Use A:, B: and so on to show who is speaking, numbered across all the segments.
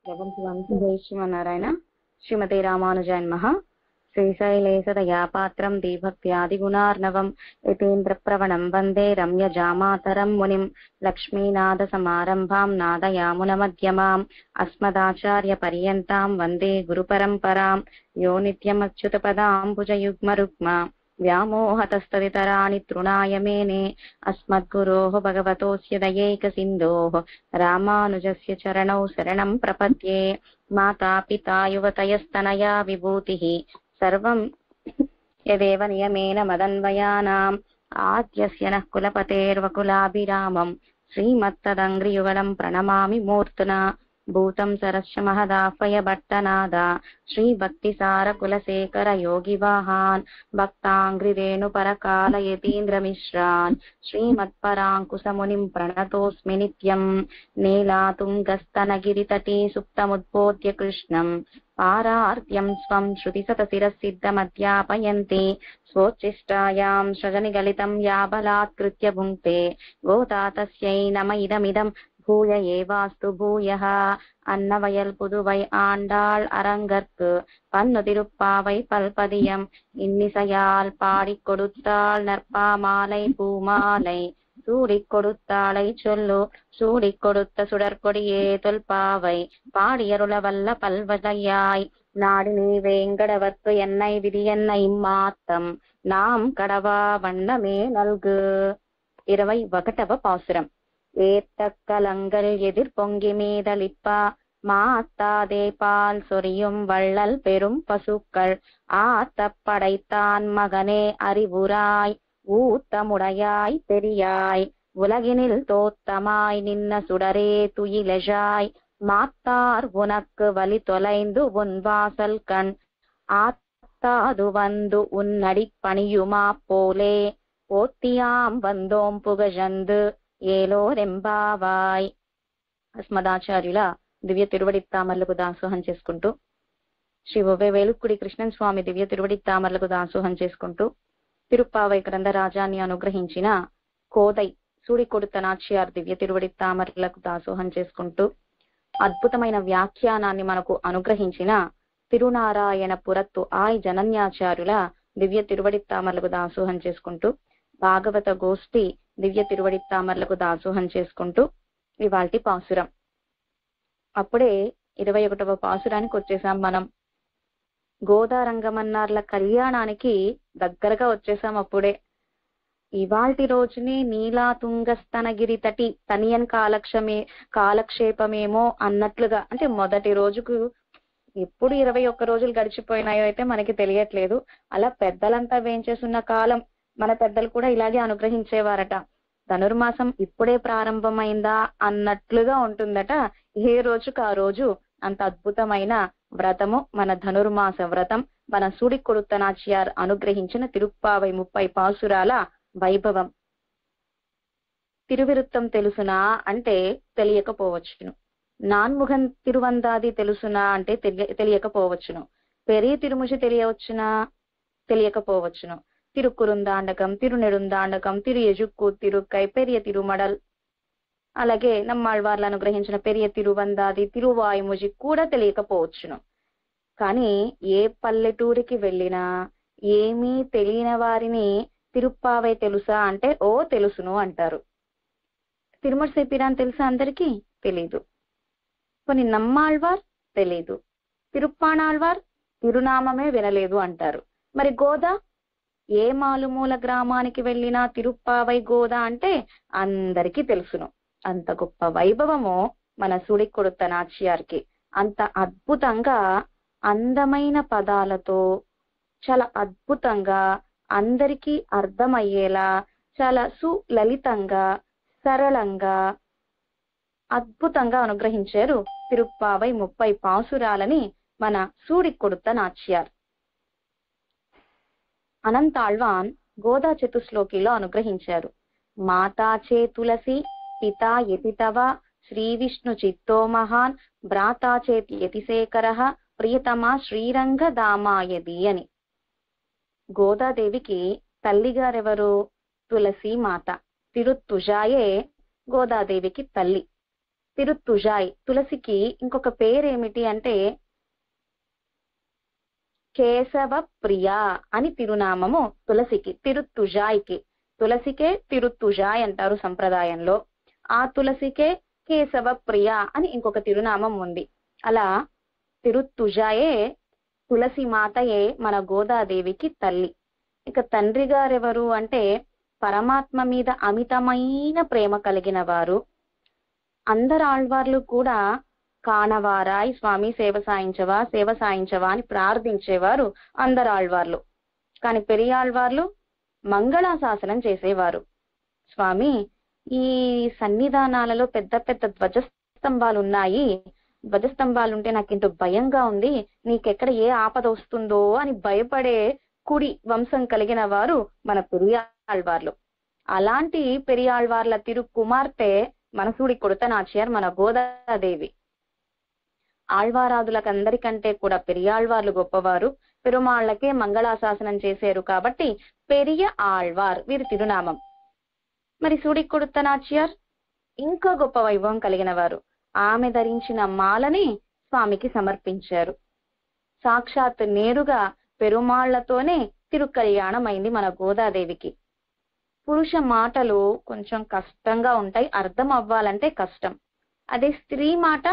A: జై శ్రీమన్నారాయణ. శ్రీమతే రామానుజాయ నమః. శ్రీశైలేశదయాపాత్రం దీభక్త్యాదిగుణార్ణవం యతీంద్ర ప్రవణం వందే రమ్యజామాతరం మునిం లక్ష్మీనాథ సమారంభాం నాదయామున మధ్యమాం అస్మదాచార్య పర్యంతాం వందే గురు పరంపరాం యో నిత్యమచ్యుత పదాంబుజయుగ్మరుగ్మ వ్యామోహతస్తదితరాణి తృణాయ మేనే అస్మద్గురోః భగవతోస్య దయైక సింధోః రామానుజస్య చరణౌ శరణం ప్రపద్యే. మాతా పితా యువతయస్తనయా విభూతిః సర్వం యదేవ నియమేన మదన్వయానాం ఆద్యస్య నః కులపతేర్వకులాభిరామం శ్రీమత్తదంఘ్రియుగళం ప్రణమామి మూర్తునా. భూతం సరస్య మహదాహ్వయ భట్టనాద శ్రీభక్తిసార కులశేఖర యోగివాహాన్ భక్తాంఘ్రిరేణు పరకాల యతీంద్రమిశ్రాన్ శ్రీమత్పరాంకుశమునిం ప్రణతోస్మి నిత్యం. నీలాతుంగస్తనగిరితటీ సుప్తముద్బోధ్య కృష్ణం పారార్ధ్యం స్వం శృతిశతశిరసిద్ధమధ్యాపయంతి స్వోచ్ఛిష్టాయాం సృజనిగలితం యాబలాత్కృత్య భుంక్తే గోదా తస్యై నమ ఇదమిదం భూయ ఏవాస్తు భూయః. అన్నవయల్ పుదువై ఆండాళ్ அரங்கற்கு பன்னு திருப்பாவை பல்பதியம் இன்னிசையால் பாடிக் கொடுத்தாள் நற்பாமாலை பூமாலை சூடிக் கொடுத்தாளை சொல்லு சூடிக் கொடுத்த சுடற்கொடியே தொல்பாவை பாடியருள வல்ல பல்வதையாய் நாடி நீ வேங்கடவர்க்கு என்னை விதி என்னை மாத்தம் நாம் கடவா வண்ணமே நல்கு. 21వ పాసురం. ஏத்தக்கலங்கள் எதிர் பொங்கி மீதளிப்பா மாத்தாதே பால் சொரியும் வள்ளல் பெரும் பசுக்கள் ஆத்த படைத்தான் மகனே அறிவுராய் ஊத்தமுடையாய் பெரியாய் உலகினில் தோத்தமாய் நின்ன சுடரே துயிலெழாய் மாத்தார் உனக்கு வழி தொலைந்து உன் வாசல் கண் ஆத்தாது வந்து உன்னடி பணியுமா போலே போத்தியாம் வந்தோம் புகழந்து ఏలోరెంబావాయ్. అస్మదాచార్యుల దివ్య తిరువడి తామర్లకు దాసోహం చేసుకుంటూ శ్రీ వేలుక్కుడి కృష్ణన్ స్వామి దివ్య తిరువడి తామర్లకు దాసోహం చేసుకుంటూ తిరుప్పావై గ్రంథ రాజాన్ని అనుగ్రహించిన కోదై సూడికొడుత నాచ్యార్ దివ్య తిరువడి తామర్లకు దాసోహం చేసుకుంటూ అద్భుతమైన వ్యాఖ్యానాన్ని మనకు అనుగ్రహించిన తిరునారాయణ పురత్తు ఆయ్ జనన్యాచార్యుల దివ్య తిరువడి తామర్లకు దాసోహం చేసుకుంటూ భాగవత గోష్ఠి దివ్య తిరువడి తామర్లకు దాసోహం చేసుకుంటూ ఇవాల్టి పాసురం. అప్పుడే 21వ పాసురానికి వచ్చేసాం. మనం గోదారంగమన్నార్ల కళ్యాణానికి దగ్గరగా వచ్చేసాం. అప్పుడే ఇవాల్టి రోజునే నీలాతుంగస్తనగిరి తటి తనియన్ కాలక్షేపమేమో అన్నట్లుగా, అంటే మొదటి రోజుకు ఎప్పుడు 21 రోజులు గడిచిపోయినాయో అయితే మనకి తెలియట్లేదు. అలా పెద్దలంతా వేంచేసున్న కాలం మన పెద్దలు కూడా ఇలాగే అనుగ్రహించేవారట. ధనుర్మాసం ఇప్పుడే ప్రారంభమైందా అన్నట్లుగా ఉంటుందట. ఏ రోజుకు ఆ రోజు అంత అద్భుతమైన వ్రతము మన ధనుర్మాస వ్రతం. మన సూడికొడుత నాచ్యార్ అనుగ్రహించిన తిరుప్పావై 30 పాసురాల వైభవం. తిరువిరుత్తం తెలుసునా అంటే తెలియకపోవచ్చును. నాన్ముఖం తిరువందాది తెలుసునా అంటే తెలియకపోవచ్చును. పెరియ తిరుముషి తెలియవచ్చునా తెలియకపోవచ్చును. తిరుకురుందాండకం, తిరునెడుందాండకం, తిరు ఎజుక్కు, తిరుక్కై, పెరియ తిరుమడల్, అలాగే నమ్మాళ్వార్లు అనుగ్రహించిన పెరియ తిరువందాది, తిరువాయుముజి కూడా తెలియకపోవచ్చును. కానీ ఏ పల్లెటూరికి వెళ్ళినా ఏమీ తెలియని వారిని తిరుప్పావై తెలుసా అంటే ఓ తెలుసును అంటారు. తిరుమల సేపిరాన్ తెలుసా అందరికీ? తెలీదు. కొన్ని నమ్మాళ్వార్ తెలీదు. తిరుప్పాణాళ్వార్ తిరునామమే వినలేదు అంటారు. మరి గోదా ఏ మాలుమూల గ్రామానికి వెళ్ళినా తిరుప్పావై గోదా అంటే అందరికీ తెలుసును. అంత గొప్ప వైభవము మన సూడికొడుత నాచ్యార్కి. అంత అద్భుతంగా అందమైన పదాలతో చాలా అద్భుతంగా అందరికీ అర్థమయ్యేలా చాలా సులలితంగా సరళంగా అద్భుతంగా అనుగ్రహించారు తిరుప్పావై 30 పాసురాలని మన సూడికొడుత నాచ్యార్. అనంతాళ్వాన్ గోదా చతుశ్లోకిలో అనుగ్రహించారు. మాతాచే తులసి పితా యతితవ శ్రీ విష్ణు చిత్తో మహాన్ భ్రాతాచేత్ యతిశేఖర ప్రియతమా శ్రీరంగ దామాయది అని. గోదాదేవికి తల్లిగారెవరు? తులసి మాత. తిరుత్తుజాయే గోదాదేవికి తల్లి. తిరుత్తుజాయ్. తులసికి ఇంకొక పేరేమిటి అంటే కేశవ ప్రియ అని తిరునామము తులసికి. తిరుత్తుజాయ్కి, తులసికే తిరుత్తుజాయ్ అంటారు సంప్రదాయంలో. ఆ తులసికే కేశవ ప్రియ అని ఇంకొక తిరునామం ఉంది. అలా తిరుత్తుజాయే, తులసి మాతయే మన గోదాదేవికి తల్లి. ఇక తండ్రి గారెవరు అంటే పరమాత్మ మీద అమితమైన ప్రేమ కలిగిన వారు. అందరు ఆళ్వార్లు కూడా కానవారాయ్ స్వామి సేవ సాయించవా అని ప్రార్థించేవారు అందరు ఆళ్వార్లు. కానీ పెరియాళ్వార్లు మంగళాశాసనం చేసేవారు. స్వామి, ఈ సన్నిధానాలలో పెద్ద పెద్ద ధ్వజస్తంభాలు ఉన్నాయి, ధ్వజస్తంభాలుంటే నాకెంతో భయంగా ఉంది, నీకెక్కడ ఏ ఆపద వస్తుందో అని భయపడే కుడి వంశం కలిగిన వారు మన పెరియాళ్వార్లు. అలాంటి పెరియాళ్వార్ల తిరు కుమార్తె మనసూడి కొడుతనాచియార్ మన గోదాదేవి. ఆళ్వారాదులకందరికంటే కూడా పెరియాళ్వార్లు గొప్పవారు. పెరుమాళ్లకే మంగళాశాసనం చేశారు కాబట్టి పెరియ ఆళ్వార్ వీరి తిరునామం. మరి సూడి కొడుతనాచియార్ ఇంకా గొప్ప వైభవం కలిగిన వారు. ఆమె ధరించిన మాలని స్వామికి సమర్పించారు. సాక్షాత్ నేరుగా పెరుమాళ్లతోనే తిరుకల్యాణం అయింది మన గోదాదేవికి. పురుష మాటలు కొంచెం కష్టంగా ఉంటాయి, అర్థం అవ్వాలంటే కష్టం. అదే స్త్రీ మాట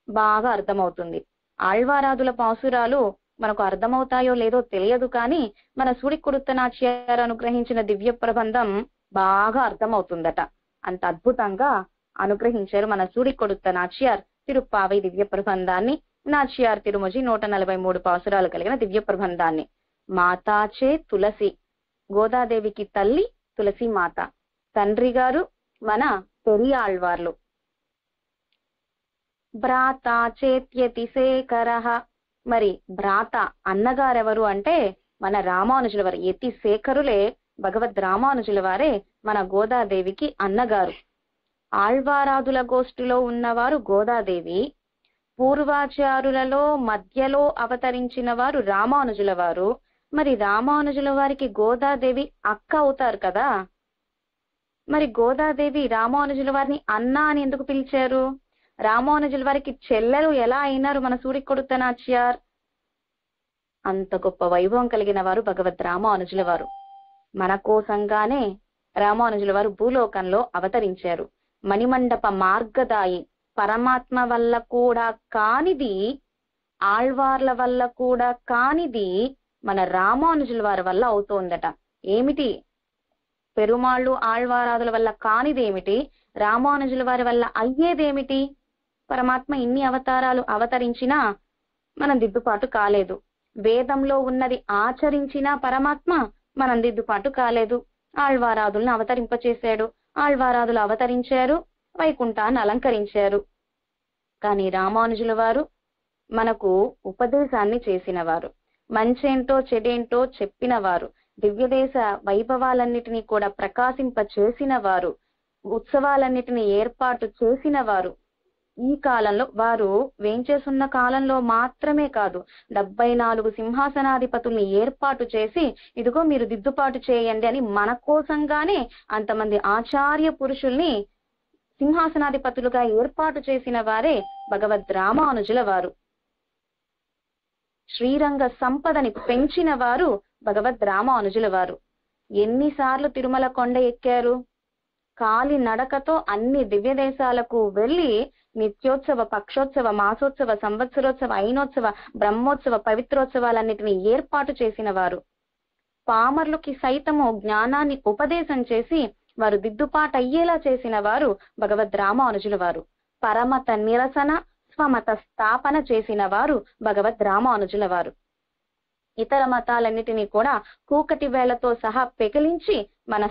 A: బాగా అర్థమవుతుంది. ఆళ్వారాదుల పాసురాలు మనకు అర్థమవుతాయో లేదో తెలియదు, కానీ మన సూడి కొడుతనాచియార్ అనుగ్రహించిన దివ్య ప్రబంధం బాగా అర్థమవుతుందట. అంత అద్భుతంగా అనుగ్రహించారు మన సూడి కొడుతనాచియార్ తిరుప్పావై దివ్య ప్రబంధాన్ని. నాచియార్ తిరుమజి 143 పాసురాలు కలిగిన దివ్య ప్రబంధాన్ని. మాతాచే తులసి, గోదాదేవికి తల్లి తులసి మాత. తండ్రి గారు మన పెరియాళ్వార్లు. భ్రాత చేత్యతి శేఖర, మరి భ్రాత అన్నగారెవరు అంటే మన రామానుజుల వారు. యతి శేఖరులే భగవద్ రామానుజుల వారే మన గోదాదేవికి అన్నగారు. ఆళ్వారాదుల గోష్ఠిలో ఉన్నవారు గోదాదేవి. పూర్వాచారులలో మధ్యలో అవతరించిన వారు రామానుజుల వారు. మరి రామానుజుల వారికి గోదాదేవి అక్క అవుతారు కదా. మరి గోదాదేవి రామానుజుల వారిని అన్న అని ఎందుకు పిలిచారు? రామానుజుల వారికి చెల్లెలు ఎలా అయినారు మన సూడి కొడుతనాచియార్? అంత గొప్ప వైభవం కలిగిన వారు భగవద్ రామానుజుల వారు. మన కోసంగానే రామానుజుల వారు భూలోకంలో అవతరించారు. మణిమండప మార్గదాయి, పరమాత్మ వల్ల కూడా కానిది, ఆళ్వార్ల వల్ల కూడా కానిది మన రామానుజుల వారి వల్ల అవుతోందట. ఏమిటి? పెరుమాళ్ళు ఆళ్వారాదుల వల్ల కానిదేమిటి? రామానుజుల వారి వల్ల అయ్యేదేమిటి? పరమాత్మ ఇన్ని అవతారాలు అవతరించినా మనం దిద్దుపాటు కాలేదు. వేదంలో ఉన్నది ఆచరించినా పరమాత్మ మనం దిద్దుపాటు కాలేదు. ఆళ్వారాదులను అవతరింపచేశాడు, ఆళ్వారాదులు అవతరించారు, వైకుంఠాన్ని అలంకరించారు. కానీ రామానుజుల వారు మనకు ఉపదేశాన్ని చేసిన వారు, మంచేంటో చెడేంటో చెప్పిన వారు, దివ్యదేశ వైభవాలన్నిటినీ కూడా ప్రకాశింప చేసిన వారు, ఉత్సవాలన్నిటినీ ఏర్పాటు చేసిన వారు. ఈ కాలంలో వారు వేంచేసున్న కాలంలో మాత్రమే కాదు, 74 సింహాసనాధిపతుల్ని ఏర్పాటు చేసి ఇదిగో మీరు దిద్దుపాటు చేయండి అని మన కోసంగానే అంతమంది ఆచార్య పురుషుల్ని సింహాసనాధిపతులుగా ఏర్పాటు చేసిన వారే భగవద్ రామానుజుల వారు. శ్రీరంగ సంపదని పెంచిన వారు భగవద్ రామానుజుల వారు. ఎన్నిసార్లు తిరుమల కొండ ఎక్కారు? కాలి నడకతో అన్ని దివ్య దేశాలకు వెళ్లి నిత్యోత్సవ, పక్షోత్సవ, మాసోత్సవ, సంవత్సరోత్సవ, అయినోత్సవ, బ్రహ్మోత్సవ, పవిత్రోత్సవాలన్నిటినీ ఏర్పాటు చేసిన వారు. పామర్లకి సైతము జ్ఞానాన్ని ఉపదేశం చేసి వారు దిద్దుపాటు అయ్యేలా చేసిన వారు భగవద్ రామానుజుల వారు. పరమత నిరసన, స్వమత స్థాపన చేసిన వారు భగవద్ రామానుజుల వారు. ఇతర మతాలన్నిటినీ కూడా కూకటి వేళ్లతో సహా పెకిలించి మన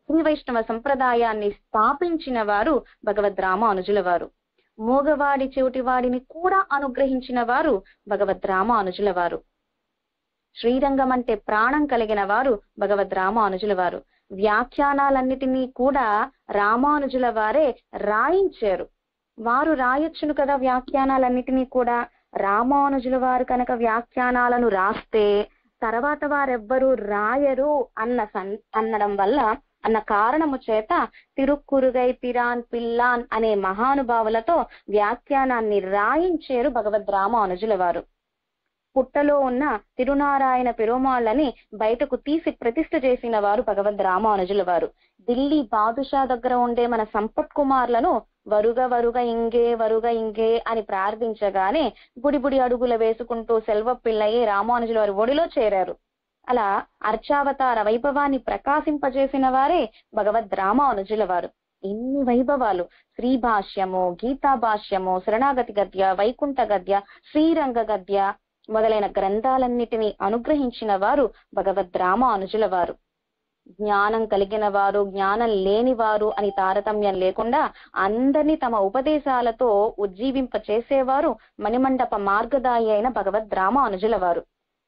A: శ్రీ వైష్ణవ సంప్రదాయాన్ని స్థాపించిన వారు భగవద్ రామానుజుల వారు. మూగవాడి చెవిటివాడిని కూడా అనుగ్రహించిన వారు భగవద్ రామానుజుల వారు. శ్రీరంగం అంటే ప్రాణం కలిగిన వారు భగవద్ రామానుజుల వారు. వ్యాఖ్యానాలన్నిటినీ కూడా రామానుజుల వారే రాయించారు. వారు రాయొచ్చును కదా వ్యాఖ్యానాలన్నిటినీ కూడా. రామానుజుల వారు కనుక వ్యాఖ్యానాలను రాస్తే తర్వాత వారెవ్వరూ రాయరు అనడం వల్ల అన్న కారణము చేత తిరుక్కురుగై పిరాన్ పిల్లాన్ అనే మహానుభావులతో వ్యాఖ్యానాన్ని రాయించారు భగవద్ రామానుజుల వారు. పుట్టలో ఉన్న తిరునారాయణ పెరుమాళ్ళని బయటకు తీసి ప్రతిష్ఠ చేసిన వారు భగవద్ రామానుజుల వారు. ఢిల్లీ బాదుషా దగ్గర ఉండే మన సంపత్ కుమార్లను వరుగ ఇంగే అని ప్రార్థించగానే బుడి అడుగులు వేసుకుంటూ సెల్వ పిల్లయ్యి రామానుజుల వారి ఒడిలో చేరారు. అలా అర్చావతార వైభవాన్ని ప్రకాశింపజేసిన వారే భగవద్ రామానుజుల వారు. ఎన్ని వైభవాలు! శ్రీభాష్యము, గీతా భాష్యము, శరణాగతి గద్య, వైకుంఠ గద్య, శ్రీరంగ గద్య మొదలైన గ్రంథాలన్నిటినీ అనుగ్రహించిన వారు భగవద్ రామానుజుల వారు. జ్ఞానం కలిగిన వారు, జ్ఞానం లేని వారు అని తారతమ్యం లేకుండా అందరినీ తమ ఉపదేశాలతో ఉజ్జీవింప చేసేవారు మణిమండప మార్గదాయి అయిన భగవద్ రామానుజుల వారు.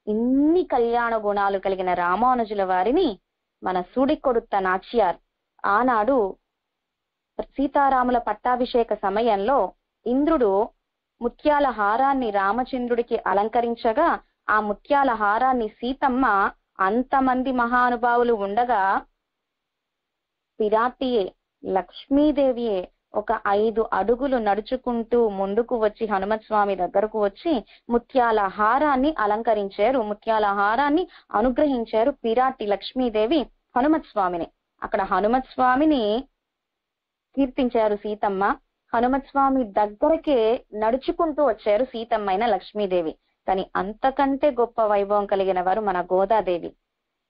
A: ఇన్ని కళ్యాణ గుణాలు కలిగిన రామానుజుల వారిని మన సూడికొడుత నాచ్యార్ ఆనాడు సీతారాముల పట్టాభిషేక సమయంలో ఇంద్రుడు ముత్యాల హారాన్ని రామచంద్రుడికి అలంకరించగా ఆ ముత్యాల హారాన్ని సీతమ్మ అంతమంది మహానుభావులు ఉండగా పిరాటియే లక్ష్మీదేవియే ఒక 5 అడుగులు నడుచుకుంటూ ముందుకు వచ్చి హనుమత్ స్వామి దగ్గరకు వచ్చి ముత్యాల హారాన్ని అలంకరించారు, ముత్యాల హారాన్ని అనుగ్రహించారు పిరాటి లక్ష్మీదేవి హనుమత్ స్వామిని. అక్కడ హనుమత్ స్వామిని కీర్తించారు సీతమ్మ. హనుమత్ స్వామి దగ్గరకే నడుచుకుంటూ వచ్చారు సీతమ్మైన లక్ష్మీదేవి. కానీ అంతకంటే గొప్ప వైభవం కలిగిన వారు మన గోదాదేవి.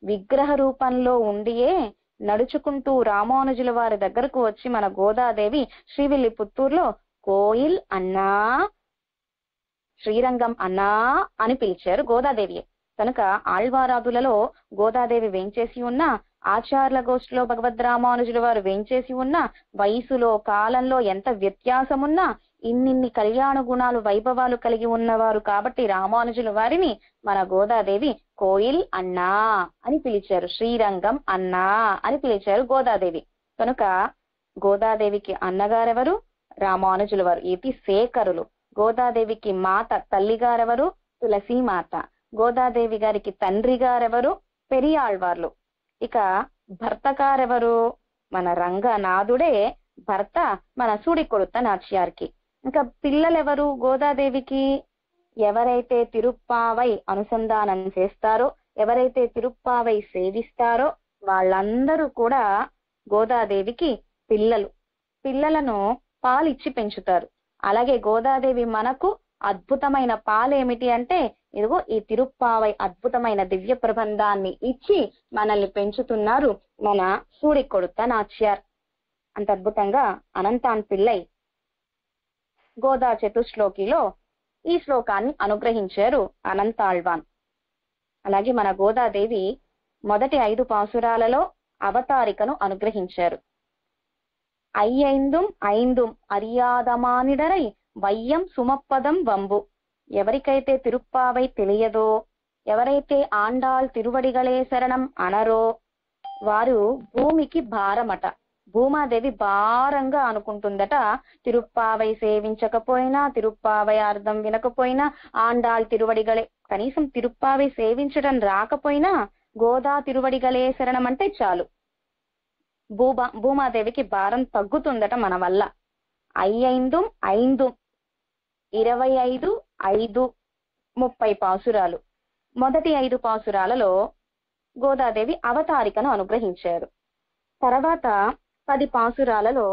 A: విగ్రహ రూపంలో ఉండియే నడుచుకుంటూ రామానుజుల వారి దగ్గరకు వచ్చి మన గోదాదేవి శ్రీవిల్లిపుత్తూరులో కోయిల్ అన్నా, శ్రీరంగం అన్నా అని పిలిచారు గోదాదేవి. కనుక ఆళ్వారాదులలో గోదాదేవి వేంచేసి ఉన్న, ఆచార్ల గోష్ఠిలో భగవద్ రామానుజుల వారు వేంచేసి ఉన్న, వయసులో కాలంలో ఎంత వ్యత్యాసమున్నా ఇన్నిన్ని కళ్యాణ గుణాలు వైభవాలు కలిగి ఉన్నవారు కాబట్టి రామానుజుల వారిని మన గోదాదేవి కోయిల్ అన్నా అని పిలిచారు, శ్రీరంగం అన్నా అని పిలిచారు గోదాదేవి. కనుక గోదాదేవికి అన్నగారెవరు? రామానుజుల వారు. ఇది శేఖరులు. గోదాదేవికి మాత తల్లిగారెవరు? తులసీమాత. గోదాదేవి గారికి తండ్రి గారెవరు? పెరియాళ్వార్లు. ఇక భర్తగారెవరు? మన రంగనాథుడే భర్త మన సూడికొడుత నాచ్యార్కి. ఇంకా పిల్లలెవరు గోదాదేవికి? ఎవరైతే తిరుప్పావై అనుసంధానం చేస్తారో, ఎవరైతే తిరుప్పావై సేవిస్తారో వాళ్ళందరూ కూడా గోదాదేవికి పిల్లలు. పిల్లలను పాలిచ్చి పెంచుతారు. అలాగే గోదాదేవి మనకు అద్భుతమైన పాలేమిటి అంటే ఇదిగో ఈ తిరుప్పావై అద్భుతమైన దివ్య ప్రబంధాన్ని ఇచ్చి మనల్ని పెంచుతున్నారు మన సూడికొడుత నాచ్యార్. అంత అద్భుతంగా అనంతాన్ పిల్లై గోదా చతుశ్లోకిలో ఈ శ్లోకాన్ని అనుగ్రహించారు అనంతాళ్వాన్. అలాగే మన గోదాదేవి మొదటి 5 పాసురాలలో అవతారికను అనుగ్రహించారు. ఐందుం అరియాదమానిడరై వయ్యం సుమప్పదం వంబు. ఎవరికైతే తిరుప్పావై తెలియదో, ఎవరైతే ఆండాళ్ తిరువడిగలే శరణం అనరో వారు భూమికి భారమట. భూమాదేవి భారంగా అనుకుంటుందట. తిరుప్పావై సేవించకపోయినా, తిరుప్పావై అర్థం వినకపోయినా, ఆండాళ్ తిరువడిగలే కనీసం తిరుప్పావై సేవించడం రాకపోయినా గోదా తిరువడిగలే శరణం అంటే చాలు, భూమాదేవికి భారం తగ్గుతుందట మన వల్ల. ఐందు 25, 5, 30 పాసురాలు. మొదటి 5 పాసురాలలో గోదాదేవి అవతారికను అనుగ్రహించారు. తర్వాత 10 పాసురాలలో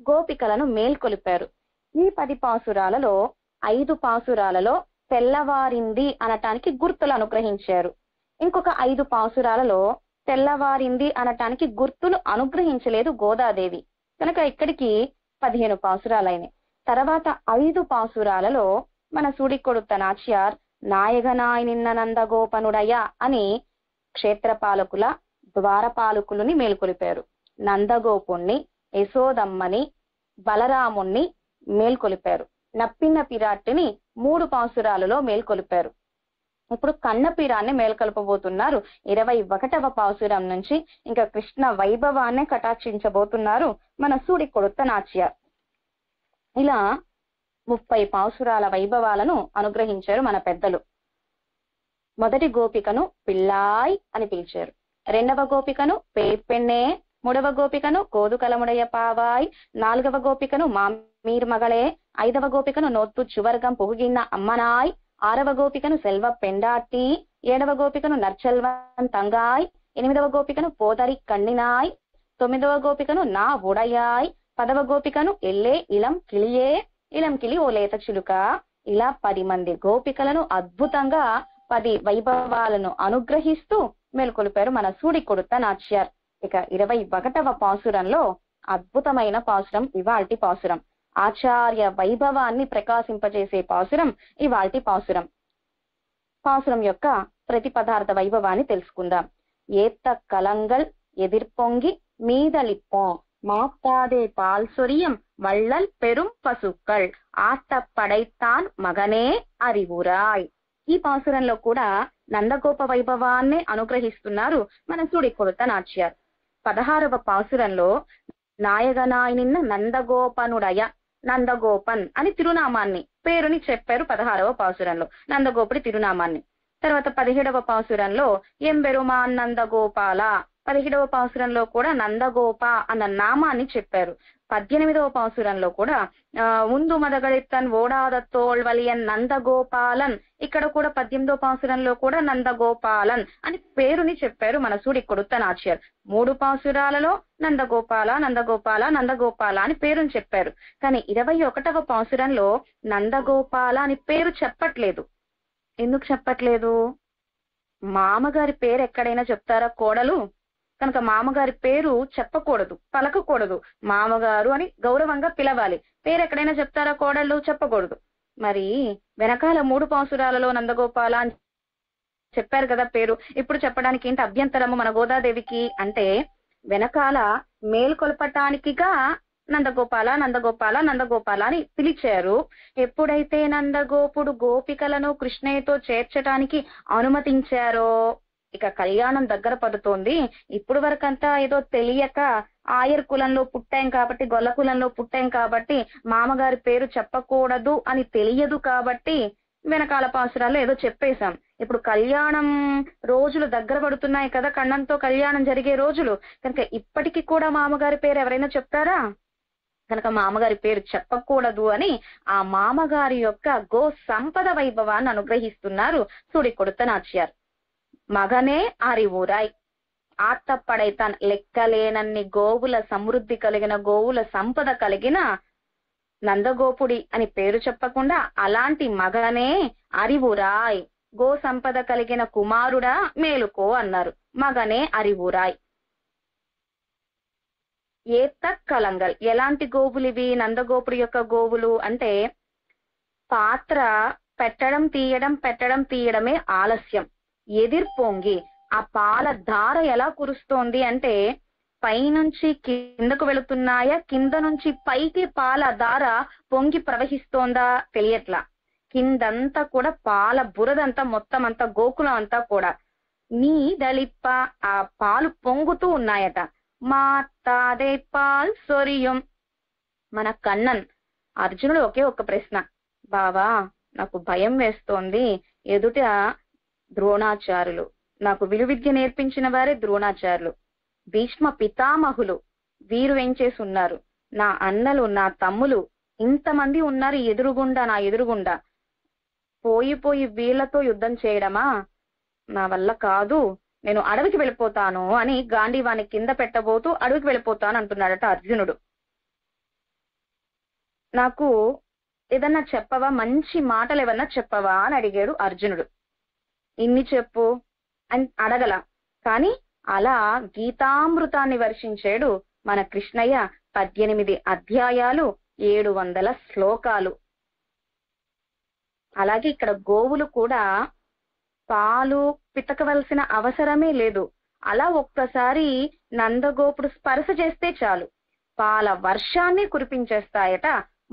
A: గోపికలను మేల్కొలిపారు. ఈ 10 పాసురాలలో 5 పాసురాలలో తెల్లవారింది అనటానికి గుర్తులు అనుగ్రహించారు. ఇంకొక 5 పాసురాలలో తెల్లవారింది అనటానికి గుర్తులు అనుగ్రహించలేదు గోదాదేవి. కనుక ఇక్కడికి 15 పాసురాలైనాయి. తర్వాత 5 పాసురాలలో మన సూడికొడుత నాచ్యార్ నాయగనాయ్ నిన్న నందగోపనుడయ అని క్షేత్రపాలకుల ద్వారపాలకులని మేల్కొలిపారు. నందగోపుణ్ణి, యశోదమ్మని, బలరాముణ్ణి మేల్కొలిపారు. నప్పిన్న పిరాట్టిని 3 పాసురాలలో మేల్కొలిపారు. ఇప్పుడు కన్నపీరాన్ని మేల్కొల్పబోతున్నారు 21వ పాసురం నుంచి. ఇంకా కృష్ణ వైభవాన్ని కటాక్షించబోతున్నారు మన సూడికొడుత నాచ్యార్. ఇలా 30 పాసురాల వైభవాలను అనుగ్రహించారు మన పెద్దలు. మొదటి గోపికను పిల్లాయ్ అని పిలిచారు. రెండవ గోపికను పేర్పెన్నే, మూడవ గోపికను కోదుకలముడయ పావాయ్, నాలుగవ గోపికను మామీర్ మగళే, ఐదవ గోపికను నోత్తు చువర్గం పుగుగిన్న అమ్మనాయ్, ఆరవ గోపికను సెల్వ పెండాటి, ఏడవ గోపికను నర్చల్వన్ తంగాయ్, ఎనిమిదవ గోపికను పోదరి కన్నినాయ్, తొమ్మిదవ గోపికను నా ఉడయాయ్, పదవ గోపికను ఎల్లే ఇలం కిలియే, ఇలం కిలి ఓ లేత చిలుక. ఇలా 10 మంది గోపికలను అద్భుతంగా 10 వైభవాలను అనుగ్రహిస్తూ మేల్కొలిపారు మన సూడి కొడుత నాచ్యార్. ఇక 21వ పాసురంలో అద్భుతమైన పాసురం ఇవాల్టి పాసురం. ఆచార్య వైభవాన్ని ప్రకాశింపజేసే పాసురం ఇవాల్టి పాసురం. పాసురం యొక్క ప్రతి పదార్థ వైభవాన్ని తెలుసుకుందాం. ఏత్త కలంగల్ ఎదిర్పొంగి మీదలిప్పో, మాప్తాదే పాల్ సొరియం వళ్ళల్ పెరుం పసుక్కల్, ఆత్త పడైతాన్ మగనే అరివురాయ్. ఈ పాసురంలో కూడా నందగోప వైభవాన్ని అనుగ్రహిస్తున్నారు మన సూడి కొడుత నాచ్యార్. 16వ పాసురంలో నాయగనాయనిన్న నందగోపనుడయ, నందగోపన్ అని తిరునామాన్ని పేరుని చెప్పారు 16వ పాసురంలో, నందగోపుడి తిరునామాన్ని. తర్వాత 17వ పాసురంలో ఎంబెరుమాన్ నందగోపాల, 17వ పాసురంలో కూడా నందగోప అన్న నామాన్ని చెప్పారు. 18వ పాసురంలో కూడా ఉందు మదగళిత్తన్ ఓడాద తోల్వలియన్ నందగోపాలన్, ఇక్కడ కూడా 18వ పాసురంలో కూడా నందగోపాలన్ అని పేరుని చెప్పారు మన సూడి కొడుత నాచ్యార్. 3 పాసురాలలో నందగోపాల నందగోపాల నందగోపాల అని పేరుని చెప్పారు. కానీ 21వ పాసురంలో నందగోపాల అని పేరు చెప్పట్లేదు. ఎందుకు చెప్పట్లేదు? మామగారి పేరు ఎక్కడైనా చెప్తారా కోడలు? కనుక మామగారి పేరు చెప్పకూడదు, పలకకూడదు. మామగారు అని గౌరవంగా పిలవాలి. పేరు ఎక్కడైనా చెప్తారా కోడళ్ళు? చెప్పకూడదు. మరి వెనకాల 3 పాసురాలలో నందగోపాల అని చెప్పారు కదా పేరు, ఇప్పుడు చెప్పడానికి ఏంటి అభ్యంతరము మన గోదాదేవికి అంటే, వెనకాల మేల్కొల్పటానికిగా నందగోపాల నందగోపాల నందగోపాల అని పిలిచారు. ఎప్పుడైతే నందగోపుడు గోపికలను కృష్ణయ్యతో చేర్చటానికి అనుమతించారో, ఇక కళ్యాణం దగ్గర పడుతోంది. ఇప్పుడు వరకంతా ఏదో తెలియక ఆయర్ కులంలో పుట్టాం కాబట్టి, గొల్ల కులంలో పుట్టాం కాబట్టి మామగారి పేరు చెప్పకూడదు అని తెలియదు కాబట్టి వెనకాల పాసురాల్లో ఏదో చెప్పేశాం. ఇప్పుడు కళ్యాణం రోజులు దగ్గర పడుతున్నాయి కదా, కన్నంతో కళ్యాణం జరిగే రోజులు కనుక ఇప్పటికీ కూడా మామగారి పేరు ఎవరైనా చెప్తారా? కనుక మామగారి పేరు చెప్పకూడదు అని ఆ మామగారి యొక్క గో సంపద వైభవాన్ని అనుగ్రహిస్తున్నారు సూడి కొడుత నాచ్యార్. మగనే అరివురాయ్, ఆత్తపడైతాన్ లెక్కలేనన్ని గోవుల సమృద్ధి కలిగిన, గోవుల సంపద కలిగిన నందగోపుడి అని పేరు చెప్పకుండా అలాంటి మగనే అరివురాయ్, గో సంపద కలిగిన కుమారుడా మేలుకో అన్నారు. మగనే అరివురాయ్. ఏత్త కలంగల్, ఎలాంటి గోవులు ఇవి? నందగోపుడి యొక్క గోవులు అంటే పాత్ర పెట్టడం తీయడం పెట్టడం తీయడమే ఆలస్యం. ఎదిర్పొంగి, ఆ పాల ధార ఎలా కురుస్తోంది అంటే పైనుంచి కిందకు వెళుతున్నాయా, కింద నుంచి పైకి పాల ధార పొంగి ప్రవహిస్తోందా తెలియట్లా. కిందంతా కూడా పాల బురదంతా మొత్తం అంతా గోకులం అంతా కూడా నీ దళిప్ప, ఆ పాలు పొంగుతూ ఉన్నాయట. మాతాదే పాల్ సొరియం. మన కన్నన్ అర్జునుడు ఒకే ఒక్క ప్రశ్న, బావా నాకు భయం వేస్తోంది, ఎదుట ద్రోణాచార్యులు, నాకు విలువిద్య నేర్పించిన వారే ద్రోణాచార్యులు, భీష్మ పితామహులు, వీరు ఏం చేసి ఉన్నారు, నా అన్నలు నా తమ్ములు ఇంతమంది ఉన్నారు ఎదురుగుండా, నా ఎదురుగుండా పోయి పోయి వీళ్లతో యుద్ధం చేయడమా, నా వల్ల కాదు, నేను అడవికి వెళ్ళిపోతాను అని గాంధీవాన్ని కింద పెట్టబోతూ అడవికి వెళ్ళిపోతాను అంటున్నాడట అర్జునుడు. నాకు ఏదన్నా చెప్పవా, మంచి మాటలు ఏమన్నా చెప్పవా అని అడిగాడు అర్జునుడు. ఇన్ని చెప్పు అని అడగల, కానీ అలా గీతామృతాన్ని వర్షించాడు మన కృష్ణయ్య. 18 అధ్యాయాలు, 700 శ్లోకాలు. అలాగే ఇక్కడ గోవులు కూడా పాలు పితకవలసిన అవసరమే లేదు. అలా ఒక్కసారి నందగోపుడు స్పర్శ చేస్తే చాలు పాల వర్షాన్ని కురిపించేస్తాయట.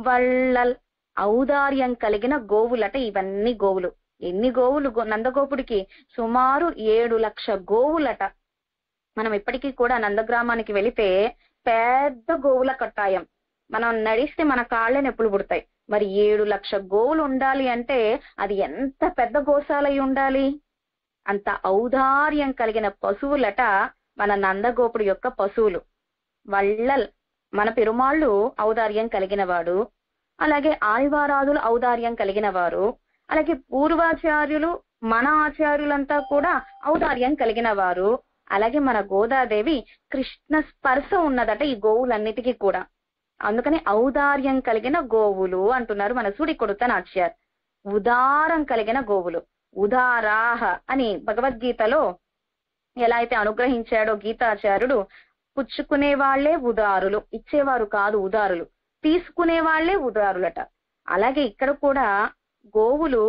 A: వళ్ళల్, ఔదార్యం కలిగిన గోవులట ఇవన్నీ గోవులు. ఎన్ని గోవులు నందగోపుడికి? సుమారు 7 లక్షల గోవులట. మనం ఇప్పటికీ కూడా నందగ్రామానికి వెళితే పెద్ద గోవుల కట్టాయం, మనం నడిస్తే మన కాళ్ళే నొప్పులు పుడతాయి. మరి 7 లక్షల గోవులు ఉండాలి అంటే అది ఎంత పెద్ద గోశాలై ఉండాలి. అంత ఔదార్యం కలిగిన పశువులట మన నందగోపుడు యొక్క పశువులు. వళ్ళల్ మన పెరుమాళ్ళు ఔదార్యం కలిగిన వాడు, అలాగే ఆళ్వారాదులు ఔదార్యం కలిగిన వారు, అలాగే పూర్వాచార్యులు మన ఆచార్యులంతా కూడా ఔదార్యం కలిగిన వారు, అలాగే మన గోదాదేవి కృష్ణ స్పర్శ ఉన్నదట ఈ గోవులన్నిటికీ కూడా. అందుకని ఔదార్యం కలిగిన గోవులు అంటున్నారు మన సుడి కొడుత నాచ్యార్. ఉదారం కలిగిన గోవులు, ఉదారాహ అని భగవద్గీతలో ఎలా అయితే అనుగ్రహించాడో గీతాచార్యుడు, పుచ్చుకునే వాళ్లే ఉదారులు, ఇచ్చేవారు కాదు ఉదారులు, తీసుకునే వాళ్లే ఉదారులట. అలాగే ఇక్కడ కూడా గోవులు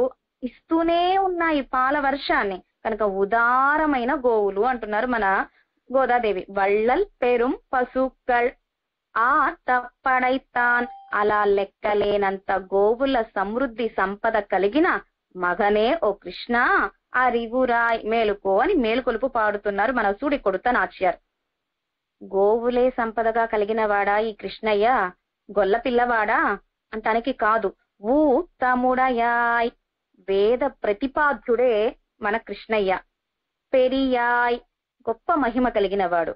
A: ఇస్తూనే ఉన్నాయి పాల వర్షాన్ని, కనుక ఉదారమైన గోవులు అంటున్నారు మన గోదాదేవి. వళ్ళల్ పెరుం పశుక్కల్ ఆ తప్పడైతాన్, అలా లెక్కలేనంత గోవుల సమృద్ధి సంపద కలిగిన మగనే ఓ కృష్ణ అరివురాయ్ మేలుకో అని మేలుకొలుపు పాడుతున్నారు మన సూడి కొడుత నాచ్యార్. గోవులే సంపదగా కలిగిన వాడా ఈ కృష్ణయ్య, గొల్ల పిల్లవాడా అంటానికి కాదు. ఊ తముడయాయ్, వేద ప్రతిపాద్యుడే మన కృష్ణయ్య. పెరియాయ్, గొప్ప మహిమ కలిగిన వాడు.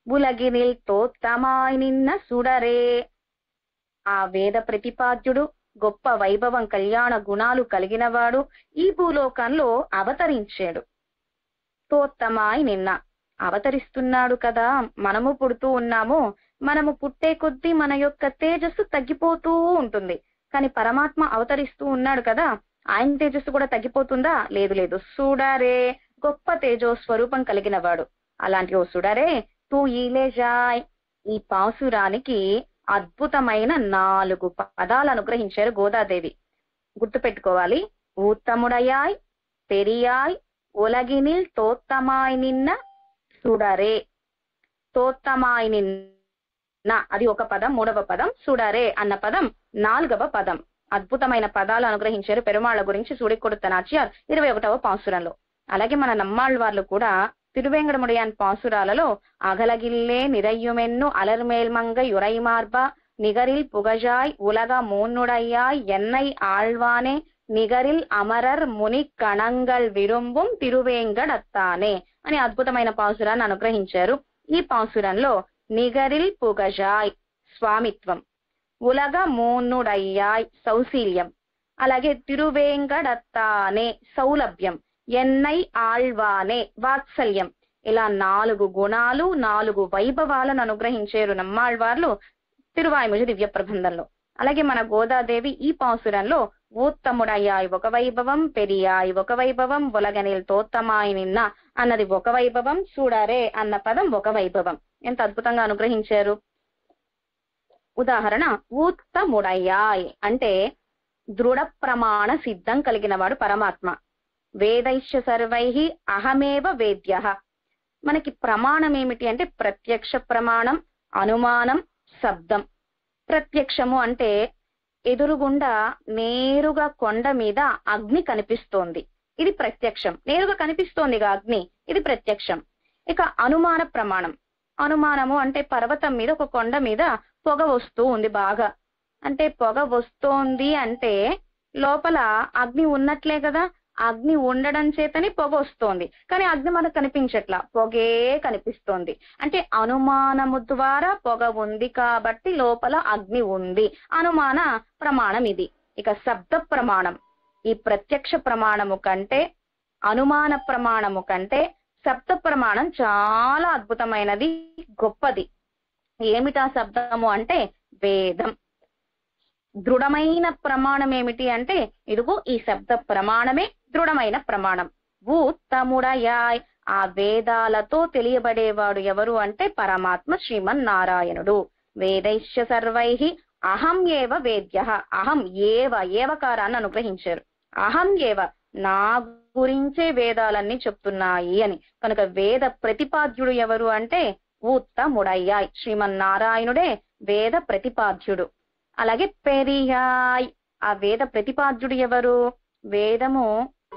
A: ఉలగినిల్ తోత్తమాయ్ నిన్న సుడరే, ఆ వేద ప్రతిపాద్యుడు గొప్ప వైభవం కళ్యాణ గుణాలు కలిగిన వాడు ఈ భూలోకంలో అవతరించాడు. తోత్తమాయ్ నిన్న అవతరిస్తున్నాడు కదా. మనము పుడుతూ ఉన్నాము, మనము పుట్టే కొద్దీ మన యొక్క తేజస్సు తగ్గిపోతూ ఉంటుంది. కానీ పరమాత్మ అవతరిస్తూ ఉన్నాడు కదా, ఆయన తేజస్సు కూడా తగ్గిపోతుందా? లేదు లేదు. సుడరే, గొప్ప తేజో స్వరూపం కలిగిన వాడు. అలాంటి ఓ సుడరే తూ ఈలేజాయ్, ఈ పాసురానికి అద్భుతమైన 4 పదాలు అనుగ్రహించారు గోదాదేవి. గుర్తుపెట్టుకోవాలి. ఊత్తముడయాయ్, పెరియాయ్, ఉలగినిల్ తోత్తమాయ్ నిన్న సుడరే. తోత్తమాయ్ నిన్న అది ఒక పదం, 3వ పదం. సుడరే అన్న పదం 4వ పదం. అద్భుతమైన పదాలు అనుగ్రహించారు పెరుమాళ్ల గురించి సూడి కొడుత నాచ్యార్ 21వ పాసురంలో. అలాగే మన నమ్మాళ్వార్లు కూడా తిరువేంగడముడియాన్ పాసురాలలో అగలగిల్లే నిరయ్యుమెన్ను అలర్మేల్మంగ యురైమార్బ నిగరిల్ పుగజాయ్ ఉలగ మూన్నుడయ్యాయ్ ఎన్నై ఆళ్వానే నిగరిల్ అమరర్ ముని కణంగల్ విరుంబుం తిరువేంగడత్తానే అని అద్భుతమైన పాసురాన్ని అనుగ్రహించారు. ఈ పాసురంలో నిగరిల్ పుగజాయ్ స్వామిత్వం, ఉలగ మూన్నుడయ్యాయ్ సౌశీల్యం, అలాగే తిరువేంగడత్తానే సౌలభ్యం, ఎన్నై ఆళ్వానే వాత్సల్యం, ఇలా 4 గుణాలు 4 వైభవాలను అనుగ్రహించారు నమ్మాళ్వార్లు తిరువాయిముజ దివ్య ప్రబంధంలో. అలాగే మన గోదాదేవి ఈ పాసురంలో ఊత్తముడయ్యాయ్ ఒక వైభవం, పెరియాయ్ ఒక వైభవం, ఒలగనిల్ తోత్తమాయ్ నిన్న అన్నది ఒక వైభవం, చూడరే అన్న పదం ఒక వైభవం. ఎంత అద్భుతంగా అనుగ్రహించారు. ఉదాహరణ, ఊత్తముడయ్యాయ్ అంటే దృఢ ప్రమాణ సిద్ధం కలిగిన వాడు పరమాత్మ. వేదైశ్చ సర్వైః అహమేవ వేద్యః. మనకి ప్రమాణం ఏమిటి అంటే ప్రత్యక్ష ప్రమాణం, అనుమానం, శబ్దం. ప్రత్యక్షము అంటే ఎదురుగుండా నేరుగా కొండ మీద అగ్ని కనిపిస్తోంది, ఇది ప్రత్యక్షం. నేరుగా కనిపిస్తోందిగా అగ్ని, ఇది ప్రత్యక్షం. ఇక అనుమాన ప్రమాణం. అనుమానము అంటే పర్వతం మీద ఒక కొండ మీద పొగ వస్తూ ఉంది బాగా, అంటే పొగ వస్తోంది అంటే లోపల అగ్ని ఉన్నట్లే కదా. అగ్ని ఉండడం చేతని పొగ వస్తోంది, కానీ అగ్ని మనకు కనిపించట్లా, పొగే కనిపిస్తోంది. అంటే అనుమానము ద్వారా పొగ ఉంది కాబట్టి లోపల అగ్ని ఉంది. అనుమాన ప్రమాణం ఇది. ఇక శబ్ద ప్రమాణం. ఈ ప్రత్యక్ష ప్రమాణము కంటే అనుమాన ప్రమాణము కంటే శబ్ద ప్రమాణం చాలా అద్భుతమైనది, గొప్పది. ఏమిటా శబ్దము అంటే వేదం. దృఢమైన ప్రమాణం ఏమిటి అంటే ఇదిగో ఈ శబ్ద ప్రమాణమే దృఢమైన ప్రమాణం. ఊత్తముడయాయ్, ఆ వేదాలతో తెలియబడేవాడు ఎవరు అంటే పరమాత్మ శ్రీమన్నారాయణుడు. వేదైశ్చ సర్వైః అహం ఏవ వేద్యః. అహం ఏవ, ఏవకారాన్ని అనుగ్రహించారు. అహం ఏవ, నా గురించే వేదాలన్నీ చెప్తున్నాయి అని. కనుక వేద ప్రతిపాద్యుడు ఎవరు అంటే ఊత్తముడయ్యాయ్, శ్రీమన్నారాయణుడే వేద ప్రతిపాద్యుడు. అలాగే పెరియాయ్, ఆ వేద ప్రతిపాద్యుడు ఎవరు? వేదము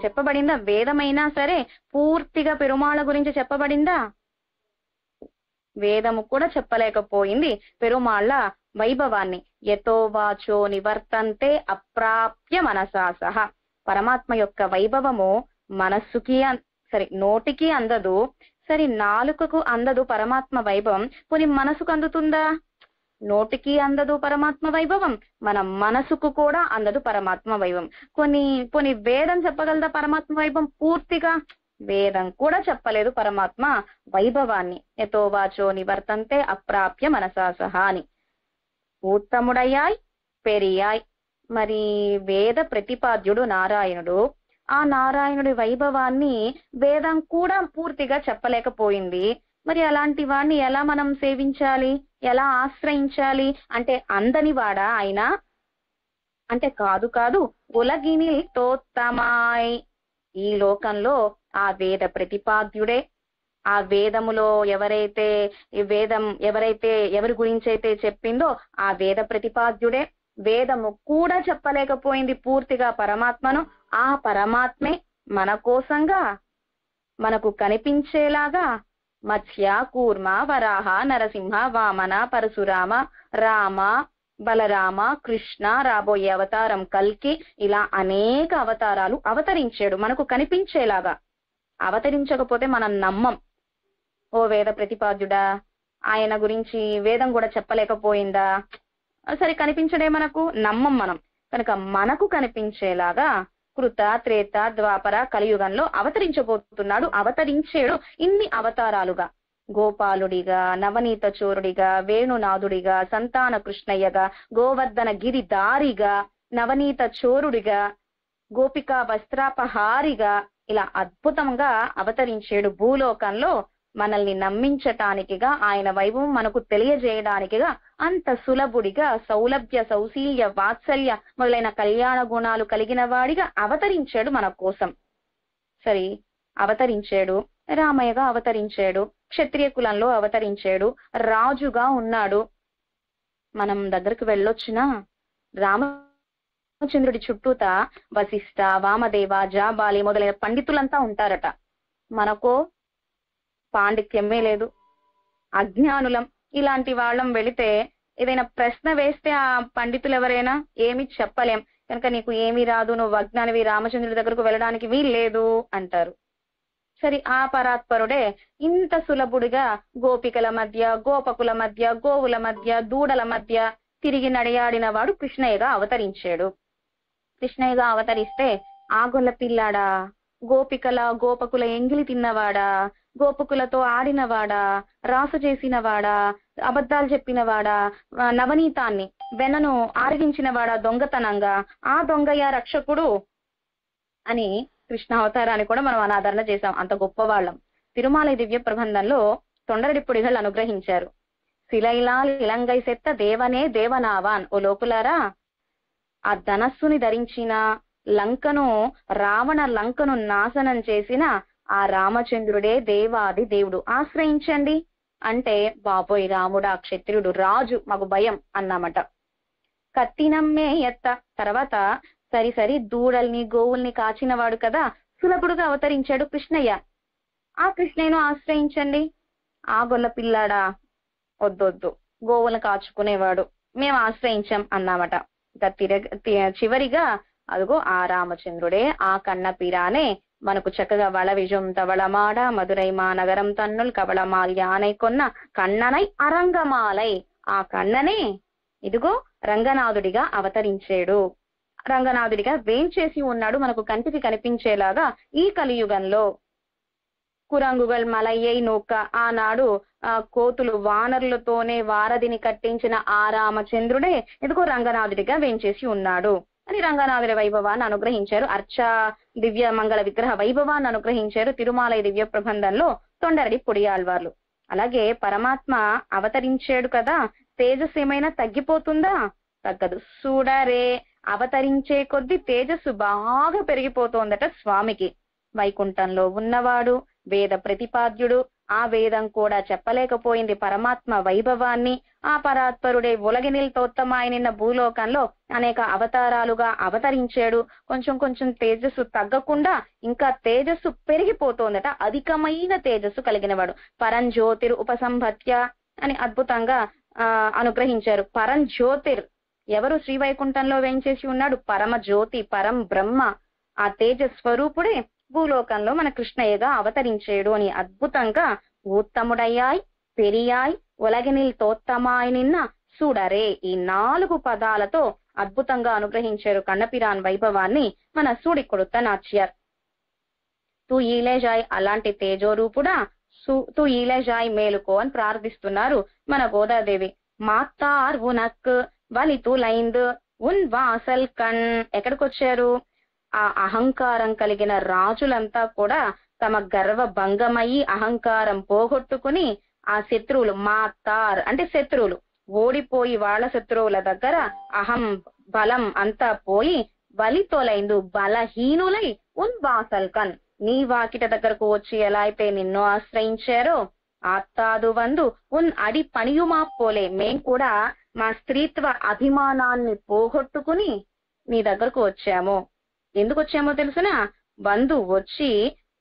A: చెప్పబడిందా? వేదమైనా సరే పూర్తిగా పెరుమాళ గురించి చెప్పబడిందా? వేదము కూడా చెప్పలేకపోయింది పెరుమాళ్ళ వైభవాన్ని. యతో వాచో నివర్తంతే అప్రాప్య మనసా సహ. పరమాత్మ యొక్క వైభవము మనస్సుకి నోటికి అందదు, సరే నాలుకకు అందదు పరమాత్మ వైభవం, పోనీ మనసుకు అందుతుందా? నోటికి అందదు పరమాత్మ వైభవం, మన మనసుకు కూడా అందదు పరమాత్మ వైభవం. కొన్ని వేదం చెప్పగలదా పరమాత్మ వైభవం పూర్తిగా? వేదం కూడా చెప్పలేదు పరమాత్మ వైభవాన్ని. యతో వాచో నివర్తంతే అప్రాప్య మనసా సహా అని. ఉత్తముడయ్యాయ్ పెరియాయ్. మరి వేద ప్రతిపాద్యుడు నారాయణుడు. ఆ నారాయణుడి వైభవాన్ని వేదం కూడా పూర్తిగా చెప్పలేకపోయింది. మరి అలాంటి వాడిని ఎలా మనం సేవించాలి, ఎలా ఆశ్రయించాలి? అంటే అందని వాడా ఆయన? అంటే కాదు. ఉలగినిల్ తోత్తమాయ్. ఈ లోకంలో ఆ వేద ప్రతిపాద్యుడే, ఆ వేదములో ఎవరి గురించి అయితే చెప్పిందో ఆ వేద ప్రతిపాద్యుడే. వేదము కూడా చెప్పలేకపోయింది పూర్తిగా పరమాత్మను. ఆ పరమాత్మే మన కోసంగా మనకు కనిపించేలాగా మత్స్య కూర్మ వరాహ నరసింహ వామన పరశురామ రామ బలరామ కృష్ణ రాబోయే అవతారం కల్కి, ఇలా అనేక అవతారాలు అవతరించాడు మనకు కనిపించేలాగా. అవతరించకపోతే మనం నమ్మం. ఓ వేద ప్రతిపాద్యుడా, ఆయన గురించి వేదం కూడా చెప్పలేకపోయిందా? సరే కనిపించడే మనకు, నమ్మం మనం. కనుక మనకు కనిపించేలాగా కృత త్రేత ద్వాపర కలియుగంలో అవతరించబోతున్నాడు, అవతరించాడు ఇన్ని అవతారాలుగా. గోపాలుడిగా, నవనీత చోరుడిగా, వేణునాథుడిగా, సంతాన కృష్ణయ్యగా, గోవర్ధన గిరిదారిగా, నవనీత చోరుడిగా, గోపికా వస్త్రాపహారిగా, ఇలా అద్భుతంగా అవతరించాడు భూలోకంలో మనల్ని నమ్మించటానికిగా, ఆయన వైభవం మనకు తెలియజేయడానికిగా. అంత సులభుడిగా, సౌలభ్య సౌశీల్య వాత్సల్య మొదలైన కళ్యాణ గుణాలు కలిగిన వాడిగా అవతరించాడు మన కోసం. సరే అవతరించాడు, రామయ్యగా అవతరించాడు, క్షత్రియ కులంలో అవతరించాడు, రాజుగా ఉన్నాడు. మనం దగ్గరకు వెళ్ళొచ్చినా రామచంద్రుడి చుట్టూత వశిష్ఠ, వామదేవ, జాబాలి మొదలైన పండితులంతా ఉంటారట. మనకో పాండిత్యమే లేదు, అజ్ఞానులం. ఇలాంటి వాళ్ళం వెళితే ఏదైనా ప్రశ్న వేస్తే ఆ పండితులు ఎవరైనా ఏమి చెప్పలేం, కనుక నీకు ఏమీ రాదు, నువ్వు అజ్ఞానివి, రామచంద్రుడి దగ్గరకు వెళ్ళడానికి వీల్లేదు అంటారు. సరే ఆ పరాత్పరుడే ఇంత సులభుడిగా గోపికల మధ్య, గోపకుల మధ్య, గోవుల మధ్య, దూడల మధ్య తిరిగి నడియాడిన వాడు కృష్ణయ్యగా అవతరించాడు. కృష్ణయ్యగా అవతరిస్తే ఆగొల్ల పిల్లాడా, గోపికల ఎంగిలి తిన్నవాడా, గోపకులతో ఆడినవాడా, రాస చేసినవాడా, అబద్ధాలు చెప్పినవాడా, నవనీతాన్ని వెన్నను ఆరగించినవాడా దొంగతనంగా, ఆ దొంగయ్య రక్షకుడు అని కృష్ణ అవతారాన్ని కూడా మనం అనాదరణ చేశాం. అంత గొప్పవాళ్ళం. తిరుమల దివ్య ప్రబంధంలో తొండరడి పొడిகள் అనుగ్రహించారు. శిలైలాల్ ఇలంగై సెత్త దేవనే దేవనావాన్. ఓ లోకులారా, ఆ ధనస్సుని ధరించిన రావణ లంకను నాశనం చేసిన ఆ రామచంద్రుడే దేవాది దేవుడు, ఆశ్రయించండి అంటే, బాబోయ్ రాముడా క్షత్రియుడు, రాజు, మాకు భయం అన్నామట. కత్తినమ్మే ఎత్త. తర్వాత సరి దూడల్ని గోవుల్ని కాచినవాడు కదా, సులభుడుగా అవతరించాడు కృష్ణయ్య. ఆ కృష్ణయ్యను ఆశ్రయించండి. ఆ గొల్ల పిల్లాడా, వద్దొద్దు, గోవులను కాచుకునేవాడు, మేము ఆశ్రయించాం అన్నామట. చివరిగా అదిగో ఆ రామచంద్రుడే, ఆ కన్న పిరానే మనకు చక్కగా వళ విజం తవళమాడ మధురై మా నగరం తన్నుల్ కవళమాల్ యానై కొన్న కన్ననై అరంగమాలై. ఆ కన్ననే ఇదిగో రంగనాథుడిగా అవతరించాడు, రంగనాథుడిగా వేంచేసి ఉన్నాడు మనకు కంటికి కనిపించేలాగా ఈ కలియుగంలో. కురంగుగల్ మలయ్యై నూక. ఆనాడు కోతులు వానరులతోనే వారధిని కట్టించిన ఆ రామచంద్రుడే ఇదిగో రంగనాథుడిగా వేంచేసి ఉన్నాడు అని రంగనాథుడి వైభవాన్ని అనుగ్రహించారు. అర్చా దివ్య మంగళ విగ్రహ వైభవాన్ని అనుగ్రహించారు తిరుమలై దివ్య ప్రబంధంలో తొండరడి పొడియాళ్వార్లు. అలాగే పరమాత్మ అవతరించాడు కదా, తేజస్సు ఏమైనా తగ్గిపోతుందా? తగ్గదు. చూడరే, అవతరించే కొద్ది తేజస్సు బాగా పెరిగిపోతోందట స్వామికి. వైకుంఠంలో ఉన్నవాడు, వేద ప్రతిపాద్యుడు, ఆ వేదం కూడా చెప్పలేకపోయింది పరమాత్మ వైభవాన్ని. ఆ పరాత్పరుడే ఉలగినిల్ తోత్తమాయి నిన్న భూలోకంలో అనేక అవతారాలుగా అవతరించాడు. కొంచెం తేజస్సు తగ్గకుండా ఇంకా తేజస్సు పెరిగిపోతోందట, అధికమైన తేజస్సు కలిగినవాడు. పరంజ్యోతిర్ ఉపసంహత్య అని అద్భుతంగా అనుగ్రహించారు. పరంజ్యోతిర్ ఎవరు? శ్రీవైకుంఠంలో వేంచేసి ఉన్నాడు పరమ జ్యోతి, పరం బ్రహ్మ. ఆ తేజస్వరూపుడే భూలోకంలో మన కృష్ణయ్యగా అవతరించేడు అని అద్భుతంగా ఉత్తముడయ్యాయ్ పెరియాయ్ ఉలగినిల్ తోత్తమాయ్ నిన్న చూడరే ఈ 4 పదాలతో అద్భుతంగా అనుగ్రహించారు కన్నపిరాన్ వైభవాన్ని మన సూడికొడుత నాచ్యార్. తూ ఈలేజాయ్ అలాంటి తేజోరూపుడా తూ ఈలేజాయ్ మేలుకో అని ప్రార్థిస్తున్నారు మన గోదాదేవి. మాతార్ ఉనక్ వలితు లైంద్ ఉన్ వాసల్ కణ్. ఎక్కడికొచ్చారు? ఆ అహంకారం కలిగిన రాజులంతా కూడా తమ గర్వ భంగమయ్యి అహంకారం పోగొట్టుకుని ఆ శత్రువులు, మాతార్ అంటే శత్రువులు, ఓడిపోయి వాళ్ళ శత్రువుల దగ్గర అహం బలం అంతా పోయి వలితోలైందు బలహీనులై ఉన్ వాసల్ కన్ నీ వాకిట దగ్గరకు వచ్చి ఎలా అయితే నిన్ను ఆశ్రయించారో ఆత్తాదు వందు ఉన్ అడి పనియుమా పోలే మేం కూడా మా స్త్రీత్వ అభిమానాన్ని పోగొట్టుకుని నీ దగ్గరకు వచ్చాము. ఎందుకు వచ్చామో తెలుసునా? వందు వచ్చి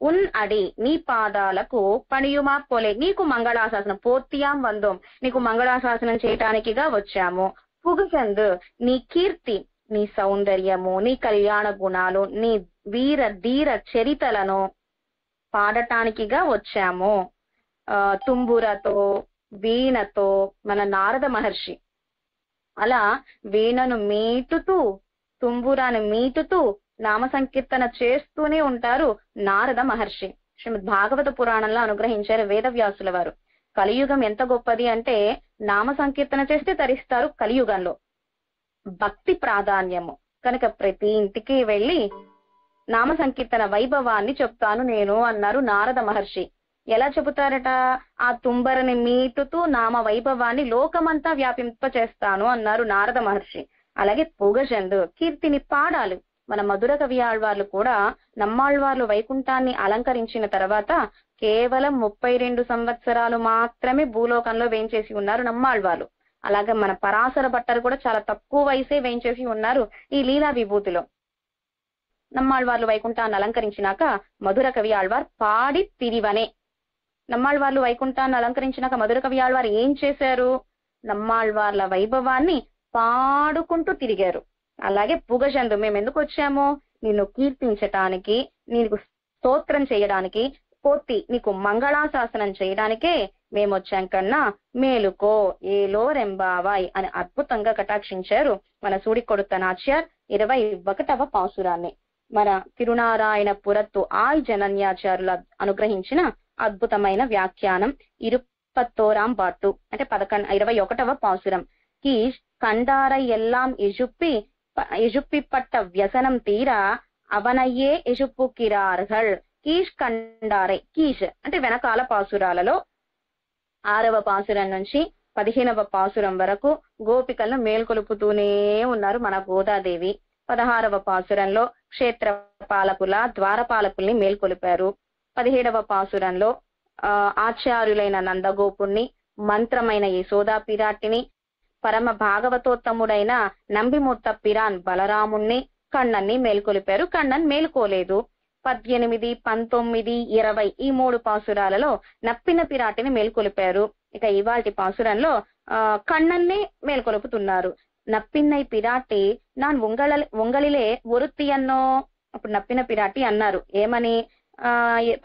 A: ఉన్ అడి నీ పాదాలకు పనియుమా పోలే నీకు మంగళాశాసనం పోత్యాం వందోం నీకు మంగళాశాసనం చేయటానికిగా వచ్చాము. పుగచంద్ నీ కీర్తి, నీ సౌందర్యము, నీ కళ్యాణ గుణాలు, నీ వీర ధీర చరితలను పాడటానికిగా వచ్చాము. తుంబురతో వీణతో మన నారద మహర్షి అలా వీణను మీటుతూ తుంబురాను మీటుతూ నామ సంకీర్తన చేస్తూనే ఉంటారు నారద మహర్షి. శ్రీమద్ భాగవత పురాణంలో అనుగ్రహించారు వేదవ్యాసుల వారు. కలియుగం ఎంత గొప్పది అంటే నామ సంకీర్తన చేస్తే తరిస్తారు. కలియుగంలో భక్తి ప్రాధాన్యము కనుక ప్రతి ఇంటికి వెళ్లి నామ సంకీర్తన వైభవాన్ని చెప్తాను నేను అన్నారు నారద మహర్షి. ఎలా చెబుతారట? ఆ తుంబరని మీటుతూ నామ వైభవాన్ని లోకమంతా వ్యాపింప చేస్తాను అన్నారు నారద మహర్షి. అలాగే పొగజండు కీర్తిని పాడాలి. మన మధుర కవి ఆళ్వార్లు కూడా నమ్మాళ్వార్లు వైకుంఠాన్ని అలంకరించిన తర్వాత కేవలం 32 సంవత్సరాలు మాత్రమే భూలోకంలో వేంచేసి ఉన్నారు నమ్మాళ్వార్లు. అలాగే మన పరాశర భట్టరు కూడా చాలా తక్కువ వయసే వేంచేసి ఉన్నారు ఈ లీలా విభూతిలో. నమ్మాళ్వార్లు వైకుంఠాన్ని అలంకరించినాక మధుర కవి ఆళ్వార్ పాడి తిరివనే. నమ్మాళ్వార్లు వైకుంఠాన్ని అలంకరించినాక మధుర కవి ఆళ్వార్ ఏం చేశారు? నమ్మాళ్వార్ల వైభవాన్ని పాడుకుంటూ తిరిగారు. అలాగే పుగచందు మేము ఎందుకు వచ్చాము? నిన్ను కీర్తించటానికి, నీకు స్తోత్రం చేయడానికి, పోతి నీకు మంగళాశాసనం చేయడానికే మేమొచ్చాం కన్నా మేలుకో ఏలో రెంబావాయ్ అని అద్భుతంగా కటాక్షించారు మన సూడికొడుత నాచ్యార్ 21వ పాసురాన్ని. మన తిరునారాయణ పురత్తు ఆయ్ జనన్యాచారుల అనుగ్రహించిన అద్భుతమైన వ్యాఖ్యానం 21 బాట్టు అంటే 21వ పాసురం. కీష్ కండారై ఎల్లాం ఎజుప్పి పట్ట వ్యసనం తీరా అవనయ్యే ఎజుప్పు కిరార్హల్. కీష్ కండారై కీష్ అంటే వెనకాల పాసురాలలో 6వ పాసురం నుంచి 15వ పాసురం వరకు గోపికలను మేల్కొలుపుతూనే ఉన్నారు మన గోదాదేవి. 16వ పాసురంలో క్షేత్ర పాలకుల ద్వారపాలకుల్ని మేల్కొలిపారు. 17వ పాసురంలో ఆచార్యులైన నందగోపుణ్ణి, మంత్రమైన యశోదా పిరాటిని, పరమ భాగవతోత్తముడైన నంబిముత్త పిరాన్ బలరాముణ్ణి, కണ്ണన్ని మేల్కొలిపారు. కണ്ണన్ మేల్కోలేదు. 18, 19, 20 ఈ 3 పాసురాలలో నప్పిన పిరాటిని మేల్కొలిపారు. ఇక ఇవాల్టి పాసురంలో కണ്ണన్నే మేల్కొలుపుతున్నారు. నప్పిన్నై పిరాటి నాన్ ఉంగళిలే ఒరుత్తియన్నో. అప్పుడు నప్పిన పిరాటి అన్నారు ఏమని?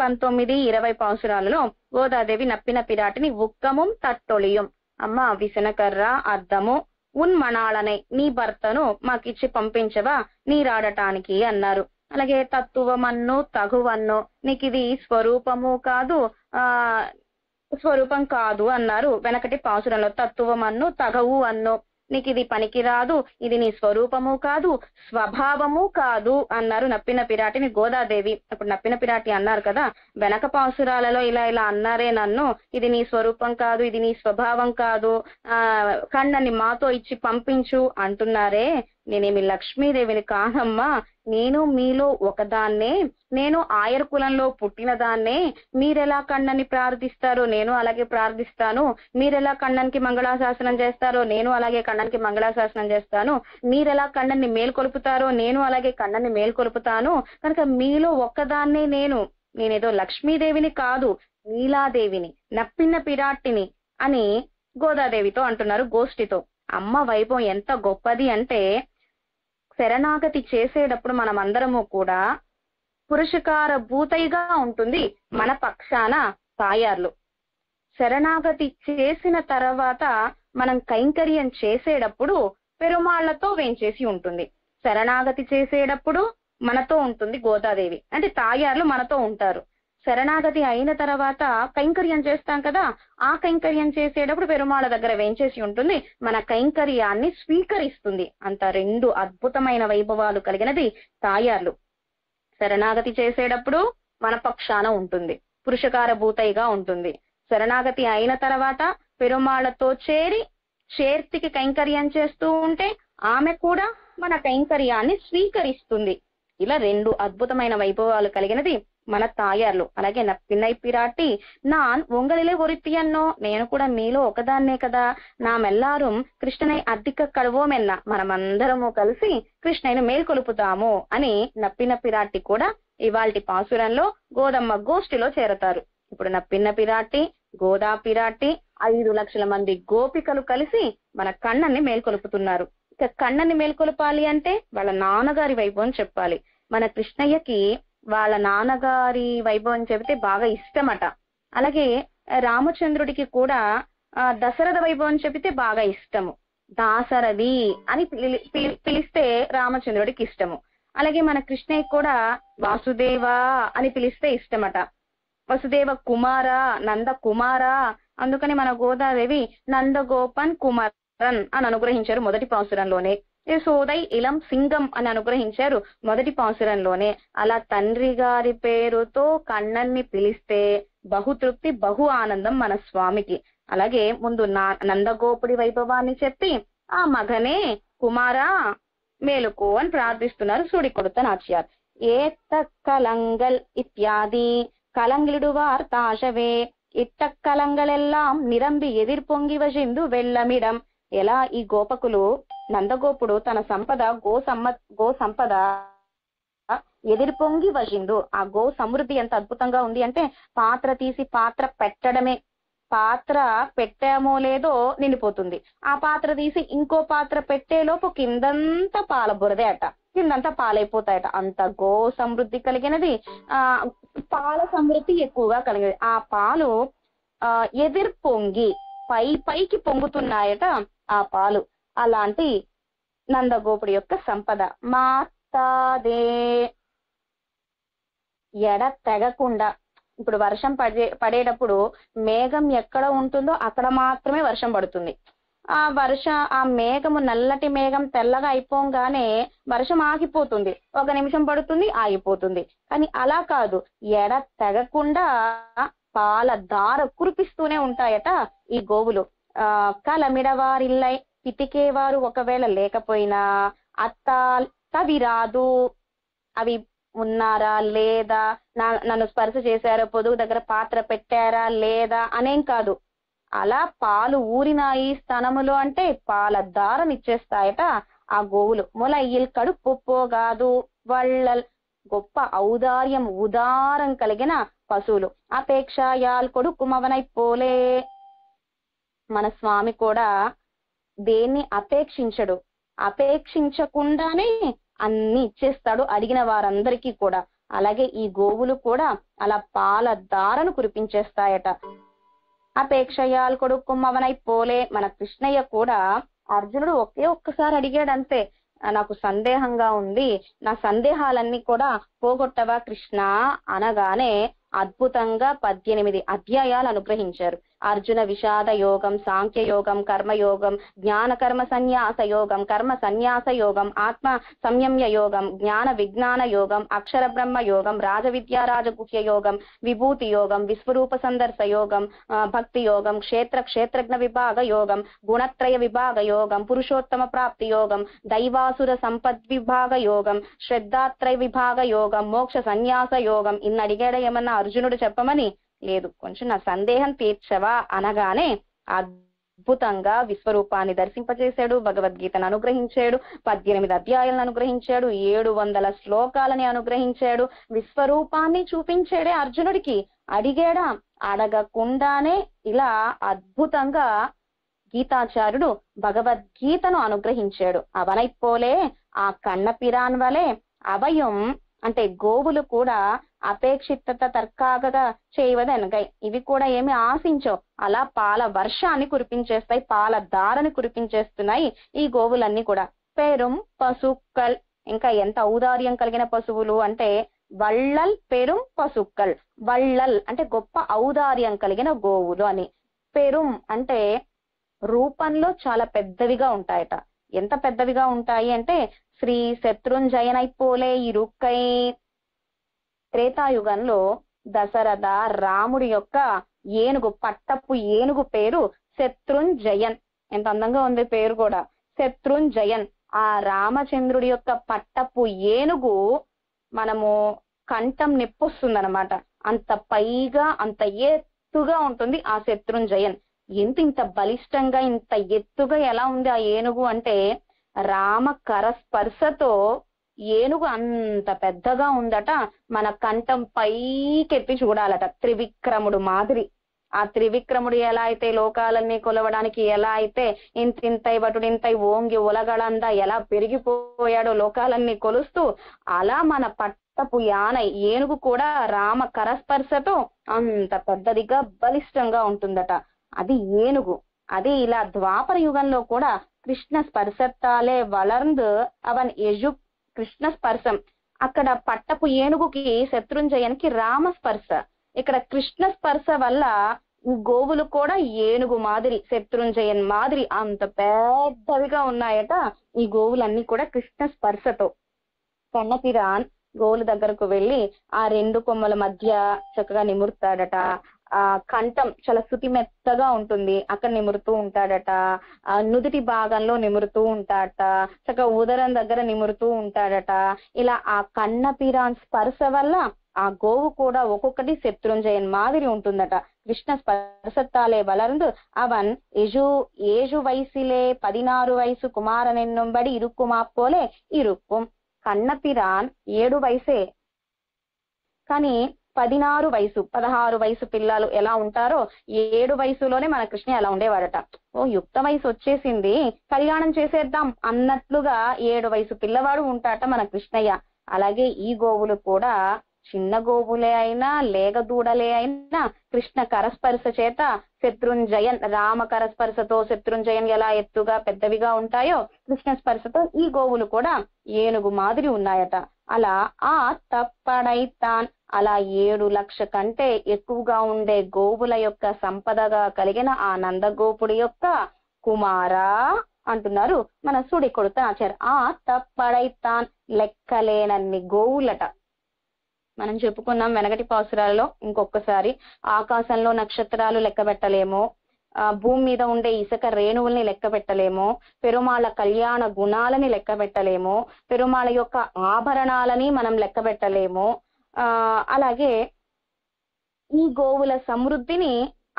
A: 19, 20 పాసురాలలో గోదాదేవి నప్పిన పిరాటిని ఉక్కము తట్టొలియం అమ్మ విసనకర్ర అద్దము ఉన్మణాళనై నీ భర్తను మాకిచ్చి పంపించవా నీరాడటానికి అన్నారు. అలాగే తత్తువమన్ను తగువన్ను నీకు ఇది స్వరూపము కాదు స్వరూపం కాదు అన్నారు వెనకటి పాసురంలో. తత్తువమన్ను తగవు అన్ను నీకు ఇది పనికిరాదు, ఇది నీ స్వరూపము కాదు స్వభావము కాదు అన్నారు నప్పిన పిరాటిని గోదాదేవి. అప్పుడు నప్పిన పిరాటి అన్నారు కదా, వెనక పాసురాలలో ఇలా ఇలా అన్నారే నన్ను, ఇది నీ స్వరూపం కాదు, ఇది నీ స్వభావం కాదు, కన్నని మాతో ఇచ్చి పంపించు అంటున్నారే, నేనేమి లక్ష్మీదేవిని కాదమ్మా, నేను మీలో ఒకదాన్నే, నేను ఆయర్ కులంలో పుట్టిన దాన్నే. మీరెలా కన్నని ప్రార్థిస్తారో నేను అలాగే ప్రార్థిస్తాను, మీరెలా కన్నన్కి మంగళాశాసనం చేస్తారో నేను అలాగే కన్నన్కి మంగళాశాసనం చేస్తాను, మీరెలా కన్నన్ని మేల్కొలుపుతారో నేను అలాగే కన్నన్ని మేల్కొలుపుతాను. కనుక మీలో ఒక్కదాన్నే నేనేదో లక్ష్మీదేవిని కాదు నీలాదేవిని, నప్పిన పిరాటిని అని గోదాదేవితో అంటున్నారు గోష్ఠితో. అమ్మ వైభవం ఎంత గొప్పది అంటే శరణాగతి చేసేటప్పుడు మనం అందరము కూడా పురుషకార భూతైగా ఉంటుంది మన పక్షాన తాయార్లు. శరణాగతి చేసిన తర్వాత మనం కైంకర్యం చేసేటప్పుడు పెరుమాళ్లతో వేంచేసి ఉంటుంది. శరణాగతి చేసేటప్పుడు మనతో ఉంటుంది గోదాదేవి, అంటే తాయార్లు మనతో ఉంటారు. శరణాగతి అయిన తర్వాత కైంకర్యం చేస్తాం కదా, ఆ కైంకర్యం చేసేటప్పుడు పెరుమాళ దగ్గర వేంచేసి ఉంటుంది, మన కైంకర్యాన్ని స్వీకరిస్తుంది. అంత రెండు అద్భుతమైన వైభవాలు కలిగినది తాయార్లు. శరణాగతి చేసేటప్పుడు మన పక్షాన ఉంటుంది, పురుషకార భూతైగా ఉంటుంది. శరణాగతి అయిన తర్వాత పెరుమాళ్లతో చేర్తికి కైంకర్యం చేస్తూ ఉంటే ఆమె కూడా మన కైంకర్యాన్ని స్వీకరిస్తుంది. ఇలా రెండు అద్భుతమైన వైభవాలు కలిగినది మన తాయార్లు. అలాగే నా పిన్నై పిరాటి నాన్ ఉంగలిలే ఒరితియన్నో, నేను కూడా మీలో ఒకదాన్నే కదా, నామెల్లారం కృష్ణనై అద్దిక కడువోమెన్న, మనమందరము కలిసి కృష్ణయ్యను మేల్కొలుపుతాము అని నప్పిన పిరాటి కూడా ఇవాల్టి పాసురంలో గోదమ్మ గోష్ఠిలో చేరతారు. ఇప్పుడు నప్పిన పిరాటి, గోదా పిరాటి 5 లక్షల మంది గోపికలు కలిసి మన కన్నన్ని మేల్కొలుపుతున్నారు. ఇక కన్నన్ని మేల్కొలపాలి అంటే వాళ్ళ నాన్నగారి వైభవం చెప్పాలి. మన కృష్ణయ్యకి వాళ్ళ నాన్నగారి వైభవం చెబితే బాగా ఇష్టమట. అలాగే రామచంద్రుడికి కూడా దశరథ వైభవం చెబితే బాగా ఇష్టము. దాశరథి అని పిలిస్తే రామచంద్రుడికి ఇష్టము. అలాగే మన కృష్ణయ్య కూడా వాసుదేవ అని పిలిస్తే ఇష్టమట. వసుదేవ కుమార, నంద కుమార, అందుకని మన గోదాదేవి నందగోపన్ కుమారన్ అని అనుగ్రహించారు మొదటి పాసురంలోనే. యశోదై ఇలం సింగం అని అనుగ్రహించారు మొదటి పాసురంలోనే. అలా తండ్రి గారి పేరుతో కన్నన్ని పిలిస్తే బహుతృప్తి, బహు ఆనందం మన స్వామికి. అలాగే ముందు నందగోపుడి వైభవాన్ని చెప్పి ఆ మగనే కుమారా మేలుకో అని ప్రార్థిస్తున్నారు సూడి కొడుత నాచ్యార్. ఏత కలంగల్ ఇత్యాది కలంగిడువార్ తాశవే ఇట్టక్కలంగలెల్లాం నిరంబి ఎదిర్పొంగి వజిందు వెళ్ళమిడం. ఎలా ఈ గోపకులు, నందగోపుడు తన సంపద గో సంపద ఎదిర్పొంగి వజిందు, ఆ గో సమృద్ధి ఎంత అద్భుతంగా ఉంది అంటే పాత్ర తీసి పాత్ర పెట్టడమే, పాత్ర పెట్టామో లేదో నిండిపోతుంది. ఆ పాత్ర తీసి ఇంకో పాత్ర పెట్టేలోపు కిందంతా పాల బురదే అట, కిందంతా పాలైపోతాయట. అంత గో సమృద్ధి కలిగినది, పాల సమృద్ధి ఎక్కువగా కలిగినది. ఆ పాలు ఎదిర్పొంగి పైకి పొంగుతున్నాయట ఆ పాలు. అలాంటి నందగోపుడి యొక్క సంపద. మాతాదే ఎడ తెగకుండా, ఇప్పుడు వర్షం పడేటప్పుడు మేఘం ఎక్కడ ఉంటుందో అక్కడ మాత్రమే వర్షం పడుతుంది. ఆ మేఘము నల్లటి మేఘం తెల్లగా అయిపోగానే వర్షం ఆగిపోతుంది, 1 నిమిషం పడుతుంది ఆగిపోతుంది. కానీ అలా కాదు, ఎడ తెగకుండా పాల దార కురిపిస్తూనే ఉంటాయట ఈ గోవులు. కలమిడవారిల్లై, పితికేవారు ఒకవేళ లేకపోయినా, అత్తాల్ తవిరాదు, అవి ఉన్నారా లేదా, నన్ను స్పర్శ చేశారో, పొదుగు దగ్గర పాత్ర పెట్టారా లేదా అనేం కాదు. అలా పాలు ఊరినాయి స్తనములో అంటే పాల దారనిచ్చేస్తాయట ఆ గోవులు. మొలయ్యిల్ కడుపుపోగాదు వళ్ళల్, గొప్ప ఔదార్యం ఉదారం కలిగిన పశువులు. అపేక్షయాల్ కొడుకుమవనైపోలే, మన స్వామి కూడా దేన్ని అపేక్షించడు, అపేక్షించకుండానే అన్ని ఇచ్చేస్తాడు అడిగిన వారందరికీ కూడా. అలాగే ఈ గోవులు కూడా అలా పాల దారను కురిపించేస్తాయట. అపేక్షయాల్ కొడుకుమవనైపోలే, మన కృష్ణయ్య కూడా అర్జునుడు ఒక్కసారి అడిగాడంతే, నాకు సందేహంగా ఉంది, నా సందేహాలన్నీ కూడా పోగొట్టవా కృష్ణ అనగానే అద్భుతంగా 18 అధ్యాయాలు అనుగ్రహించారు. అర్జున విషాద యోగం, సాంఖ్య యోగం, కర్మయోగం, జ్ఞాన కర్మ సన్యాస యోగం, కర్మ సన్యాస యోగం, ఆత్మ సంయమ్య యోగం, జ్ఞాన విజ్ఞాన యోగం, అక్షర బ్రహ్మ యోగం, రాజవిద్యా రాజగుహ్య యోగం, విభూతి యోగం, విశ్వరూప సందర్శ యోగం, భక్తి యోగం, క్షేత్రజ్ఞ విభాగ యోగం, గుణత్రయ విభాగ యోగం, పురుషోత్తమ ప్రాప్తి యోగం, దైవాసుర సంపద్ విభాగ యోగం, శ్రద్ధాత్రయ విభాగ యోగం, మోక్ష సన్యాస యోగం. ఇన్ని అడిగాడ ఏమన్నా అర్జునుడు చెప్పమని? లేదు. కొంచెం నా సందేహం తీర్చవా అనగానే అద్భుతంగా విశ్వరూపాన్ని దర్శింపజేశాడు, భగవద్గీతను అనుగ్రహించాడు, 18 అధ్యాయాలను అనుగ్రహించాడు, 700 శ్లోకాలని అనుగ్రహించాడు, విశ్వరూపాన్ని చూపించాడే అర్జునుడికి. అడిగాడా? అడగకుండానే ఇలా అద్భుతంగా గీతాచార్యుడు భగవద్గీతను అనుగ్రహించాడు. అవనైపోలే, ఆ కన్నపిరాన్ వలె అభయం అంటే గోవులు కూడా అపేక్షిత తర్కాగా చేయవదనగై, ఇవి కూడా ఏమి ఆశించవు, అలా పాల వర్షాన్ని కురిపించేస్తాయి, పాల దారని కురిపించేస్తున్నాయి ఈ గోవులన్నీ కూడా. పెరుం పశుక్కల్, ఇంకా ఎంత ఔదార్యం కలిగిన పశువులు అంటే వళ్ళల్ పెరుం పశుక్కల్. వళ్ళల్ అంటే గొప్ప ఔదార్యం కలిగిన గోవులు అని. పెరుం అంటే రూపంలో చాలా పెద్దవిగా ఉంటాయట. ఎంత పెద్దవిగా ఉంటాయి అంటే శ్రీ శత్రుంజయనైపోలే ఇరుక్కై. త్రేతాయుగంలో దశరథ రాముడి యొక్క ఏనుగు, పట్టపు ఏనుగు పేరు శత్రుంజయన్. ఎంత అందంగా ఉంది పేరు కూడా, శత్రుంజయన్. ఆ రామచంద్రుడి యొక్క పట్టపు ఏనుగు మనము కంఠం నిప్పొస్తుందన్నమాట, అంత పైగా అంత ఎత్తుగా ఉంటుంది ఆ శత్రుంజయన్. ఇంత బలిష్టంగా ఇంత ఎత్తుగా ఎలా ఉంది ఆ ఏనుగు అంటే రామ కరస్పర్శతో ఏనుగు అంత పెద్దగా ఉందట. మన కంఠం పైకెత్తి చూడాలట, త్రివిక్రముడు మాదిరి. ఆ త్రివిక్రముడు ఎలా అయితే లోకాలన్నీ కొలవడానికి ఎలా అయితే ఇంతింతై వటుడింతై ఓంగి ఉలగడందా ఎలా పెరిగిపోయాడో లోకాలన్నీ కొలుస్తూ, అలా మన పట్టపు యానై ఏనుగు కూడా రామ కరస్పర్శతో అంత పెద్దదిగా బలిష్టంగా ఉంటుందట. అది ఏనుగు. అది ఇలా ద్వాపర యుగంలో కూడా కృష్ణ స్పర్శత్తాలే వలర్ందు అవన్ యజు కృష్ణ స్పర్శం. అక్కడ పట్టపు ఏనుగుకి శత్రుంజయనికి రామ స్పర్శ, ఇక్కడ కృష్ణ స్పర్శ వల్ల గోవులు కూడా ఏనుగు మాదిరి శత్రుంజయన్ మాదిరి అంత పెద్దవిగా ఉన్నాయట ఈ గోవులన్నీ కూడా కృష్ణ స్పర్శతో. కన్నపిరాన్ గోవుల దగ్గరకు వెళ్లి ఆ రెండు కొమ్మల మధ్య చక్కగా నిమురుతాడట. ఆ కంఠం చాలా శృతి మెత్తగా ఉంటుంది, అక్కడ నిమురుతూ ఉంటాడట. ఆ నుదుటి భాగంలో నిమురుతూ ఉంటాడట, చక్కగా ఉదరం దగ్గర నిమురుతూ ఉంటాడట. ఇలా ఆ కన్నపిరాన్ స్పర్శ వల్ల ఆ గోవు కూడా ఒక్కొక్కటి శత్రుంజయన్ మాదిరి ఉంటుందట. కృష్ణ స్పర్శత్తాలే వలర్ந்து అవన్ ఏజు వయసిలే 16 వయసు కుమారనెన్నుంబడి ఇరుక్కుమాప్పోలే ఇరుక్కుం. కన్నపిరాన్ 7 వయసే, కానీ 16 వయసు 16 వయసు పిల్లలు ఎలా ఉంటారో 7 వయసులోనే మన కృష్ణ ఎలా ఉండేవాడట. ఓ యుక్త వయసు వచ్చేసింది, కళ్యాణం చేసేద్దాం అన్నట్లుగా 7 వయసు పిల్లవాడు ఉంటాట మన కృష్ణయ్య. అలాగే ఈ గోవులు కూడా చిన్న గోవులే అయినా లేగ దూడలే అయినా కృష్ణ కరస్పర్శ చేత శత్రుంజయన్, రామ కరస్పర్శతో శత్రుంజయన్ ఎలా ఎత్తుగా పెద్దవిగా ఉంటాయో కృష్ణ స్పర్శతో ఈ గోవులు కూడా ఏనుగు మాదిరి ఉన్నాయట. అలా ఆ తప్పడైతాన్, అలా 7 లక్షల కంటే ఎక్కువగా ఉండే గోవుల యొక్క సంపదగా కలిగిన ఆ నందగోపుడి యొక్క కుమారా అంటున్నారు మన సుడి కొడుత ఆచార్య. ఆ తప్పడైతాన్ లెక్కలేనన్ని గోవులట. మనం చెప్పుకున్నాం వెనకటి పాసురాలలో. ఇంకొకసారి ఆకాశంలో నక్షత్రాలు లెక్క పెట్టలేము, భూమి మీద ఉండే ఇసుక రేణువుల్ని లెక్క పెట్టలేము, పెరుమాళ కళ్యాణ గుణాలని లెక్క పెట్టలేము, పెరుమాళ యొక్క ఆభరణాలని మనం లెక్క పెట్టలేము. అలాగే ఈ గోవుల సమృద్ధిని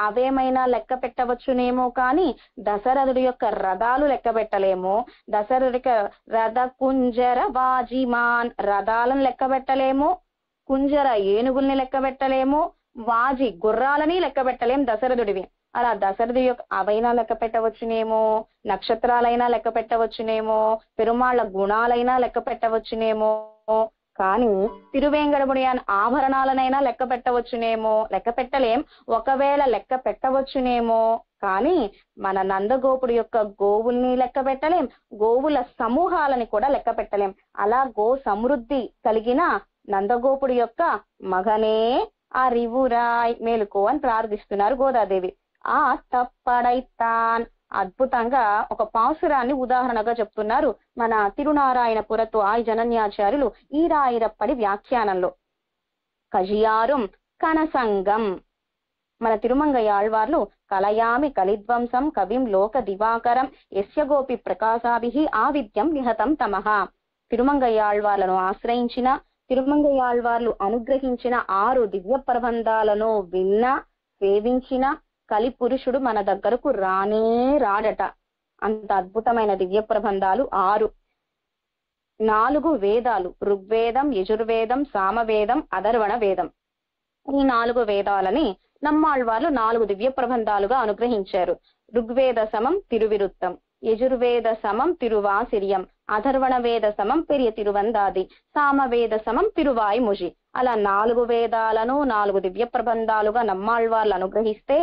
A: అవేమైనా లెక్క పెట్టవచ్చునేమో కానీ దశరథుడి యొక్క రథాలు లెక్క పెట్టలేము. దశరథుడికి రథ కుంజర వాజిమాన్, రథాలను లెక్క పెట్టలేము, కుంజర ఏనుగుల్ని లెక్క పెట్టలేము, వాజి గుర్రాలని లెక్క పెట్టలేము దశరథుడివి. అలా దశరథుడి యొక్క అవైనా లెక్క పెట్టవచ్చునేమో, నక్షత్రాలైనా లెక్క పెట్టవచ్చునేమో, పెరుమాళ్ళ గుణాలైనా లెక్క పెట్టవచ్చునేమో, కానీ తిరువేంగడముడి ఆభరణాలనైనా లెక్క పెట్టవచ్చునేమో, లెక్క పెట్టలేం. ఒకవేళ లెక్క పెట్టవచ్చునేమో కానీ మన నందగోపుడి యొక్క గోవుల్ని లెక్క పెట్టలేం, గోవుల సమూహాలని కూడా లెక్క పెట్టలేం. అలా గో సమృద్ధి కలిగిన నందగోపుడి యొక్క మగనే ఆ రివురాయ్ మేలుకో అని ప్రార్థిస్తున్నారు గోదాదేవి. ఆ తప్పడైతాన్ అద్భుతంగా ఒక పాసురాన్ని ఉదాహరణగా చెప్తున్నారు మన తిరునారాయణపురత్తు ఆయి జనన్యాచార్యులు ఈరాయిరప్పడి వ్యాఖ్యానంలో. కజియారుం కనసంగం, మన తిరుమంగయ్య ఆళ్వార్లు కలయామి కలిధ్వంసం కవిం లోక దివాకరం యస్య గోపి ప్రకాశాభిః ఆవిద్యం నిహతం తమః. తిరుమంగయ్య ఆళ్వార్లను ఆశ్రయించిన, తిరుమంగయ్య ఆళ్వార్లు అనుగ్రహించిన 6 దివ్య ప్రబంధాలను విన్న సేవించిన కలి పురుషుడు మన దగ్గరకు రానే రాడట. అంత అద్భుతమైన దివ్య ప్రబంధాలు 6. 4 వేదాలు, ఋగ్వేదం, యజుర్వేదం, సామవేదం, అథర్వణ వేదం. ఈ 4 వేదాలని నమ్మాళ్వార్లు 4 దివ్య ప్రబంధాలుగా అనుగ్రహించారు. ఋగ్వేద సమం తిరువిరుత్తం, యజుర్వేద సమం తిరువాసిరియం, అథర్వణ వేద సమం పెరియ తిరువందాది, సామవేద సమం తిరువాయిముషి. అలా 4 వేదాలను 4 దివ్య ప్రబంధాలుగా నమ్మాళ్వార్లు అనుగ్రహిస్తే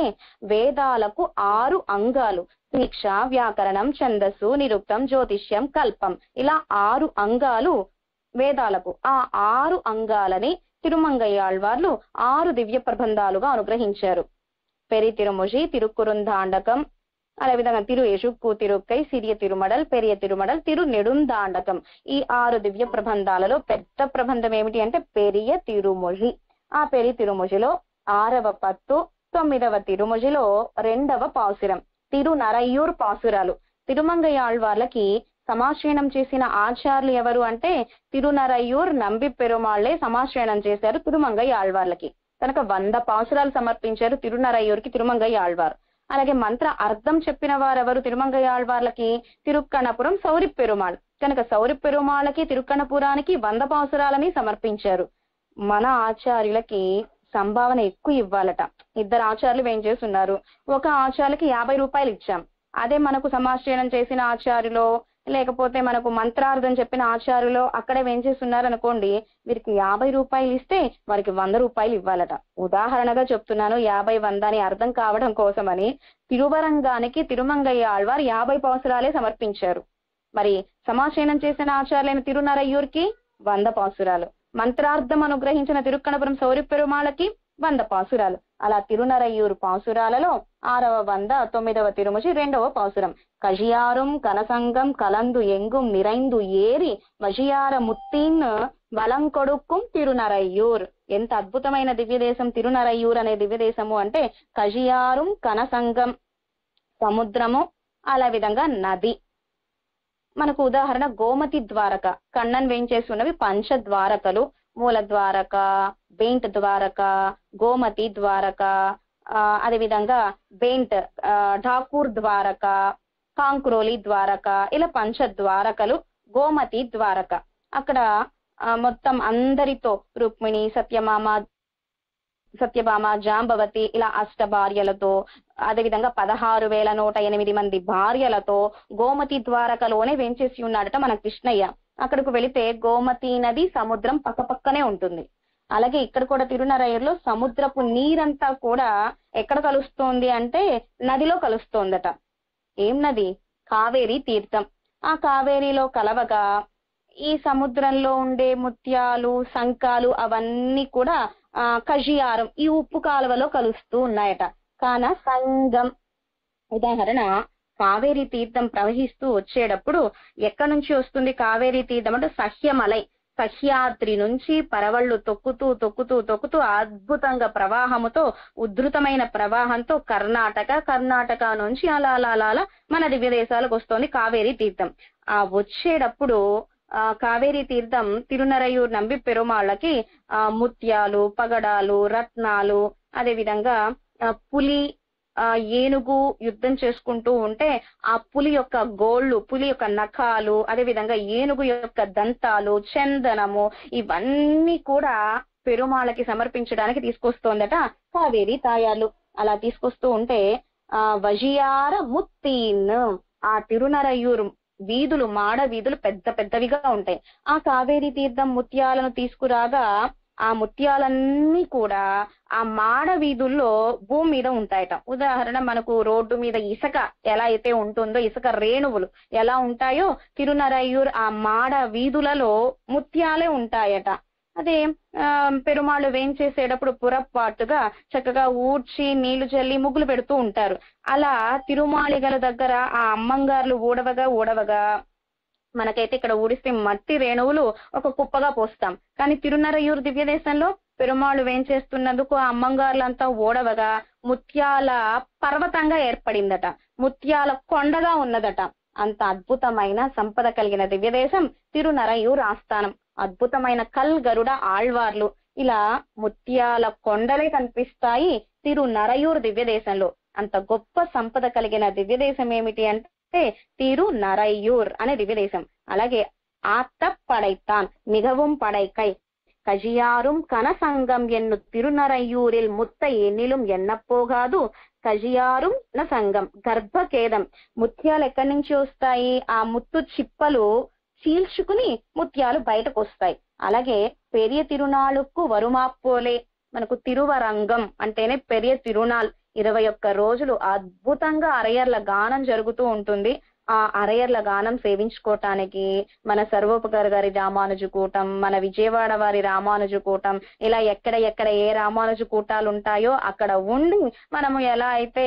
A: వేదాలకు 6 అంగాలు, దీక్ష, వ్యాకరణం, ఛందస్సు, నిరుక్తం, జ్యోతిష్యం, కల్పం, ఇలా 6 అంగాలు వేదాలకు. ఆ 6 అంగాలని తిరుమంగయ్యాళ్వార్లు 6 దివ్య ప్రబంధాలుగా అనుగ్రహించారు. పెరి తిరుముషి, తిరుక్కురుందాండకం, అదేవిధంగా తిరు యశుక్కు తిరుక్కై, సిరియ తిరుమడల్, పెరియ తిరుమడల్, తిరు నెడుందాండకం. ఈ 6 దివ్య ప్రబంధాలలో పెద్ద ప్రబంధం ఏమిటి అంటే పెరియ తిరుముషి. ఆ పెరి తిరుముషిలో 6వ పత్తు, 9వ తిరుముషిలో 2వ పాసురం, తిరునరయ్యూర్ పాసురాలు. తిరుమంగయ్యాళ్వార్లకి సమాశ్రయణం చేసిన ఆచార్యులు ఎవరు అంటే తిరునరయ్యూర్ నంబి పెరుమాళ్లే సమాశ్రయణం చేశారు తిరుమంగయ్యాళ్వార్లకి. కనుక 100 పాసురాలు సమర్పించారు తిరునరయ్యూర్కి తిరుమంగయ్యాళ్వార్. అలాగే మంత్ర అర్థం చెప్పిన వారెవరు తిరుమంగయ్యాళ్వార్లకి? తిరుక్కణపురం సౌరి పెరుమాళ్. కనుక సౌరి పెరుమాళ్ళకి తిరుక్కణపురానికి 100 పాసురాలని సమర్పించారు. మన ఆచార్యులకి సంభావన ఎక్కువ ఇవ్వాలట. 2 ఆచార్యులు ఏం చేస్తున్నారు, ఒక ఆచార్యులకి 50 రూపాయలు ఇచ్చాం. అదే మనకు సమాశ్రయణం చేసిన ఆచార్యులో లేకపోతే మనకు మంత్రార్థం చెప్పిన ఆచార్యులో అక్కడే ఏం చేస్తున్నారు అనుకోండి, వీరికి 50 రూపాయలు ఇస్తే వారికి 100 రూపాయలు ఇవ్వాలట. ఉదాహరణగా చెప్తున్నాను, 50, 100 అని అర్థం కావడం కోసమని తిరువరంగానికి తిరుమంగయ్యాళ్వార్ 50 పాసురాలే సమర్పించారు. మరి సమాశ్రయణం చేసిన ఆచార్యులైన తిరునరయ్యూర్కి 100 పాసురాలు, మంత్రార్థం అనుగ్రహించిన తిరుక్కణపురం సౌరి పెరుమాళకి 100 పాసురాలు. అలా తిరునరయ్యూరు పాసురాలలో 6వ 100, 9వ తిరుముషి 2వ పాసురం. కజియారుం కనసంగం కలందు ఎంగుం నిరైందు ఏరి వజియార ముత్తీన్ వలం కొడుక్కుం తిరునరయ్యూర్. ఎంత అద్భుతమైన దివ్యదేశం తిరునరయ్యూర్ అనే దివ్యదేశము అంటే కజియారుం కనసంగం సముద్రము, అలా విధంగా నది. మనకు ఉదాహరణ గోమతి ద్వారక, కണ്ണన్ వేయించేస్తున్నవి 5 ద్వారకలు, మూల ద్వారక, బెయింట్ ద్వారక, గోమతి ద్వారక, అదేవిధంగా బెయింట్ ఠాకూర్ ద్వారక, కాంక్రోలి ద్వారక, ఇలా 5 ద్వారకలు. గోమతి ద్వారక అక్కడ మొత్తం అందరితో రుక్మిణి, సత్యభామ, జాంబవతి ఇలా 8 భార్యలతో, అదేవిధంగా 16,108 మంది భార్యలతో గోమతి ద్వారకలోనే వేంచేసి ఉన్నాడట మన కృష్ణయ్య. అక్కడికి వెళితే గోమతి నది సముద్రం పక్కపక్కనే ఉంటుంది. అలాగే ఇక్కడ కూడా తిరునరయ్యూర్లో సముద్రపు నీరంతా కూడా ఎక్కడ కలుస్తోంది అంటే నదిలో కలుస్తోందట. ఏం నది? కావేరీ తీర్థం. ఆ కావేరీలో కలవగా ఈ సముద్రంలో ఉండే ముత్యాలు, శంఖాలు అవన్నీ కూడా కజియారం ఈ ఉప్పు కాలువలో కలుస్తూ ఉన్నాయట. కాన సంగం ఉదాహరణ, కావేరీ తీర్థం ప్రవహిస్తూ వచ్చేటప్పుడు ఎక్కడి నుంచి వస్తుంది కావేరీ తీర్థం అంటే సహ్యమలై, సహ్యాద్రి నుంచి పరవళ్లు తొక్కుతూ తొక్కుతూ తొక్కుతూ అద్భుతంగా ప్రవాహముతో, ఉధృతమైన ప్రవాహంతో కర్ణాటక నుంచి అలా అలా అలా మన దివ్య దేశాలకు వస్తోంది కావేరీ తీర్థం. ఆ వచ్చేటప్పుడు కావేరీ తీర్థం తిరునరయ్యూర్ నంబి పెరుమాళ్ళకి ముత్యాలు, పగడాలు, రత్నాలు, అదే విధంగా పులి, ఏనుగు యుద్ధం చేసుకుంటూ ఉంటే ఆ పులి యొక్క గోళ్లు, పులి యొక్క నఖాలు, అదే విధంగా ఏనుగు యొక్క దంతాలు, చందనము ఇవన్నీ కూడా పెరుమాళ్ళకి సమర్పించడానికి తీసుకొస్తోందట కావేరీ తాయార్లు. అలా తీసుకొస్తూ ఉంటే వజియార ముత్తీన్, ఆ తిరునరయ్యూరు వీధులు, మాడ వీధులు పెద్ద పెద్దవిగా ఉంటాయి. ఆ కావేరీ తీర్థం ముత్యాలను తీసుకురాగా ఆ ముత్యాలన్నీ కూడా ఆ మాడ వీధుల్లో భూమి మీద ఉంటాయట. ఉదాహరణ మనకు రోడ్డు మీద ఇసుక ఎలా అయితే ఉంటుందో, ఇసుక రేణువులు ఎలా ఉంటాయో తిరునరయ్యూర్ ఆ మాడ వీధులలో ముత్యాలే ఉంటాయట. అదే పెరుమాళ్ళు వేంచేసేటప్పుడు పురపాటుగా చక్కగా ఊడ్చి నీళ్లు చల్లి ముగ్గులు పెడుతూ ఉంటారు. అలా తిరుమాళిగల దగ్గర ఆ అమ్మంగార్లు ఊడవగా మనకైతే ఇక్కడ ఊడిస్తే మట్టి రేణువులు ఒక కుప్పగా పోస్తాం. కానీ తిరునరయ్యూరు దివ్య దేశంలో పెరుమాళ్ళు వేంచేస్తున్నందుకు ఆ అమ్మంగార్లంతా ఓడవగా ముత్యాల పర్వతంగా ఏర్పడిందట, ముత్యాల కొండగా ఉన్నదట. అంత అద్భుతమైన సంపద కలిగిన దివ్య దేశం తిరునరయ్యూర్ ఆస్థానం. అద్భుతమైన కల్ గరుడ ఆళ్వార్లు, ఇలా ముత్యాల కొండలే కనిపిస్తాయి తిరునరయ్యూర్ దివ్య దేశంలో. అంత గొప్ప సంపద కలిగిన దివ్య దేశం ఏమిటి అంటే తిరునరయ్యూర్ అనే దివ్య దేశం. అలాగే ఆత్త పడైతాన్ మిగவும் పడైకై, கஜியாரும் கனசங்கம் என்னு திருநரையூரில் முத்த ఎన్నిலும் ఎన్నపోగాదు కజియారుం న సంగం గర్భకేదం. ముత్యాలు ఎక్కడి నుంచి వస్తాయి? ఆ ముత్తు చిప్పలు చీల్చుకుని ముత్యాలు బయటకు వస్తాయి. అలాగే పెరియ తిరునాళ్ళకు వరుమాప్పోలే, మనకు తిరువరంగం అంటేనే పెరియ తిరునాళ్. 21 రోజులు అద్భుతంగా అరయర్ల గానం జరుగుతూ ఉంటుంది. ఆ అరయర్ల గానం సేవించుకోవటానికి మన సర్వోపకార గారి రామానుజు కూటం, మన విజయవాడ వారి రామానుజు కూటం, ఇలా ఎక్కడ ఏ రామానుజు కూటాలు ఉంటాయో అక్కడ ఉండి మనము ఎలా అయితే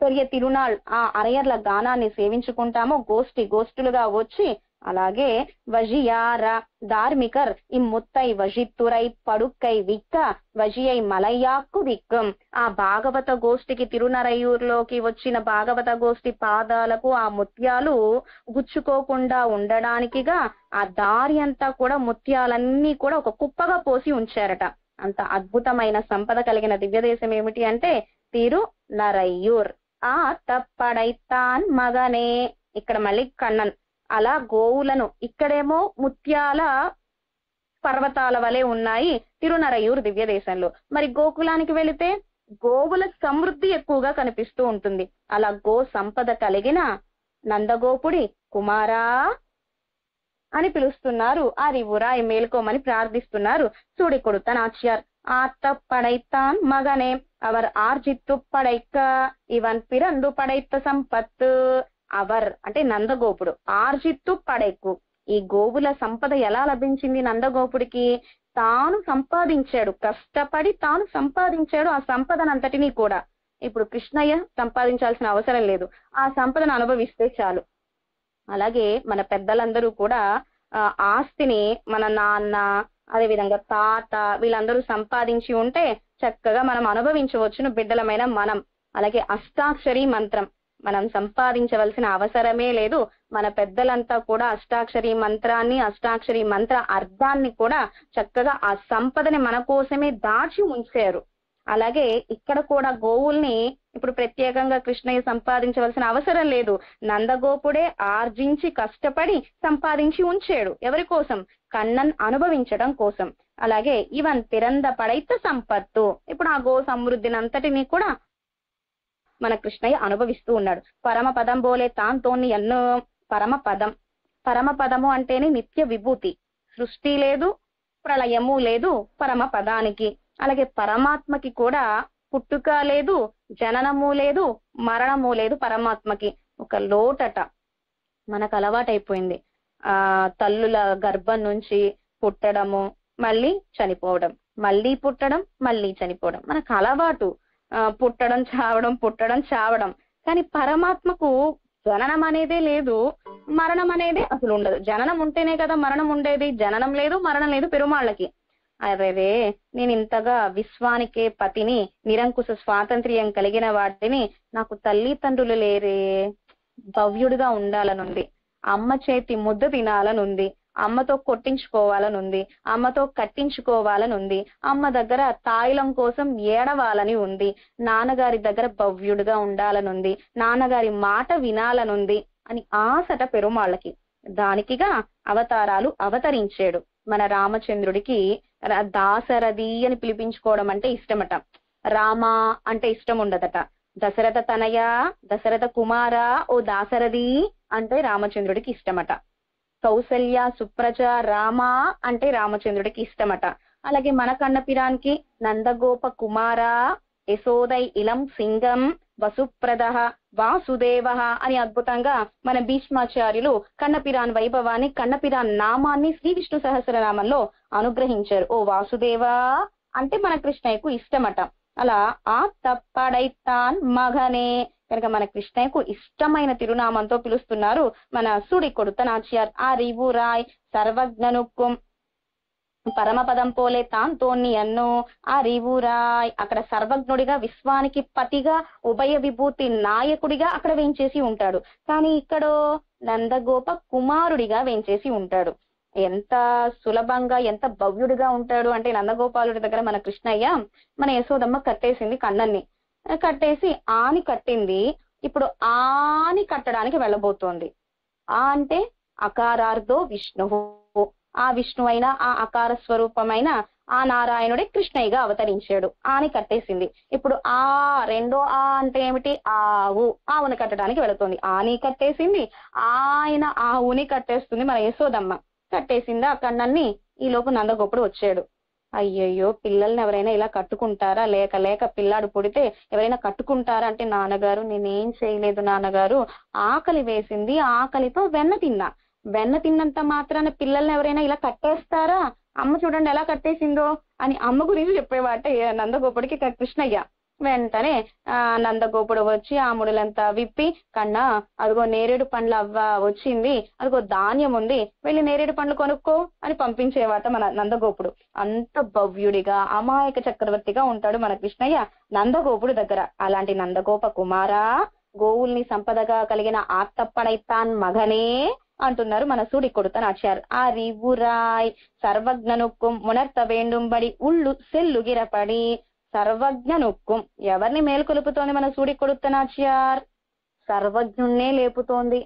A: పెరియ తిరునాళ్ ఆ అరయర్ల గానాన్ని సేవించుకుంటామో గోష్ఠులుగా వచ్చి, అలాగే వజియార ధార్మికర్ ఇమ్ముత్తై వజిత్తురై పడుక్కై విక్క వజియై మలయాక్కు విక్కం. ఆ భాగవత గోష్ఠికి తిరునరయూరులోకి వచ్చిన భాగవత గోష్ఠి పాదాలకు ఆ ముత్యాలు గుచ్చుకోకుండా ఉండడానికిగా ఆ దారి అంతా కూడా ముత్యాలన్నీ కూడా ఒక కుప్పగా పోసి ఉంచారట. అంత అద్భుతమైన సంపద కలిగిన దివ్య దేశం ఏమిటి అంటే తిరునరయూర్. ఆ తప్పడైతాన్ మగనే, ఇక్కడ మళ్ళీ కన్నన్. అలా గోవులను, ఇక్కడేమో ముత్యాల పర్వతాల వలె ఉన్నాయి తిరునరయూరు దివ్య దేశంలో. మరి గోకులానికి వెళితే గోవుల సమృద్ధి ఎక్కువగా కనిపిస్తూ ఉంటుంది. అలా గో సంపద కలిగిన నందగోపుడి కుమారా అని పిలుస్తున్నారు. ఆ రివురాయ్ మేల్కోమని ప్రార్థిస్తున్నారు. సూడి కొడుత నాచ్యార్. ఆత్త పడైతాన్ మగనే అవర్ ఆర్జిత్తు పడైక్క ఇవన్ పిరందు పడైత్త సంపత్. అవర్ అంటే నందగోపుడు, ఆర్జిత్తు పడైక్కు. ఈ గోవుల సంపద ఎలా లభించింది నందగోపుడికి? తాను సంపాదించాడు, కష్టపడి తాను సంపాదించాడు ఆ సంపదనంతటినీ కూడా. ఇప్పుడు కృష్ణయ్య సంపాదించాల్సిన అవసరం లేదు, ఆ సంపదను అనుభవిస్తే చాలు. అలాగే మన పెద్దలందరూ కూడా ఆస్తిని మన నాన్న, అదే విధంగా తాత వీళ్ళందరూ సంపాదించి ఉంటే చక్కగా మనం అనుభవించవచ్చును బిడ్డలమైన మనం. అలాగే అష్టాక్షరి మంత్రం మనం సంపాదించవలసిన అవసరమే లేదు. మన పెద్దలంతా కూడా అష్టాక్షరి మంత్రాన్ని, అష్టాక్షరి మంత్ర అర్థాన్ని కూడా చక్కగా ఆ సంపదని మన కోసమే దాచి ఉంచారు. అలాగే ఇక్కడ కూడా గోవుల్ని ఇప్పుడు ప్రత్యేకంగా కృష్ణయ్య సంపాదించవలసిన అవసరం లేదు. నందగోపుడే ఆర్జించి కష్టపడి సంపాదించి ఉంచాడు. ఎవరి కోసం? కన్నన్ అనుభవించడం కోసం. అలాగే ఇవన్ పిరంద పడైత సంపత్తు. ఇప్పుడు ఆ గో సమృద్ధిని అంతటినీ కూడా మన కృష్ణయ్య అనుభవిస్తూ ఉన్నాడు. పరమపదం బోలే తాంతోని ఎన్నో. పరమపదము అంటేనే నిత్య విభూతి. సృష్టి లేదు, ప్రళయము లేదు పరమ పదానికి. అలాగే పరమాత్మకి కూడా పుట్టుక లేదు, జననము లేదు, మరణము లేదు. పరమాత్మకి ఒక లోటట మనకు అలవాటైపోయింది. తల్లుల గర్భం నుంచి పుట్టడము, మళ్ళీ చనిపోవడం, మళ్ళీ పుట్టడం, మళ్ళీ చనిపోవడం మనకు అలవాటు. పుట్టడం చావడం. కానీ పరమాత్మకు జననం అనేదే లేదు, మరణం అనేది అసలు ఉండదు. జననం ఉంటేనే కదా మరణం ఉండేది. జననం లేదు, మరణం లేదు పెరుమాళ్ళకి. అరే నేను ఇంతగా విశ్వానికే పతిని, నిరంకుశ స్వాతంత్ర్యం కలిగిన వాటిని, నాకు తల్లి తండ్రులు లేరే, భవ్యుడిగా ఉండాలనుంది, అమ్మ చేతి ముద్ద తినాలనుంది, అమ్మతో కొట్టించుకోవాలనుంది, అమ్మతో కట్టించుకోవాలనుంది, అమ్మ దగ్గర తాయిలం కోసం ఏడవాలని ఉంది, నాన్నగారి దగ్గర భవ్యుడిగా ఉండాలనుంది, నాన్నగారి మాట వినాలనుంది అని ఆశట పెరుమాళ్ళకి. దానికిగా అవతారాలు అవతరించాడు. మన రామచంద్రుడికి దాశరథి అని పిలిపించుకోవడం అంటే ఇష్టమట. రామ అంటే ఇష్టం ఉండదట. దశరథ తనయ, దశరథ కుమార, ఓ దాశరథి అంటే రామచంద్రుడికి ఇష్టమట. కౌసల్య, సుప్రజ, రామ అంటే రామచంద్రుడికి ఇష్టమట. అలాగే మన కన్నపిరానికి నందగోప కుమార, యశోదై ఇలం సింగం, వసుప్రద, వాసుదేవ అని అద్భుతంగా మన భీష్మాచార్యులు కన్నపిరాన్ వైభవాన్ని, కన్నపిరాన్ నామాన్ని శ్రీ విష్ణు సహస్రనామంలో అనుగ్రహించారు. ఓ వాసుదేవా అంటే మన కృష్ణయ్యకు ఇష్టమట. అలా ఆ తప్పడైతాన్ మగనే కనుక మన కృష్ణయ్యకు ఇష్టమైన తిరునామంతో పిలుస్తున్నారు మన సుడి కొడుత నాచ్యార్. ఆ రివురాయ్ సర్వజ్ఞనుక్కుం పరమపదం పోలే తాంతోన్ని అన్నో. ఆ రివురాయ్ అక్కడ సర్వజ్ఞుడిగా, విశ్వానికి పతిగా, ఉభయ విభూతి నాయకుడిగా అక్కడ వేంచేసి ఉంటాడు. కానీ ఇక్కడ నందగోప కుమారుడిగా వేంచేసి ఉంటాడు. ఎంత సులభంగా, ఎంత భవ్యుడిగా ఉంటాడు అంటే నందగోపాలుడి దగ్గర మన కృష్ణయ్య, మన యశోదమ్మ కట్టేసింది కన్నన్ని, కట్టేసి ఆని కట్టింది. ఇప్పుడు ఆని కట్టడానికి వెళ్ళబోతోంది. ఆ అంటే అకారార్థో విష్ణువు, ఆ విష్ణు అయిన ఆ అకార స్వరూపమైన ఆ నారాయణుడే కృష్ణయ్యగా అవతరించాడు. ఆని కట్టేసింది. ఇప్పుడు ఆ రెండో ఆ అంటే ఏమిటి? ఆవుని కట్టడానికి వెళుతుంది. ఆని కట్టేసింది, ఆయన ఆవుని కట్టేస్తుంది మన యశోదమ్మ. కట్టేసింది ఆ కన్నన్ని. ఈ లోపు నందగోపుడు వచ్చాడు. అయ్యయ్యో, పిల్లల్ని ఎవరైనా ఇలా కట్టుకుంటారా? లేక లేక పిల్లాడు పుడితే ఎవరైనా కట్టుకుంటారా అంటే, నాన్నగారు నేనేం చేయలేదు నాన్నగారు, ఆకలి వేసింది, ఆకలితో వెన్న తిన్నా. వెన్న తిన్నంత మాత్రాన పిల్లల్ని ఎవరైనా ఇలా కట్టేస్తారా? అమ్మ చూడండి ఎలా కట్టేసిందో అని అమ్మ గురించి చెప్పేవాట నందగోపుడికి కృష్ణయ్య. వెంటనే నందగోపుడు వచ్చి ఆ ముడులంతా విప్పి, కన్నా అదిగో నేరేడు పండ్ల అవ్వ వచ్చింది, అదిగో ధాన్యం ఉంది, వెళ్ళి నేరేడు పండ్లు కొనుక్కో అని పంపించేవాట మన నందగోపుడు. అంత భవ్యుడిగా అమాయక చక్రవర్తిగా ఉంటాడు మన కృష్ణయ్య నందగోపుడు దగ్గర. అలాంటి నందగోప కుమారా, గోవుల్ని సంపదగా కలిగిన ఆత్తప్పడైతాన్ మగనే అంటున్నారు మన సూడి కొడుతనాచారు. அறிவுராய் సర్వజ్ఞనుక్కుం మునర్త వేండుంబడి ఉళ్ళు సెల్లుగిరపడి. సర్వజ్ఞనుక్కుం ఎవరిని మేల్కొలుపుతోంది మన సూడి కొడుతనాచార్? సర్వజ్ఞుణ్ణే లేపుతోంది,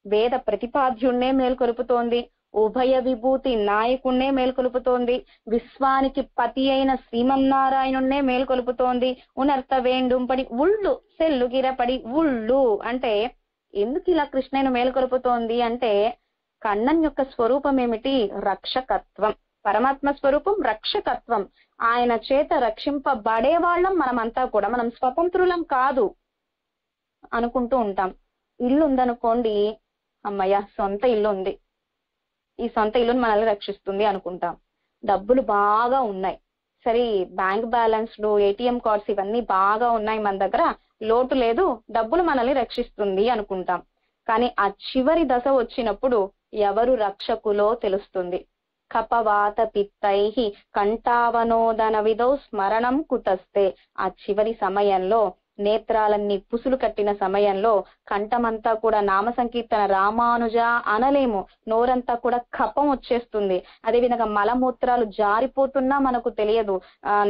A: వేద ప్రతిపాద్యుణ్ణే మేల్కొలుపుతోంది, ఉభయ విభూతి నాయకుణ్ణే మేల్కొలుపుతోంది, విశ్వానికి పతి అయిన శ్రీమన్నారాయణుణ్ణే మేల్కొలుపుతోంది. ఉనర్త వేండుంపడి ఉళ్ళు సెల్లుగిరపడి. ఉళ్ళు అంటే ఎందుకు ఇలా కృష్ణయ్యను మేల్కొలుపుతోంది అంటే, కన్నన్ యొక్క స్వరూపం ఏమిటి? రక్షకత్వం. పరమాత్మ స్వరూపం రక్షకత్వం. ఆయన చేత రక్షింపబడే వాళ్ళం మనమంతా కూడా. మనం స్వతంత్రులం కాదు అనుకుంటూ ఉంటాం. ఇల్లు ఉందనుకోండి, అమ్మయ్య సొంత ఇల్లు ఉంది, ఈ సొంత ఇల్లుని మనల్ని రక్షిస్తుంది అనుకుంటాం. డబ్బులు బాగా ఉన్నాయి, సరే బ్యాంక్ బ్యాలెన్స్లు, ఏటీఎం కార్డ్స్ ఇవన్నీ బాగా ఉన్నాయి మన దగ్గర, లోటు లేదు, డబ్బులు మనల్ని రక్షిస్తుంది అనుకుంటాం. కానీ ఆ చివరి దశ వచ్చినప్పుడు ఎవరు రక్షకులో తెలుస్తుంది. కపవాత పిత్తైహి కంఠావనోదన విధౌ స్మరణం కుతస్తే. ఆ చివరి సమయంలో నేత్రాలన్నీ పుసులు కట్టిన సమయంలో కంఠమంతా కూడా నామ సంకీర్తన రామానుజ అనలేము, నోరంతా కూడా కపం వచ్చేస్తుంది. అదేవిధంగా మలమూత్రాలు జారిపోతున్నా మనకు తెలియదు,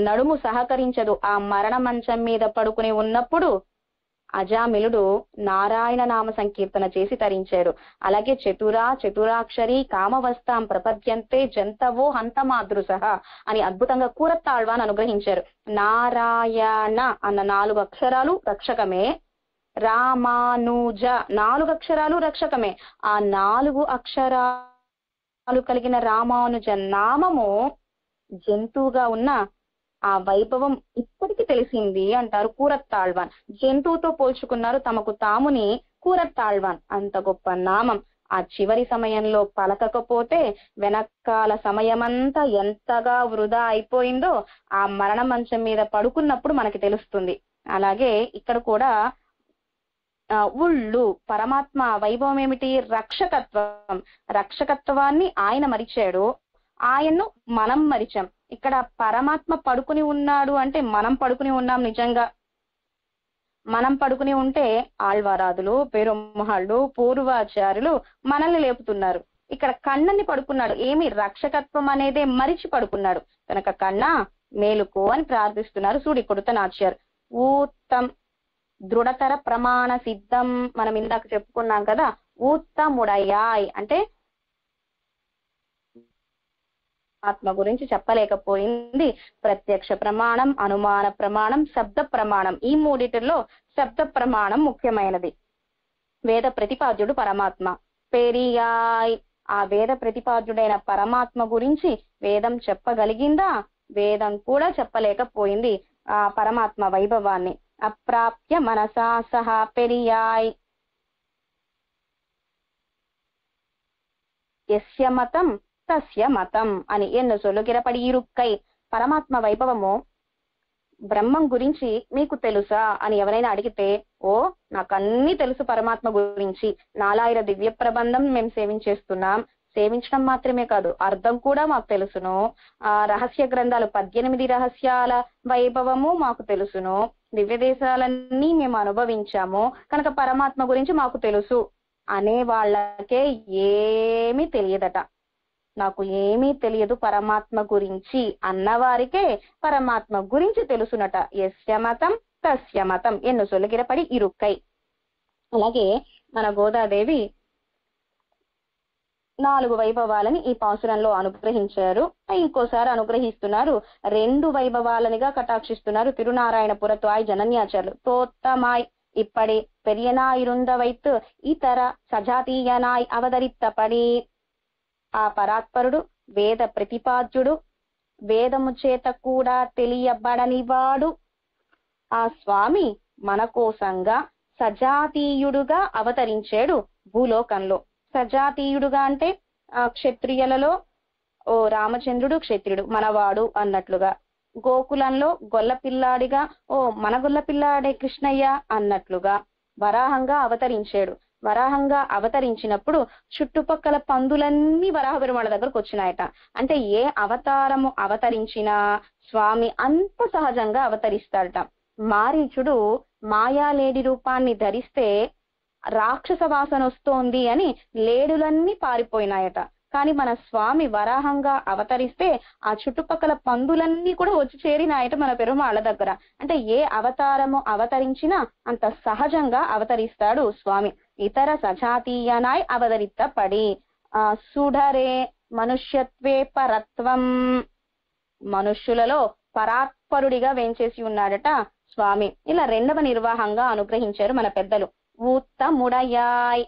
A: నడుము సహకరించదు. ఆ మరణ మంచం మీద పడుకుని ఉన్నప్పుడు అజామిలుడు నారాయణ నామ సంకీర్తన చేసి తరించారు. అలాగే చతురాక్షరి కామవస్తాం ప్రపద్యంతే జంతవో హంతమాదృశః అని అద్భుతంగా కూరత్తాళ్వాన్ అనుగ్రహించారు. నారాయణ అన్న 4 అక్షరాలు రక్షకమే, రామానుజ 4 అక్షరాలు రక్షకమే. ఆ 4 అక్షరాలు కలిగిన రామానుజ నామము జంతువుగా ఉన్న ఆ వైభవం ఇప్పటికి తెలిసింది అంటారు కూరత్తాళ్వాన్. జంతువుతో పోల్చుకున్నారు తమకు తాముని కూరత్తాళ్వాన్. అంత గొప్ప నామం ఆ చివరి సమయంలో పలకకపోతే వెనకాల సమయమంతా ఎంతగా వృధా అయిపోయిందో ఆ మరణ మంచం మీద పడుకున్నప్పుడు మనకి తెలుస్తుంది. అలాగే ఇక్కడ కూడా ఉళ్ళు పరమాత్మ వైభవం ఏమిటి? రక్షకత్వం. రక్షకత్వాన్ని ఆయన మరిచాడు, ఆయన్ను మనం మరిచాం. ఇక్కడ పరమాత్మ పడుకుని ఉన్నాడు అంటే మనం పడుకుని ఉన్నాం. నిజంగా మనం పడుకుని ఉంటే ఆళ్వారాదులు, పెరుమహాళ్ళు, పూర్వాచార్యులు మనల్ని లేపుతున్నారు. ఇక్కడ కన్నని పడుకున్నాడు, ఏమి రక్షకత్వం అనేదే మరిచి పడుకున్నాడు కనుక కన్నా మేలుకో అని ప్రార్థిస్తున్నారు సూడి కొడుతనాచార్. ఊత్తం దృఢతర ప్రమాణ సిద్ధం మనం ఇందాక చెప్పుకున్నాం కదా. ఊత్తముడయాయ్ అంటే ఆత్మ గురించి చెప్పలేకపోయింది. ప్రత్యక్ష ప్రమాణం, అనుమాన ప్రమాణం, శబ్ద ప్రమాణం. ఈ మూడిటిలో శబ్ద ప్రమాణం ముఖ్యమైనది. వేద ప్రతిపాద్యుడు పరమాత్మ. పెరియాయ్ ఆ వేద ప్రతిపాద్యుడైన పరమాత్మ గురించి వేదం చెప్పగలిగిందా? వేదం కూడా చెప్పలేకపోయింది ఆ పరమాత్మ వైభవాన్ని. అప్రాప్య మనసా సహా పెరియాయ్. యస్య మతం తస్య మతం అని ఎన్ను సొలుగిరపడి ఇరుక్కై. పరమాత్మ వైభవము బ్రహ్మం గురించి మీకు తెలుసా అని ఎవరైనా అడిగితే, ఓ నాకన్నీ తెలుసు పరమాత్మ గురించి, 4000 దివ్య ప్రబంధం మేము సేవించేస్తున్నాం, సేవించడం మాత్రమే కాదు అర్థం కూడా మాకు తెలుసును, రహస్య గ్రంథాలు 18 రహస్యాల వైభవము మాకు తెలుసును, దివ్య దేశాలన్నీ మేము అనుభవించాము కనుక పరమాత్మ గురించి మాకు తెలుసు అనే వాళ్ళకే ఏమీ తెలియదట. నాకు ఏమీ తెలియదు పరమాత్మ గురించి అన్నవారికే పరమాత్మ గురించి తెలుసునట. యస్య మతం తస్య మతం ఎన్ను సొలగిరపడి ఇరుక్కై. అలాగే మన గోదాదేవి 4 వైభవాలని ఈ పాసురంలో అనుగ్రహించారు. ఇంకోసారి అనుగ్రహిస్తున్నారు. 2 వైభవాలనిగా కటాక్షిస్తున్నారు తిరునారాయణపురత్వాయ్ జనన్యాచార్యులు. తోత్తమాయ్ ఇప్పటి పెరియనాయిరుంద వైత్ ఇతర సజాతీయనాయ్ అవతరిత్తపడి. ఆ పరాత్పరుడు వేద ప్రతిపాద్యుడు, వేదము చేత కూడా తెలియబడనివాడు ఆ స్వామి మన కోసంగా సజాతీయుడుగా అవతరించాడు భూలోకంలో. సజాతీయుడుగా అంటే క్షత్రియులలో ఓ రామచంద్రుడు క్షత్రియుడు మనవాడు అన్నట్లుగా, గోకులంలో గొల్లపిల్లాడిగా ఓ మన గొల్లపిల్లాడే కృష్ణయ్య అన్నట్లుగా వరాహంగా అవతరించాడు. వరాహంగా అవతరించినప్పుడు చుట్టుపక్కల పందులన్నీ వరాహ పెరుమాళ దగ్గరకు వచ్చినాయట. అంటే ఏ అవతారము అవతరించినా స్వామి అంత సహజంగా అవతరిస్తాడట. మారీచుడు మాయాలేడి రూపాన్ని ధరిస్తే రాక్షస వాసన వస్తోంది అని లేడులన్నీ పారిపోయినాయట. కానీ మన స్వామి వరాహంగా అవతరిస్తే ఆ చుట్టుపక్కల పందులన్నీ కూడా వచ్చి చేరినాయట మన పెరుమాళ్ళ దగ్గర. అంటే ఏ అవతారము అవతరించినా అంత సహజంగా అవతరిస్తాడు స్వామి. ఇతర సజాతీయనాయ్ అవతరిత్తపడి. సుఢరే మనుష్యత్వే పరత్వం, మనుష్యులలో పరాత్పరుడిగా వేంచేసి ఉన్నాడట స్వామి. ఇలా 2వ నిర్వాహంగా అనుగ్రహించారు మన పెద్దలు. ఉత్తముడయాయ్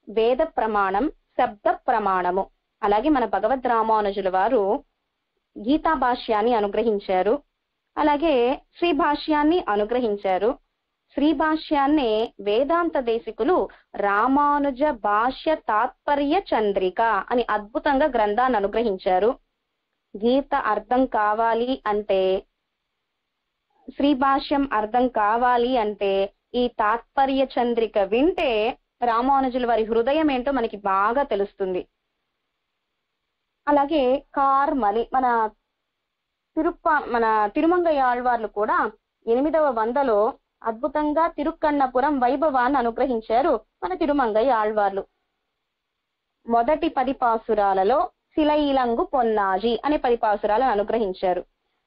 A: వేద ప్రమాణం, శబ్ద ప్రమాణము. అలాగే మన భగవద్ రామానుజుల వారు గీతా భాష్యాన్ని అనుగ్రహించారు. అలాగే శ్రీ భాష్యాన్ని అనుగ్రహించారు. శ్రీ భాష్యాన్ని వేదాంత దేశికులు రామానుజ భాష్య తాత్పర్య చంద్రిక అని అద్భుతంగా గ్రంథాన్ని అనుగ్రహించారు. గీత అర్థం కావాలి అంటే, శ్రీ భాష్యం అర్థం కావాలి అంటే ఈ తాత్పర్య చంద్రిక వింటే రామానుజుల వారి హృదయం ఏంటో మనకి బాగా తెలుస్తుంది. అలాగే కార్మలి మన తిరుమంగయ్య ఆళ్వార్లు కూడా 8వ వందలో అద్భుతంగా తిరుక్కన్నపురం వైభవాన్ని అనుగ్రహించారు మన తిరుమంగయ్య ఆళ్వార్లు. మొదటి 10 పాసురాలలో శిలైలంగు పొన్నాజి అనే 10 పాసురాలను అనుగ్రహించారు.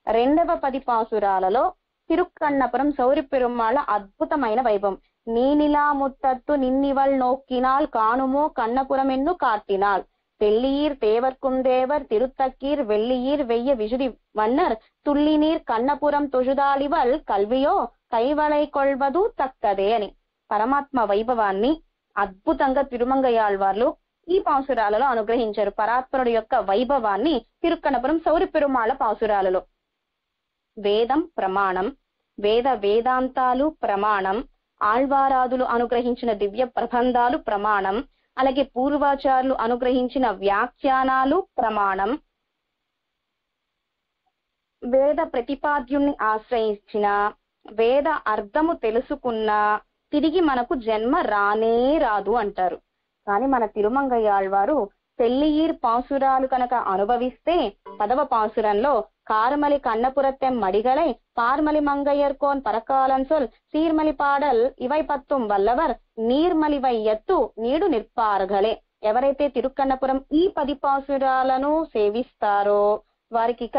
A: 2వ 10 పాసురాలలో తిరుక్కన్నపురం సౌరి పెరుమాళ అద్భుతమైన వైభవం. నీనిలా ముత్తత్తు నిన్నివల్ నోక్కినాల్ కానుమో కన్నపురమెన్ను కాట్టినాల్ தெள்ளியீர் தேவர்க்குந்தேவர் திருத்தக்கீர் வெள்ளியீர் வெய்ய விசுதி மன்னர் துள்ளிநீர் కన్నపురం తొజుదాలివల్ కల్వియో కైవళై కొల్వదు తక్కదే అని పరమాత్మ వైభవాన్ని అద్భుతంగా తిరుమంగయాళ్వార్లు ఈ పాసురాలలో అనుగ్రహించారు. పరాత్పరుడు యొక్క వైభవాన్ని తిరుక్కన్నపురం సౌరి పెరుమాళ పాసురాలలో. వేదం ప్రమాణం, వేదాంతాలు ప్రమాణం, ఆళ్వారాదులు అనుగ్రహించిన దివ్య ప్రబంధాలు ప్రమాణం, అలాగే పూర్వాచారులు అనుగ్రహించిన వ్యాఖ్యానాలు ప్రమాణం, వేద ప్రతిపాద్యుణ్ణి ఆశ్రయించిన, వేద అర్థము తెలుసుకున్న తిరిగి మనకు జన్మ రానే రాదు అంటారు. కానీ మన తిరుమంగయ్యాళ్వారు తెల్లియీర్ పాసురాలు కనుక అనుభవిస్తే 10వ పాసురంలో கார்மலி கண்ணபுரத்தெம் மடிகளை பார்மலி மங்கையர்கோன் பரக்காலன் சொல் சீர்மலி பாடல் ఇవై పత్తుం వల్లవర్ నీర్మలివై ఎత్తు నీడు నిర్పార్గలే. ఎవరైతే తిరుక్కన్నపురం ఈ 10 పాసురాలను సేవిస్తారో వారికి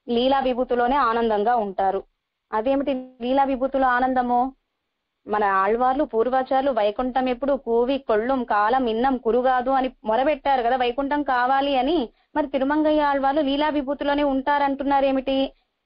A: లీలా విభూతిలోనే ఆనందంగా ఉంటారు. అదేమిటి లీలా విభూతిలో ఆనందము? మన ఆళ్వార్లు పూర్వాచారులు వైకుంఠం ఎప్పుడు కూవి కొళ్ళుం కాలం ఇన్నం కురుగాదు అని మొరబెట్టారు కదా వైకుంఠం కావాలి అని. మరి తిరుమంగయ్య ఆళ్వార్లు లీలా విభూతిలోనే ఉంటారంటున్నారేమిటి?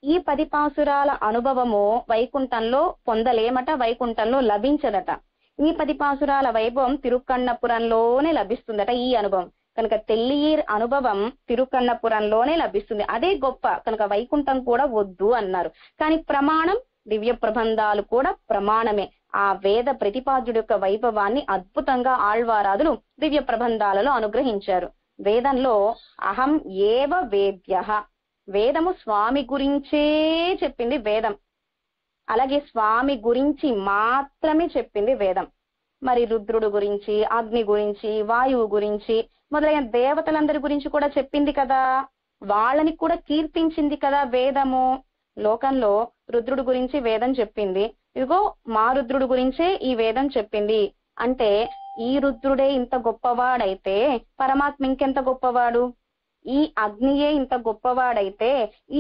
A: ఈ 10 పాసురాల అనుభవము వైకుంఠంలో పొందలేమట, వైకుంఠంలో లభించదట. ఈ 10 పాసురాల వైభవం తిరుక్కన్నపురంలోనే లభిస్తుందట ఈ అనుభవం. కనుక తెల్లియీర్ అనుభవం తిరుక్కన్నపురంలోనే లభిస్తుంది. అదే గొప్ప కనుక వైకుంఠం కూడా వద్దు అన్నారు. కానీ ప్రమాణం దివ్య ప్రబంధాలు కూడా ప్రమాణమే. ఆ వేద ప్రతిపాద్యుడి యొక్క వైభవాన్ని అద్భుతంగా ఆళ్వారాదులు దివ్య ప్రబంధాలలో అనుగ్రహించారు. వేదంలో అహం ఏవ వేద్యః, వేదము స్వామి గురించే చెప్పింది వేదం. అలాగే స్వామి గురించి మాత్రమే చెప్పింది వేదం. మరి రుద్రుడు గురించి, అగ్ని గురించి, వాయువు గురించి మొదలైన దేవతలందరి గురించి కూడా చెప్పింది కదా, వాళ్ళని కూడా కీర్తించింది కదా వేదము. లోకంలో రుద్రుడు గురించి వేదం చెప్పింది, ఇదిగో మా రుద్రుడు గురించే ఈ వేదం చెప్పింది అంటే ఈ రుద్రుడే ఇంత గొప్పవాడైతే పరమాత్మ ఇంకెంత గొప్పవాడు. ఈ అగ్నియే ఇంత గొప్పవాడైతే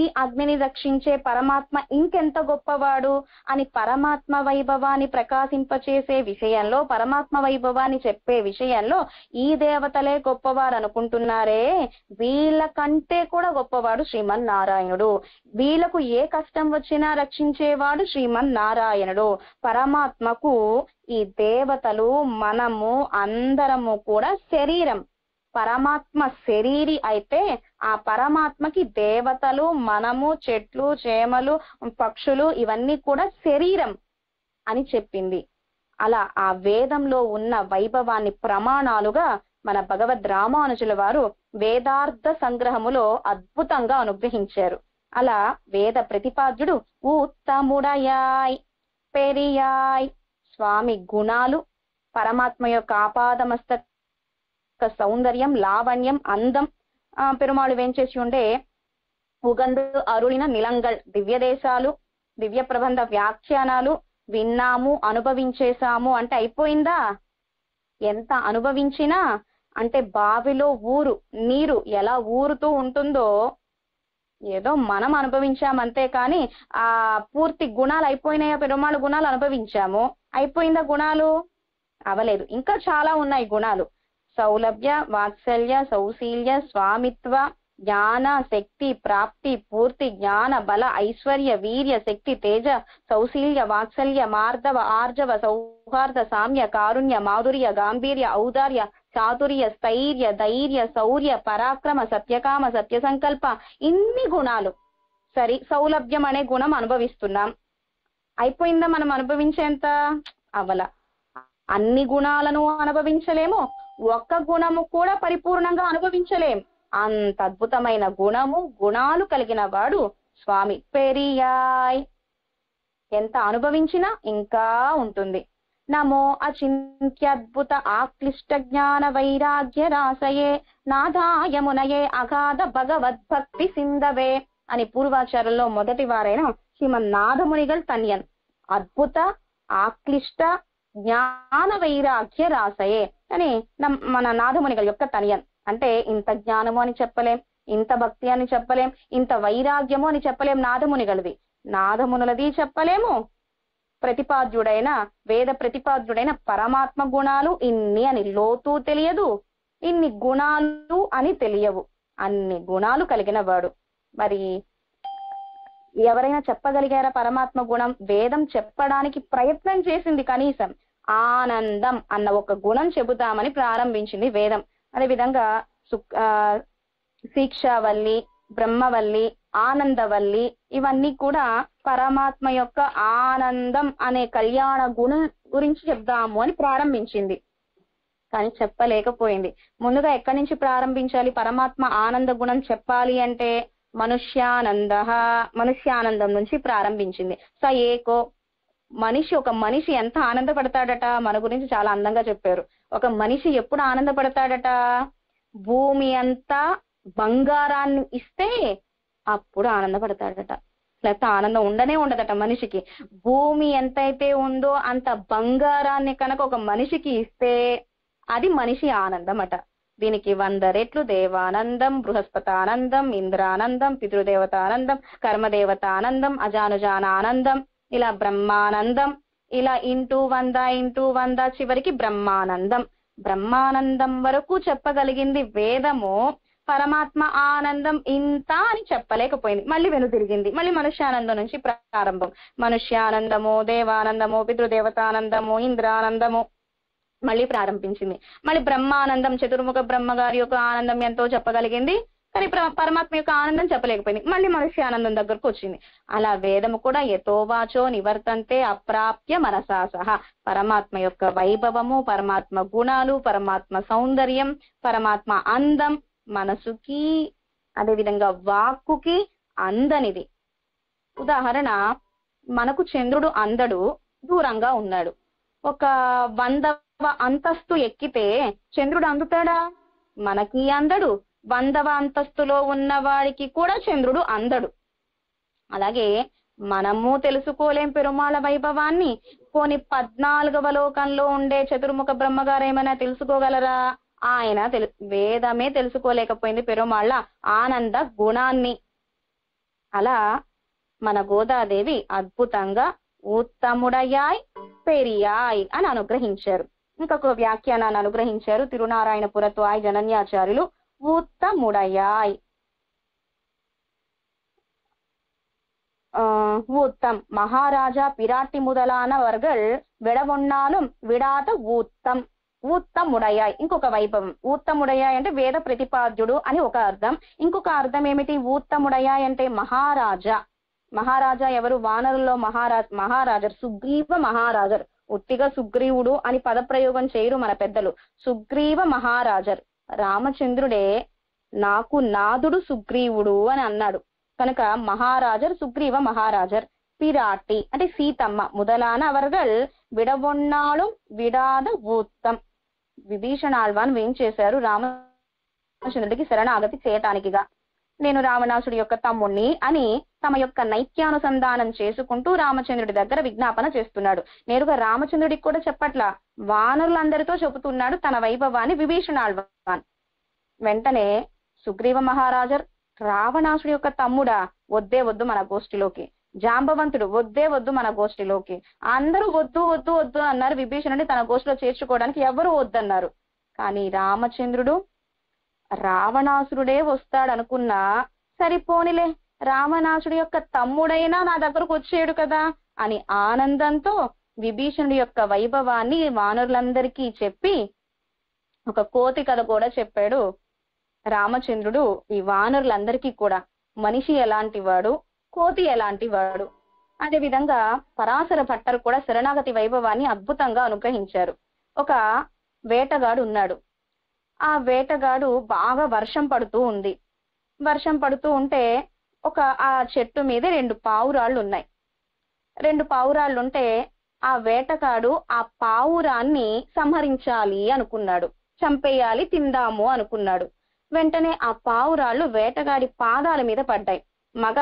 A: ఈ అగ్నిని రక్షించే పరమాత్మ ఇంకెంత గొప్పవాడు అని పరమాత్మ వైభవాన్ని ప్రకాశింపచేసే విషయంలో, పరమాత్మ వైభవాన్ని చెప్పే విషయంలో ఈ దేవతలే గొప్పవారు అనుకుంటున్నారే, వీళ్ళకంటే కూడా గొప్పవాడు శ్రీమన్నారాయణుడు. వీళ్ళకు ఏ కష్టం వచ్చినా రక్షించేవాడు శ్రీమన్నారాయణుడు. పరమాత్మకు ఈ దేవతలు, మనము అందరము కూడా శరీరం. పరమాత్మ శరీరి అయితే ఆ పరమాత్మకి దేవతలు, మనము, చెట్లు, చేమలు, పక్షులు ఇవన్నీ కూడా శరీరం అని చెప్పింది. అలా ఆ వేదంలో ఉన్న వైభవాన్ని ప్రమాణాలుగా మన భగవద్ రామానుజుల వారు వేదార్థ సంగ్రహములో అద్భుతంగా అనుగ్రహించారు. అలా వేద ప్రతిపాద్యుడు ఉత్తముడయాయ్ పెరియాయ్ స్వామి గుణాలు, పరమాత్మ యొక్క ఆపాదమస్తక సౌందర్యం, లావణ్యం, అందం, పెరుమాళు వేంచేసి ఉండే ఉగందు అరుళిన నిలంగల్ దివ్య దేశాలు, దివ్య ప్రబంధ వ్యాఖ్యానాలు విన్నాము, అనుభవించేశాము అంటే అయిపోయిందా? ఎంత అనుభవించినా అంటే బావిలో నీరు ఎలా ఊరుతూ ఉంటుందో ఏదో మనం అనుభవించామంతే కానీ ఆ పూర్తి గుణాలు అయిపోయినాయా? పెరుమాళు గుణాలు అనుభవించాము, అయిపోయిందా? గుణాలు అవలేదు, ఇంకా చాలా ఉన్నాయి గుణాలు. సౌలభ్య, వాత్సల్య, సౌశీల్య, స్వామిత్వ, జ్ఞాన, శక్తి, ప్రాప్తి, పూర్తి, జ్ఞాన, బల, ఐశ్వర్య, వీర్య, శక్తి, తేజ, సౌశీల్య, వాత్సల్య, మార్ధవ, ఆర్జవ, సౌహార్ద, సామ్య, కారుణ్య, మాధుర్య, గాంభీర్య, ఔదార్య, చాతుర్య, స్థైర్య, ధైర్య, శౌర్య, పరాక్రమ, సత్యకామ, సత్య సంకల్ప, ఇన్ని గుణాలు. సరి సౌలభ్యం అనే గుణం అనుభవిస్తున్నాం, అయిపోయిందా? మనం అనుభవించేంత అవల. అన్ని గుణాలను అనుభవించలేము, ఒక్క గుణము కూడా పరిపూర్ణంగా అనుభవించలేం. అంత అద్భుతమైన గుణాలు కలిగిన వాడు స్వామి. పెరియాయ్, ఎంత అనుభవించినా ఇంకా ఉంటుంది. నమో అచింత్యద్భుత ఆక్లిష్ట జ్ఞాన వైరాగ్య రాసయే నాదాయమునయే అగాధ భగవద్భక్తి సింధవే అని పూర్వాచారంలో మొదటి వారైన శ్రీమన్నాథమునిగల్ తన్యన్. అద్భుత ఆక్లిష్ట జ్ఞాన వైరాగ్య రాసయే అని మన నాథమునిగల యొక్క తనియన్. అంటే ఇంత జ్ఞానము అని చెప్పలేం, ఇంత భక్తి అని చెప్పలేం, ఇంత వైరాగ్యము అని చెప్పలేం. నాథమునిగలది, నాథమునులది చెప్పలేము. ప్రతిపాద్యుడైన వేద ప్రతిపాద్యుడైన పరమాత్మ గుణాలు ఇన్ని అని లోతు తెలియదు, ఇన్ని గుణాలు అని తెలియవు. అన్ని గుణాలు కలిగిన వాడు. మరి ఎవరైనా చెప్పగలిగారా పరమాత్మ గుణం? వేదం చెప్పడానికి ప్రయత్నం చేసింది, కనీసం ఆనందం అన్న ఒక గుణం చెబుతామని ప్రారంభించింది వేదం. అదేవిధంగా శిక్షావల్లి, బ్రహ్మవల్లి, ఆనందవల్లి ఇవన్నీ కూడా పరమాత్మ యొక్క ఆనందం అనే కళ్యాణ గుణం గురించి చెప్దాము అని ప్రారంభించింది, కానీ చెప్పలేకపోయింది. ముందుగా ఎక్కడి నుంచి ప్రారంభించాలి? పరమాత్మ ఆనంద గుణం చెప్పాలి అంటే మనుష్యానందం నుంచి ప్రారంభించింది. స ఏకో ఒక మనిషి ఎంత ఆనందపడతాడట? మన గురించి చాలా అందంగా చెప్పారు. ఒక మనిషి ఎప్పుడు ఆనందపడతాడట? భూమి అంతా బంగారాన్ని ఇస్తే అప్పుడు ఆనందపడతాడట, లేకపోతే ఆనందం ఉండదట మనిషికి. భూమి ఎంతైతే ఉందో అంత బంగారాన్ని కనుక ఒక మనిషికి ఇస్తే అది మనిషి ఆనందం అట. దీనికి 100 రెట్లు దేవానందం, బృహస్పతానందం, ఇంద్రానందం, పితృదేవతానందం, కర్మదేవతానందం, అజానుజాన ఆనందం, ఇలా బ్రహ్మానందం, ఇలా ఇంటూ 100 చివరికి బ్రహ్మానందం. బ్రహ్మానందం వరకు చెప్పగలిగింది వేదము. పరమాత్మ ఆనందం ఇంత అని చెప్పలేకపోయింది, మళ్ళీ వెనుతిరిగింది. మళ్ళీ మనుష్యానందం నుంచి ప్రారంభం. మనుష్యానందము, దేవానందము, పితృదేవతానందము, ఇంద్రానందము మళ్ళీ ప్రారంభించింది. మళ్ళీ బ్రహ్మానందం, చతుర్ముఖ బ్రహ్మగారి యొక్క ఆనందం ఎంతో చెప్పగలిగింది, కానీ పరమాత్మ యొక్క ఆనందం చెప్పలేకపోయింది. మళ్ళీ మనుష్యానందం దగ్గరకు వచ్చింది. అలా వేదము కూడా యతోవాచో నివర్తంతే అప్రాప్య మనసా సహా. పరమాత్మ యొక్క వైభవము, పరమాత్మ గుణాలు, పరమాత్మ సౌందర్యం, పరమాత్మ అందం మనసుకి అదేవిధంగా వాక్కుకి అందనిది. ఉదాహరణ, మనకు చంద్రుడు అందడు, దూరంగా ఉన్నాడు. ఒక 100వ అంతస్తు ఎక్కితే చంద్రుడు అందుతాడా? మనకి అందడు. 100వ అంతస్తులో ఉన్న వాడికి కూడా చంద్రుడు అందడు. అలాగే మనము తెలుసుకోలేం పెరుమాళ వైభవాన్ని. పోని 14వ లోకంలో ఉండే చతుర్ముఖ బ్రహ్మగారు ఏమైనా తెలుసుకోగలరా? ఆయన వేదమే తెలుసుకోలేకపోయింది పెరుమాళ్ళ ఆనంద గుణాన్ని. అలా మన గోదాదేవి అద్భుతంగా ఉత్తముడయాయ్ పెరియాయ్ అని అనుగ్రహించారు. ఇంకొక వ్యాఖ్యానాన్ని అనుగ్రహించారు తిరునారాయణపురత్వాయ్ జనన్యాచార్యులు. ఉత్తముడయాయ్ ஊத்தம் மகாராஜா பிராட்டி முதலானவர்கள் విడవొన్నాலும் విడాత ఊత్తం ఊత్తముడయాయ్. ఇంకొక వైభవం ఊత్తముడయాయ్ అంటే వేద ప్రతిపాద్యుడు అని ఒక అర్థం. ఇంకొక అర్థం ఏమిటి? ఊత్తముడయాయ్ అంటే మహారాజా. మహారాజా ఎవరు? వానరుల్లో మహారాజర్ సుగ్రీవ మహారాజర్. ఉత్తిగా సుగ్రీవుడు అని పదప్రయోగం చేయరు మన పెద్దలు. సుగ్రీవ మహారాజర్. రామచంద్రుడే నాకు నాదుడు సుగ్రీవుడు అని అన్నాడు కనుక మహారాజర్ సుగ్రీవ మహారాజర్. పిరాటి అంటే సీతమ్మ முதலான அவர்கள் విడవొన్నాళం విడాద ఊత్తం. విభీషణాళ్వాన్ ఏం చేశారు? రామచంద్రుడికి శరణాగతి చేయటానికిగా నేను రావణాసుడి యొక్క తమ్ముణ్ణి అని తమ యొక్క నైత్యానుసంధానం చేసుకుంటూ రామచంద్రుడి దగ్గర విజ్ఞాపన చేస్తున్నాడు. నేరుగా రామచంద్రుడికి కూడా చెప్పట్లా, వానరులందరితో చెబుతున్నాడు తన వైభవాన్ని విభీషణాళ్వాన్. వెంటనే సుగ్రీవ మహారాజర్ రావణాసుడి యొక్క తమ్ముడా, వద్దే వద్దు మన గోష్ఠిలోకి. జాంబవంతుడు వద్దే వద్దు మన గోష్ఠిలోకి. అందరూ వద్దు వద్దు వద్దు అన్నారు. విభీషణుడిని తన గోష్ఠిలో చేర్చుకోవడానికి ఎవరు వద్దన్నారు. కానీ రామచంద్రుడు రావణాసురుడే వస్తాడు అనుకున్నా సరిపోనిలే, రావణాసుడి యొక్క తమ్ముడైనా నా దగ్గరకు వచ్చేడు కదా అని ఆనందంతో విభీషణుడి యొక్క వైభవాన్ని వానరులందరికీ చెప్పి ఒక కోతి కథ కూడా చెప్పాడు రామచంద్రుడు. ఈ వానరులందరికీ కూడా మనిషి ఎలాంటి వాడు, కోతి ఎలాంటి వాడు. అదే విధంగా పరాశర భట్టరు కూడా శరణాగతి వైభవాన్ని అద్భుతంగా అనుగ్రహించారు. ఒక వేటగాడు ఉన్నాడు. ఆ వేటగాడు బాగా వర్షం పడుతూ ఉంది. వర్షం పడుతూ ఉంటే ఆ చెట్టు మీద 2 పావురాళ్ళు ఉన్నాయి. 2 పావురాళ్ళుంటే ఆ వేటగాడు ఆ పావురాన్ని సంహరించాలి అనుకున్నాడు, చంపేయాలి, తిందాము అనుకున్నాడు. వెంటనే ఆ పావురాళ్ళు వేటగాడి పాదాల మీద పడ్డాయి. మగ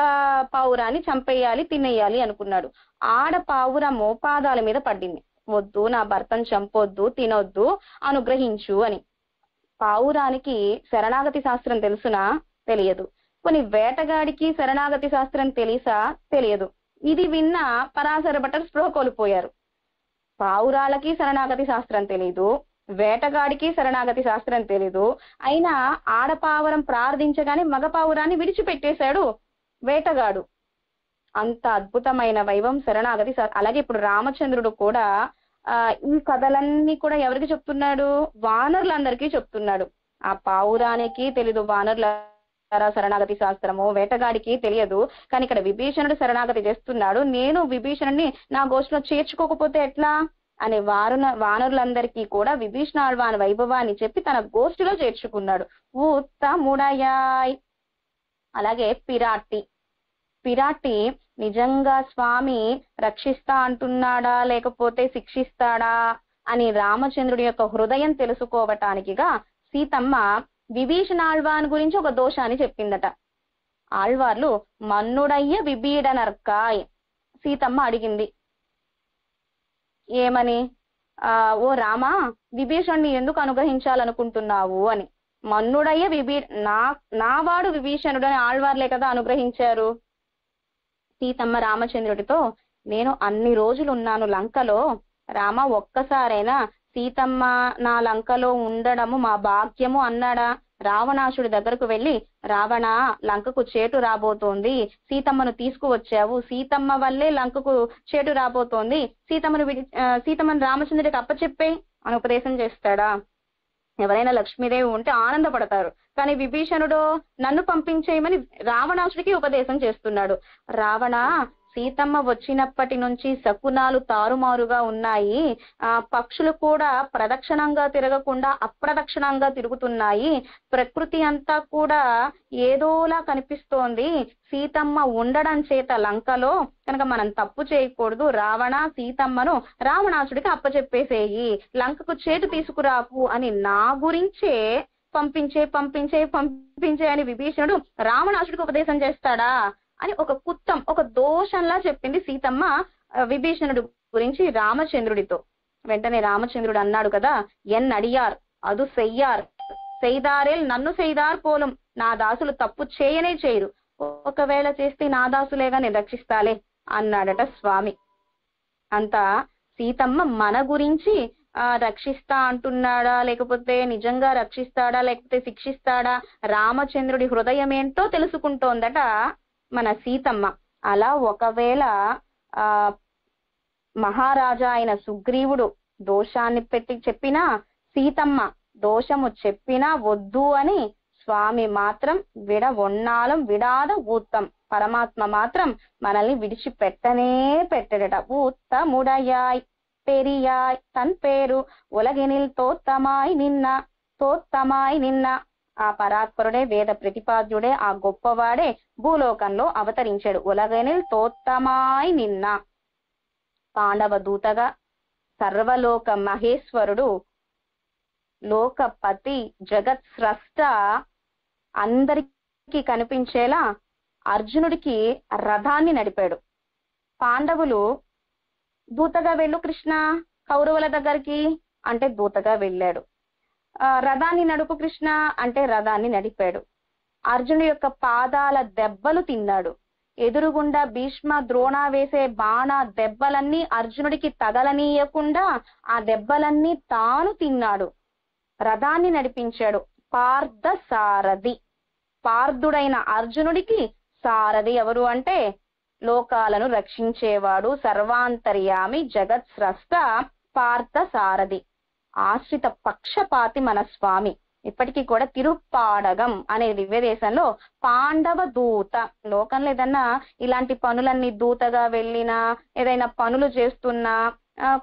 A: పావురాన్ని చంపేయాలి, తినేయాలి అనుకున్నాడు. ఆడ పావురము పాదాల మీద పడింది. వద్దు, నా భర్తను చంపొద్దు, తినొద్దు, అనుగ్రహించు అని. పావురానికి శరణాగతి శాస్త్రం తెలుసునా? తెలియదు. కొన్ని వేటగాడికి శరణాగతి శాస్త్రం తెలుసా? తెలియదు. ఇది విన్న పరాశర భట్టర్ స్పృహ కోల్పోయారు. పావురాలకి శరణాగతి శాస్త్రం తెలీదు, వేటగాడికి శరణాగతి శాస్త్రం తెలీదు. అయినా ఆడపావురం ప్రార్థించగానే మగ పావురాన్ని విడిచిపెట్టేశాడు వేటగాడు. అంత అద్భుతమైన వైభవం శరణాగతి. అలాగే ఇప్పుడు రామచంద్రుడు కూడా ఈ కథలన్నీ కూడా ఎవరికి చెప్తున్నాడు? వానరులందరికీ చెప్తున్నాడు. ఆ పావురానికి తెలీదు వానరుల శరణాగతి శాస్త్రము, వేటగాడికి తెలియదు. కానీ ఇక్కడ విభీషణుడు శరణాగతి చేస్తున్నాడు. నేను విభీషణుడిని నా గోష్ఠిలో చేర్చుకోకపోతే ఎట్లా అని వానరులందరికీ కూడా విభీషణాళ్వాన్ వైభవాన్ని చెప్పి తన గోష్ఠిలో చేర్చుకున్నాడు. ఉత్తముడయాయ్. అలాగే పిరాటి నిజంగా స్వామి రక్షిస్తా అంటున్నాడా లేకపోతే శిక్షిస్తాడా అని రామచంద్రుడి యొక్క హృదయం తెలుసుకోవటానికిగా సీతమ్మ విభీషణాళ్వాన్ గురించి ఒక దోషాన్ని చెప్పిందట. ఆళ్వార్లు మన్నుడయ్య విభీడనర్కాయ్. సీతమ్మ అడిగింది ఏమని? ఓ రామా, విభీషణుని ఎందుకు అనుగ్రహించాలనుకుంటున్నావు అని. మన్నుడయ్య నావాడు విభీషణుడు అని ఆళ్వార్లే కదా అనుగ్రహించారు. సీతమ్మ రామచంద్రుడితో నేను అన్ని రోజులు ఉన్నాను లంకలో, రామ ఒక్కసారైనా సీతమ్మ నా లంకలో ఉండడము మా భాగ్యము అన్నాడా? రావణాసుడి దగ్గరకు వెళ్ళి, రావణ, లంకకు చేటు రాబోతోంది, సీతమ్మను తీసుకువచ్చావు, సీతమ్మ వల్లే లంకకు చేటు రాబోతోంది, సీతమ్మను రామచంద్రుడికి అప్పచెప్పే అని ఉపదేశం చేస్తాడా? ఎవరైనా లక్ష్మీదేవి ఉంటే ఆనందపడతారు. కానీ విభీషణుడు నన్ను పంపించేయమని రావణాసుడికి ఉపదేశం చేస్తున్నాడు. రావణ, సీతమ్మ వచ్చినప్పటి నుంచి శకునాలు తారుమారుగా ఉన్నాయి. పక్షులు కూడా ప్రదక్షిణంగా తిరగకుండా అప్రదక్షిణంగా తిరుగుతున్నాయి. ప్రకృతి అంతా కూడా ఏదోలా కనిపిస్తోంది. సీతమ్మ ఉండడం చేత లంకలో కనుక మనం తప్పు చేయకూడదు. రావణ, సీతమ్మను రావణాసుడికి అప్పచెప్పేసేయి, లంకకు చేటు తీసుకురాకు అని నా గురించే పంపించే అని విభీషణుడు రావణాసుడికి ఉపదేశం చేస్తాడా అని ఒక దోషంలా చెప్పింది సీతమ్మ విభీషణుడు గురించి రామచంద్రుడితో. వెంటనే రామచంద్రుడు అన్నాడు కదా, ఎన్ అడియార్ అదు చెయ్యారు செய்தாరేల్ నన్ను செய்தார் పోలం, నా దాసులు తప్పు చేయనే చేయరు, ఒకవేళ చేస్తే నా దాసులేగా నేను రక్షిస్తాలే అన్నాడట స్వామి. అంతా సీతమ్మ మన గురించి రక్షిస్తా అంటున్నాడా, లేకపోతే నిజంగా రక్షిస్తాడా, లేకపోతే శిక్షిస్తాడా, రామచంద్రుడి హృదయం ఏంటో తెలుసుకుంటోందట మన సీతమ్మ. అలా ఒకవేళ మహారాజా అయిన సుగ్రీవుడు దోషాన్ని పెట్టి చెప్పినా, సీతమ్మ దోషము చెప్పినా వద్దు అని స్వామి మాత్రం విడవొన్నాలం విడాద ఊత్తం, పరమాత్మ మాత్రం మనల్ని విడిచిపెట్టనే పెట్టడట. ఊత్తముడయాయ్ పెరియాయ్ తన్ పేరు ఉలగినిల్ తోత్తమాయ్ నిన్న. ఆ పరాత్పరుడే, వేద ప్రతిపాద్యుడే, ఆ గొప్పవాడే భూలోకంలో అవతరించాడు. ఉలగనిల్ తోత్తమాయ్ నిన్న. పాండవ దూతగా సర్వలోక మహేశ్వరుడు, లోకపతి, జగత్ స్రష్ట, అందరికీ కనిపించేలా అర్జునుడికి రథాన్ని నడిపాడు. పాండవులు దూతగా వెళ్ళు కృష్ణ కౌరవుల దగ్గరికి అంటే దూతగా వెళ్ళాడు. రథాన్ని నడుపు కృష్ణ అంటే రథాన్ని నడిపాడు. అర్జునుడి యొక్క పాదాల దెబ్బలు తిన్నాడు. ఎదురుగుండా భీష్మ ద్రోణ వేసే బాణ దెబ్బలన్నీ అర్జునుడికి తగలనీయకుండా ఆ దెబ్బలన్నీ తాను తిన్నాడు. రథాన్ని నడిపించాడు. పార్థ సారథి, పార్థుడైన అర్జునుడికి సారథి ఎవరు అంటే లోకాలను రక్షించేవాడు, సర్వాంతర్యామి, జగత్ స్రష్ట పార్థ సారథి. ఆశ్రిత పక్షపాతి మన స్వామి. ఇప్పటికీ కూడా తిరుప్పాడగం అనే దివ్య దేశంలో పాండవ దూత, లోకంలో ఏదన్నా ఇలాంటి పనులన్నీ దూతగా వెళ్ళినా, ఏదైనా పనులు చేస్తున్నా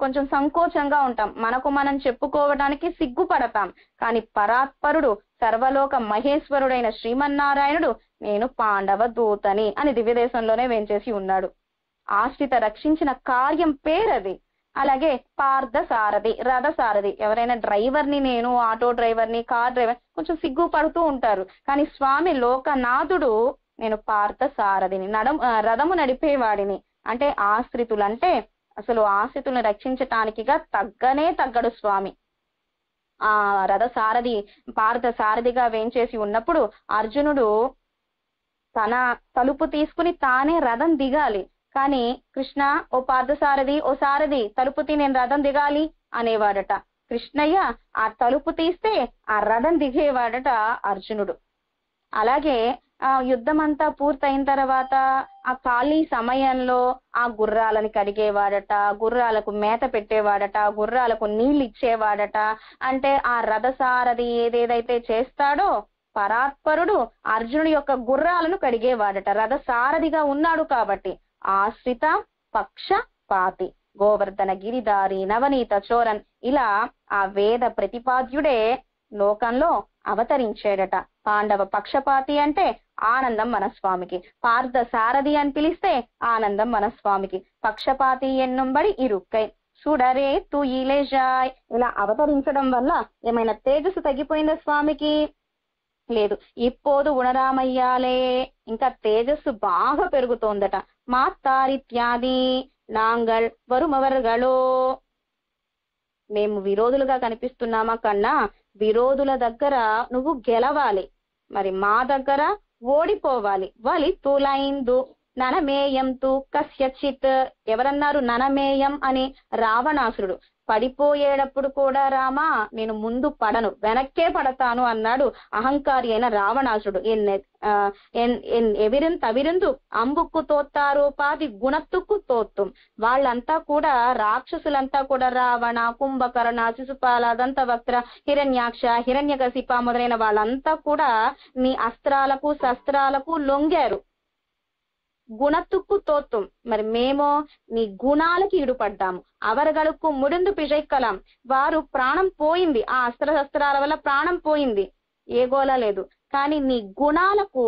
A: కొంచెం సంకోచంగా ఉంటాం, మనకు మనం చెప్పుకోవడానికి సిగ్గుపడతాం. కానీ పరాత్పరుడు, సర్వలోక మహేశ్వరుడైన శ్రీమన్నారాయణుడు నేను పాండవ దూతని అని దివ్యదేశంలోనే వేంచేసి ఉన్నాడు. ఆశ్రిత రక్షించిన కార్యం పేరది. అలాగే పార్థ సారథి, రథ సారథి. ఎవరైనా డ్రైవర్ని, నేను ఆటో డ్రైవర్ని, కార్ డ్రైవర్, కొంచెం సిగ్గుపడుతూ ఉంటారు. కానీ స్వామి లోకనాథుడు నేను పార్థ సారథిని, రథము నడిపేవాడిని. అంటే ఆశ్రితులంటే అసలు ఆశ్రితులను రక్షించటానికిగా తగ్గడు స్వామి. ఆ రథ సారథి, పార్థ సారథిగా వేంచేసి ఉన్నప్పుడు అర్జునుడు తన తలుపు తీసుకుని తానే రథం దిగాలి. కానీ కృష్ణ ఓ పార్థసారథి, ఓ సారథి తలుపు తీ, నేను రథం దిగాలి అనేవాడట. కృష్ణయ్య ఆ తలుపు తీస్తే ఆ రథం దిగేవాడట అర్జునుడు. అలాగే ఆ యుద్ధం అంతా పూర్తయిన తర్వాత ఆ ఖాళీ సమయంలో ఆ గుర్రాలని కడిగేవాడట, గుర్రాలకు మేత పెట్టేవాడట, గుర్రాలకు నీళ్ళు ఇచ్చేవాడట. అంటే ఆ రథసారథి ఏదేదైతే చేస్తాడో పరాత్పరుడు అర్జునుడి యొక్క గుర్రాలను కడిగేవాడట. రథసారథిగా ఉన్నాడు కాబట్టి. ఆశ్రిత పక్షపాతి, గోవర్ధన గిరిధారి, నవనీత చోరన్, ఇలా ఆ వేద ప్రతిపాద్యుడే లోకంలో అవతరించాడట. పాండవ పక్షపాతి అంటే ఆనందం మన స్వామికి, పార్థ సారథి అని పిలిస్తే ఆనందం మన స్వామికి. పక్షపాతి ఎన్నుంబడి ఇరుక్కై సుడరే తు ఇలేజాయ్, ఇలా అవతరించడం వల్ల ఏమైనా తేజస్సు తగ్గిపోయిందా స్వామికి? లేదు, ఇప్పోదు ఉణరామయ్యాలే, ఇంకా తేజస్సు బాగా పెరుగుతోందట. మాత్తారిత్యాది నాంగల్ వరుమవర్గలో, మేము విరోధులుగా కనిపిస్తున్నామా కన్నా విరోధుల దగ్గర నువ్వు గెలవాలి, మరి మా దగ్గర ఓడిపోవాలి. వలి తులైందు ననమేయం తు కస్యచిత్, ఎవరన్నారు ననమేయం అని? రావణాసురుడు. పడిపోయేటప్పుడు కూడా రామా నేను ముందు పడను, వెనక్కే పడతాను అన్నాడు అహంకారి అయిన రావణాసురుడు. తవిరిందు అంబుక్కు తోత్తారోపాది గుణత్తుక్కు తోత్తుం, వాళ్ళంతా కూడా రాక్షసులంతా కూడా రావణ, కుంభకర్ణ, శిశుపాల, దంతవక్త్ర, హిరణ్యాక్ష, హిరణ్యకశిప మొదలైన వాళ్ళంతా కూడా నీ అస్త్రాలకు శస్త్రాలకు లొంగారు. గుణతుక్కు తోత్తుం, మరి మేమో నీ గుణాలకి ఈడుపడ్డాము. అవరగలుక్కు ముడిందు పిజైక్కలం, వారు ప్రాణం పోయింది, ఆ అస్త్ర శస్త్రాల వల్ల ప్రాణం పోయింది, ఏ గోల లేదు. కానీ నీ గుణాలకు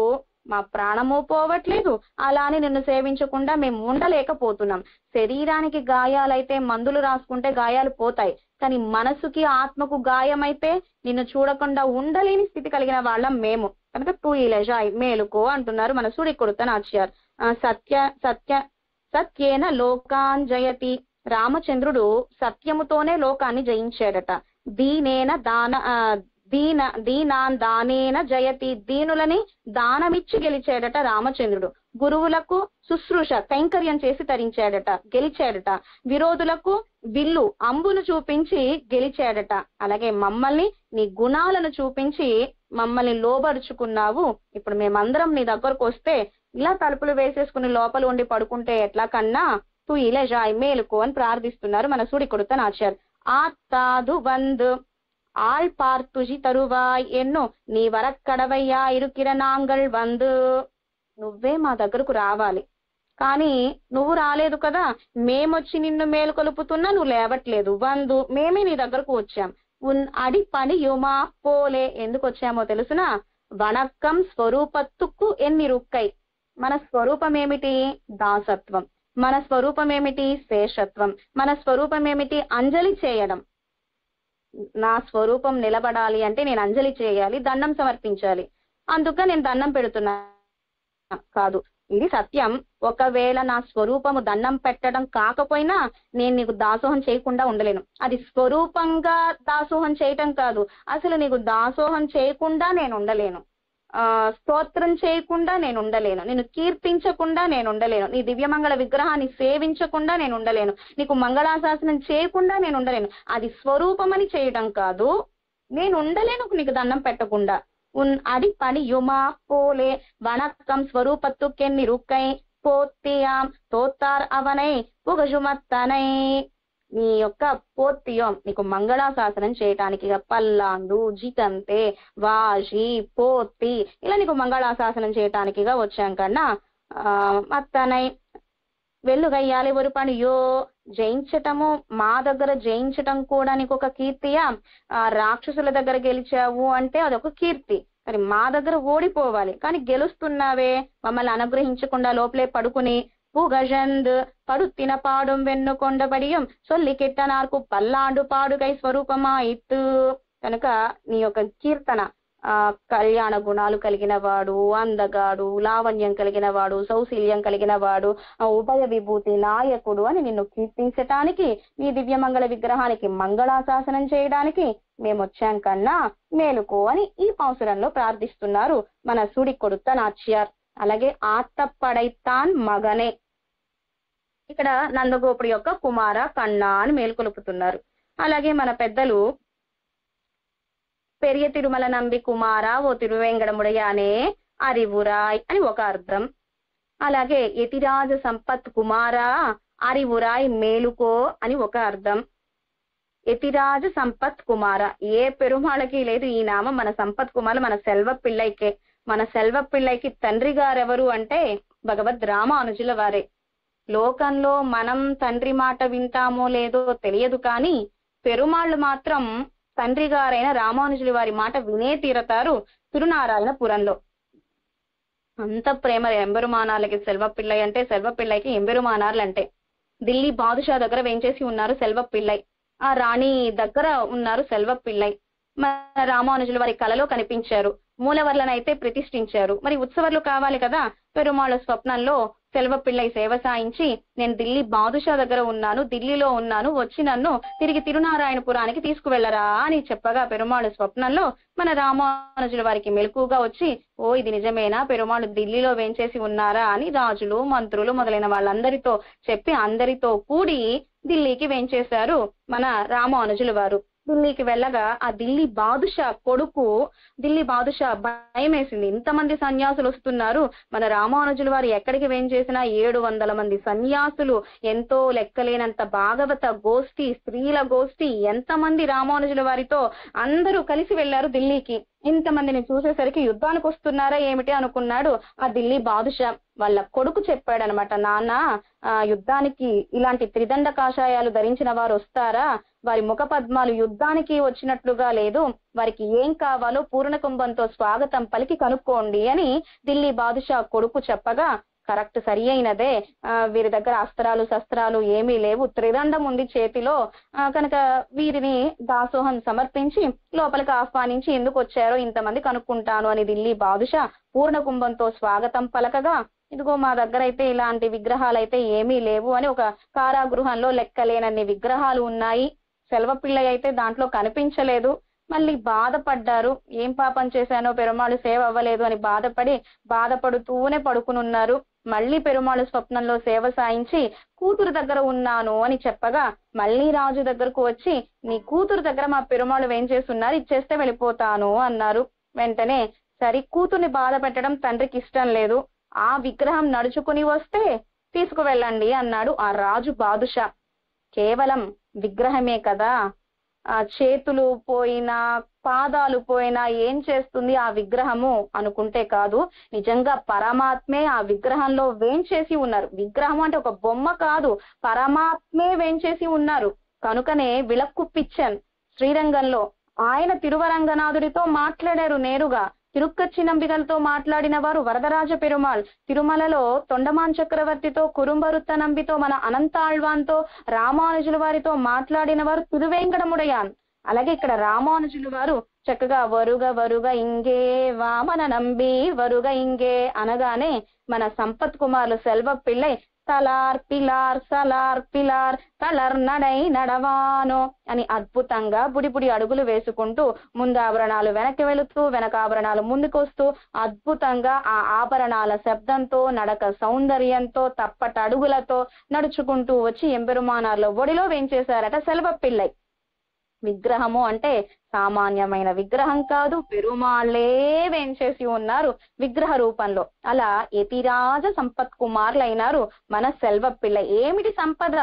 A: మా ప్రాణము పోవట్లేదు, అలానే నిన్ను సేవించకుండా మేము ఉండలేకపోతున్నాం. శరీరానికి గాయాలైతే మందులు రాసుకుంటే గాయాలు పోతాయి, కానీ మనసుకి ఆత్మకు గాయమైతే నిన్ను చూడకుండా ఉండలేని స్థితి కలిగిన వాళ్ళం మేము. కనుక తూ ఇలజాయ్, మేలుకో అంటున్నారు మన సూర్యకుడుత నాచ్యార్. సత్యేన లోకాన్ జయతి, రామచంద్రుడు సత్యముతోనే లోకాన్ని జయించాడట. దీనేన దీనాన్ దానేన జయతి, దీనులని దానమిచ్చి గెలిచాడట రామచంద్రుడు. గురువులకు శుశ్రూష కైంకర్యం చేసి తరించాడట, గెలిచాడట. విరోధులకు విల్లు అంబును చూపించి గెలిచాడట. అలాగే మమ్మల్ని నీ గుణాలను చూపించి మమ్మల్ని లోబరుచుకున్నావు. ఇప్పుడు మేమందరం నీ దగ్గరకు వస్తే ఇలా తలుపులు వేసేసుకుని లోపల ఉండి పడుకుంటే ఎట్లా కన్నా తూ ఇలా జాయ్ మేలుకో అని ప్రార్థిస్తున్నారు మన సూడికొడుత నాచారు. ఆత్తాదు వంద్ ఆళ్ பார்த்துஜி తరువాయ్ ఎన్నో నీ వరక్కడవయ్యా ఇరుకిర నాంగల్ వంద్, నువ్వే మా దగ్గరకు రావాలి. కానీ నువ్వు రాలేదు కదా, మేమొచ్చి నిన్ను మేలుకొలుపుతున్నా నువ్వు లేవట్లేదు. వందు మేమే నీ దగ్గరకు వచ్చాం. ఉన్ అడి పని యుమా పోలే, ఎందుకు వచ్చామో తెలుసునా? వణక్కం స్వరూపత్తుకు ఎన్ని రుక్కై, మన స్వరూపం ఏమిటి? దాసత్వం. మన స్వరూపం ఏమిటి? శేషత్వం. మన స్వరూపం ఏమిటి? అంజలి చేయడం. నా స్వరూపం నిలబడాలి అంటే నేను అంజలి చేయాలి, దండం సమర్పించాలి. అందుక నేను దండం పెడుతున్నా కాదు, ఇది సత్యం. ఒకవేళ నా స్వరూపము దండం పెట్టడం కాకపోయినా నేను నీకు దాసోహం చేయకుండా ఉండలేను. అది స్వరూపంగా దాసోహం చేయటం కాదు, అసలు నీకు దాసోహం చేయకుండా నేను ఉండలేను. స్తోత్రం చేయకుండా నేను ఉండలేను, నేను కీర్తించకుండా నేను ఉండలేను, నీ దివ్యమంగళ విగ్రహాన్ని సేవించకుండా నేను ఉండలేను, నీకు మంగళాశాసనం చేయకుండా నేను ఉండలేను. అది స్వరూపమని చేయడం కాదు, నేను ఉండలేను నీకు దండం పెట్టకుండా. ఉన్ అడి పని యుమా పోలే వణక్కం స్వరూపత్తుకెన్ని రుక్కై పోత్తియాం తోత్తార్ అవనై పుగజుమత్తనై, నీ యొక్క పోత్తియం నీకు మంగళాశాసనం చేయటానికి పల్లాండు జితంతే వాజి పోత్తి ఇలా నీకు మంగళాశాసనం చేయటానికిగా వచ్చాం కన్నా మత్తనై వెల్లుగయ్యాలి ఒక పనియో జయించటము, మా దగ్గర జయించటం కూడా నీకు ఒక కీర్తియా? రాక్షసుల దగ్గర గెలిచావు అంటే అదొక కీర్తి, కానీ మా దగ్గర ఓడిపోవాలి. కానీ గెలుస్తున్నావే, మమ్మల్ని అనుగ్రహించకుండా లోపలే పడుకుని புகழந்து படுத்தின பாடும் வெண்ணு కొండబడియం సొల్లికెట్ట నార్కు పల్లాండు పాడుగై స్వరూపమాయిత్తు. కనుక నీ యొక్క కీర్తన కళ్యాణ గుణాలు కలిగిన వాడు, అందగాడు, లావణ్యం కలిగిన వాడు, సౌశీల్యం కలిగిన వాడు, ఉభయ విభూతి నాయకుడు అని నిన్ను కీర్తించటానికి, నీ దివ్యమంగళ విగ్రహానికి మంగళాశాసనం చేయడానికి మేము వచ్చాం కన్నా మేలుకో అని ఈ పాసురంలో ప్రార్థిస్తున్నారు మన సూడికొడుత నాచ్యార్. అలాగే ఆత్తపడైతాన్ మగనే, ఇక్కడ నందగోపుడి యొక్క కుమార కన్నా అని మేలుకొలుపుతున్నారు. అలాగే మన పెద్దలు పెరియ తిరుమల నంబి కుమార ఓ తిరువేంగడముడయానే అరివురాయ్ అని ఒక అర్థం. అలాగే యతిరాజ సంపత్ కుమార అరివురాయ్ మేలుకో అని ఒక అర్థం. యతిరాజ సంపత్ కుమార, ఏ పెరుమాళకి లేదు ఈ నామం. మన సంపత్ కుమార్ మన సెల్వ పిళ్ళైకే. మన సెల్వ పిళ్ళైకి తండ్రి గారెవరు అంటే భగవద్ రామానుజుల వారే. లోకంలో మనం తండ్రి మాట వింటామో లేదో తెలియదు, కానీ పెరుమాళ్ళు మాత్రం తండ్రి గారైన రామానుజుల వారి మాట వినే తీరతారు తిరునారాయణపురంలో. అంత ప్రేమ ఎంబెరుమానాలకి సెల్వ పిళ్ళై అంటే, సెల్వ పిళ్ళైకి ఎంబెరుమానార్లు అంటే. ఢిల్లీ బాదుషా దగ్గర వేంచేసి ఉన్నారు సెల్వ పిళ్ళై, ఆ రాణి దగ్గర ఉన్నారు సెల్వ పిళ్ళై. మన రామానుజుల వారి కలలో కనిపించారు, మూలవర్లనైతే ప్రతిష్ఠించారు. మరి ఉత్సవర్లు కావాలి కదా. పెరుమాళ స్వప్నంలో సెల్వ పిళ్ళై సేవ సాయించి, నేను ఢిల్లీ బాదుషా దగ్గర ఉన్నాను, ఢిల్లీలో ఉన్నాను, వచ్చి నన్ను తిరిగి తిరునారాయణపురానికి తీసుకువెళ్లరా అని చెప్పగా పెరుమాళ స్వప్నంలో మన రామానుజుల వారికి మెలకుగా వచ్చి, ఓ ఇది నిజమేనా, పెరుమాళు ఢిల్లీలో వేంచేసి ఉన్నారా అని రాజులు మంత్రులు మొదలైన వాళ్ళందరితో చెప్పి అందరితో కూడి ఢిల్లీకి వేంచేశారు మన రామానుజుల వారు. ఢిల్లీకి వెళ్ళగా ఆ ఢిల్లీ బాదుషా కొడుకు, ఢిల్లీ బాదుషా భయం వేసింది, ఇంతమంది సన్యాసులు వస్తున్నారు, మన రామానుజుల వారు ఎక్కడికి వేంచేసినా 700 మంది సన్యాసులు, ఎంతో లెక్కలేనంత భాగవత గోష్ఠి, స్త్రీల గోష్ఠి, ఎంతమంది రామానుజుల వారితో అందరూ కలిసి వెళ్లారు ఢిల్లీకి. ఇంతమందిని చూసేసరికి యుద్ధానికి వస్తున్నారా ఏమిటి అనుకున్నాడు ఆ ఢిల్లీ బాదుషా. వాళ్ళ కొడుకు చెప్పాడనమాట, నాన్న యుద్ధానికి ఇలాంటి త్రిదండ కాషాయాలు ధరించిన వారు వస్తారా, వారి ముఖ పద్మాలు యుద్ధానికి వచ్చినట్లుగా లేదు, వారికి ఏం కావాలో పూర్ణ కుంభంతో స్వాగతం పలికి కనుక్కోండి అని ఢిల్లీ బాదుషా కొడుకు చెప్పగా, కరెక్ట్ సరి అయినదే, వీరి దగ్గర అస్త్రాలు శస్త్రాలు ఏమీ లేవు, త్రిదండం ఉంది చేతిలో, కనుక వీరిని దాసోహం సమర్పించి లోపలికి ఆహ్వానించి ఎందుకు వచ్చారో ఇంతమంది కనుక్కుంటాను అని ఢిల్లీ బాదుషా పూర్ణ కుంభంతో స్వాగతం పలకగా, ఇదిగో మా దగ్గర అయితే ఇలాంటి విగ్రహాలు అయితే ఏమీ లేవు అని, ఒక కారాగృహంలో లెక్కలేనన్ని విగ్రహాలు ఉన్నాయి, సెల్వ పిళ్ళై అయితే దాంట్లో కనిపించలేదు. మళ్ళీ బాధపడ్డారు. ఏం పాపం చేశానో పెరుమాళ్ సేవ అవ్వలేదు అని బాధపడుతూనే పడుకునున్నారు. మళ్ళీ పెరుమాళ్ స్వప్నంలో సేవ సాయించి కూతురు దగ్గర ఉన్నాను అని చెప్పగా మళ్ళీ రాజు దగ్గరకు వచ్చి నీ కూతురు దగ్గర మా పెరుమాళ్ వేంచేస్తున్నారు, ఇచ్చేస్తే వెళ్ళిపోతాను అన్నారు. వెంటనే సరి కూతుర్ని బాధ పెట్టడం తండ్రికి ఇష్టం లేదు. ఆ విగ్రహం నడుచుకుని వస్తే తీసుకువెళ్ళండి అన్నాడు ఆ రాజు బాదుషా. కేవలం విగ్రహమే కదా, ఆ చేతులు పోయినా పాదాలు పోయినా ఏం చేస్తుంది ఆ విగ్రహము అనుకుంటే కాదు, నిజంగా పరమాత్మే ఆ విగ్రహంలో వేంచేసి ఉన్నారు. విగ్రహం అంటే ఒక బొమ్మ కాదు, పరమాత్మే వేంచేసి ఉన్నారు. కనుకనే విలక్కుప్పిచ్చన్ శ్రీరంగంలో ఆయన తిరువరంగనాథుడితో మాట్లాడారు నేరుగా. తిరుక్కచ్చి నంబిగలతో మాట్లాడిన వారు వరదరాజ పెరుమాళ్. తిరుమలలో తొండమాన్ చక్రవర్తితో, కురుంబరుత్త నంబితో, మన అనంతాళ్వాన్తో, రామానుజుల వారితో మాట్లాడిన వారు తిరువేంకటముడయాన్. అలాగే ఇక్కడ రామానుజులు వారు చక్కగా వరుగ ఇంగే వామన నంబి వరుగ ఇంగే అనగానే మన సంపత్ కుమార్లు సెల్వ పిళ్ళై తలార్ పిలార్ సలార్ పిలార్ తలర్ నడై నడవానో అని అద్భుతంగా బుడి అడుగులు వేసుకుంటూ ముందు ఆభరణాలు వెనక్కి వెళుతూ వెనక ఆభరణాలు ముందుకొస్తూ అద్భుతంగా ఆ ఆభరణాల శబ్దంతో నడక సౌందర్యంతో తప్పట అడుగులతో నడుచుకుంటూ వచ్చి ఎంబెరుమానార్లో ఒడిలో వేంచేశారట సెల్వ పిళ్ళై. విగ్రహము అంటే సామాన్యమైన విగ్రహం కాదు, పెరుమాళ్లే వేంచేసి ఉన్నారు విగ్రహ రూపంలో. అలా యతిరాజ సంపత్ కుమార్లైనారు మన సెల్వ పిళ్ళై. ఏమిటి సంపద?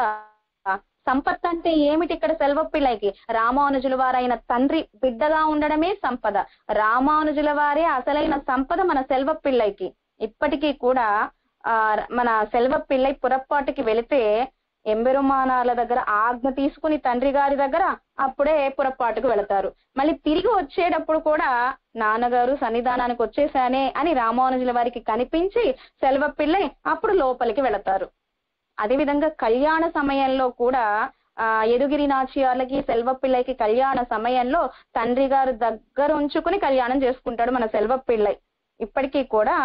A: సంపత్ అంటే ఏమిటి ఇక్కడ సెల్వ పిళ్ళైకి? రామానుజుల వారైన తండ్రి బిడ్డగా ఉండడమే సంపద. రామానుజుల వారే అసలైన సంపద మన సెల్వ పిళ్ళైకి. ఇప్పటికీ కూడా మన సెల్వ పిళ్ళై పురప్పాటికి వెళితే ఎంబెరుమానార్ల దగ్గర ఆజ్ఞ తీసుకుని తండ్రి గారి దగ్గర అప్పుడే పురప్పాటుకు వెళతారు. మళ్ళీ తిరిగి వచ్చేటప్పుడు కూడా నాన్నగారు సన్నిధానానికి వచ్చేసానే అని రామానుజుల వారికి కనిపించి సెల్వ పిళ్ళై అప్పుడు లోపలికి వెళతారు. అదేవిధంగా కళ్యాణ సమయంలో కూడా యదుగిరి నాచియార్లకి సెల్వ పిళ్ళైకి కళ్యాణ సమయంలో తండ్రి గారు దగ్గర ఉంచుకుని కళ్యాణం చేసుకుంటాడు మన సెల్వ పిళ్ళై. ఇప్పటికీ కూడా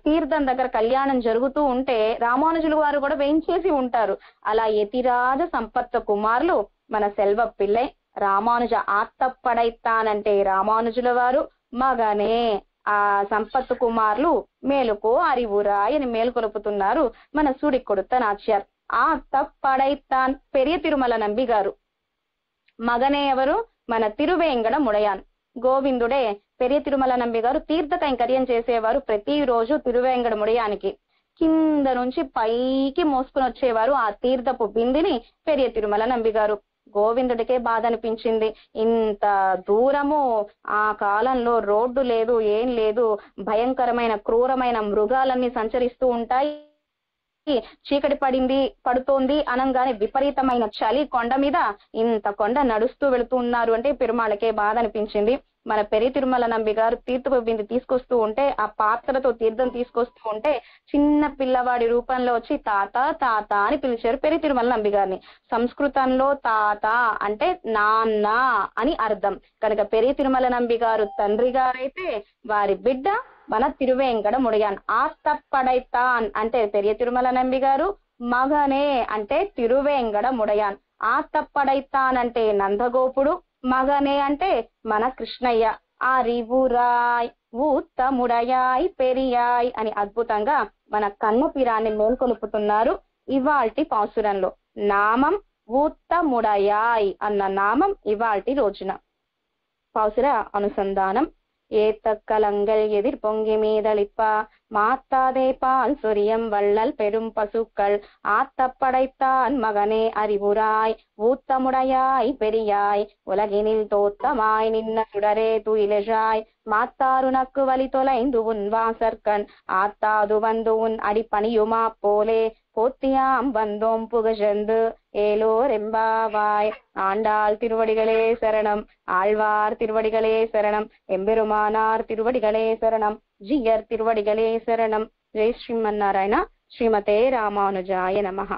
A: తీర్థం దగ్గర కళ్యాణం జరుగుతూ ఉంటే రామానుజులు వారు కూడా వేయించేసి ఉంటారు. అలా యతిరాజ సంపత్ కుమార్లు మన సెల్వ పిళ్ళై. రామానుజ ఆత్తప్పడైతానంటే రామానుజుల వారు మగనే ఆ సంపత్ కుమార్లు మేలుకో అరివురాయ్ అని మేలుకొలుపుతున్నారు మన సూడి కొడుత నాచ్యార్. ఆత్తప్పడైతాన్ పెరియ తిరుమల నంబి గారు. మగనే ఎవరు? మన తిరువేంగడ ముడయాన్. గోవిందుడే పెరియ తిరుమల నంబి గారు తీర్థ కైంకర్యం చేసేవారు. ప్రతిరోజు తిరువేంగడ ముడయానికి కింద నుంచి పైకి మోసుకుని వచ్చేవారు ఆ తీర్థపు బిందిని పెరియ తిరుమల నంబి గారు. గోవిందుడికే బాధ అనిపించింది. ఇంత దూరము ఆ కాలంలో రోడ్డు లేదు, ఏం లేదు, భయంకరమైన క్రూరమైన మృగాలన్నీ సంచరిస్తూ ఉంటాయి. చీకటి పడుతోంది అనంగానే విపరీతమైన చలి కొండ మీద, ఇంత కొండ నడుస్తూ వెళుతున్నారు అంటే పెరుమాళకే బాధ అనిపించింది. మన పెరియ తిరుమల నంబి గారు తీర్థపు బింది తీసుకొస్తూ ఉంటే ఆ పాత్రతో తీర్థం తీసుకొస్తూ ఉంటే చిన్న పిల్లవాడి రూపంలో వచ్చి తాత తాత అని పిలిచారు పెరియ తిరుమల నంబి గారిని. సంస్కృతంలో తాత అంటే నాన్న అని అర్థం. కనుక పెరియ తిరుమల నంబి గారు తండ్రి గారైతే వారి బిడ్డ మన తిరువేంకడ ముడయాన్. ఆత్తప్పడైతాన్ అంటే పెరియ తిరుమల నంబి గారు, మగనే అంటే తిరువేంకడ ముడయాన్. ఆత్తప్పడైతాన్ అంటే నందగోపుడు, మగనే అంటే మన కృష్ణయ్య. అరివురాయ్ ఊత్తముడయాయ్ పెరియాయ్ అని అద్భుతంగా మన కన్నపిరాన్ని మేల్కొలుపుతున్నారు ఇవాల్టి పాసురంలో. నామం ఊత్తముడయాయ్ అన్న నామం ఇవాల్టి రోజున. పాసుర అనుసంధానం. ஏத்தக்கலங்கள் எதிர் பொங்கி மீதளிப்பா மாத்தாதே பால் சொரியம் வள்ளல் பெரும் பசுக்கள் ஆத்தப்படைத்தான் மகனே அறிவுராய் ஊத்தமுடையாய் பெரியாய் உலகினில் தோத்தமாய் நின்ன சுடரே துயிலெழாய் மாத்தாருனக்கு வழி தொலைந்து உன் வாசற்கண் ஆத்தாது வந்து உன் அடிப்பணியுமா போலே போத்தியாம் வந்தோம் புகழந்து ஏலோர் எம்பாவாய். ஆண்டாள் திருவடிகளே சரணம், ஆழ்வார் திருவடிகளே சரணம், எம்பெருமானார் திருவடிகளே சரணம், ஜியர் திருவடிகளே சரணம். ஜெய் ஸ்ரீமன்னாராயண. ஸ்ரீமதே ராமானுஜாய நமஹ.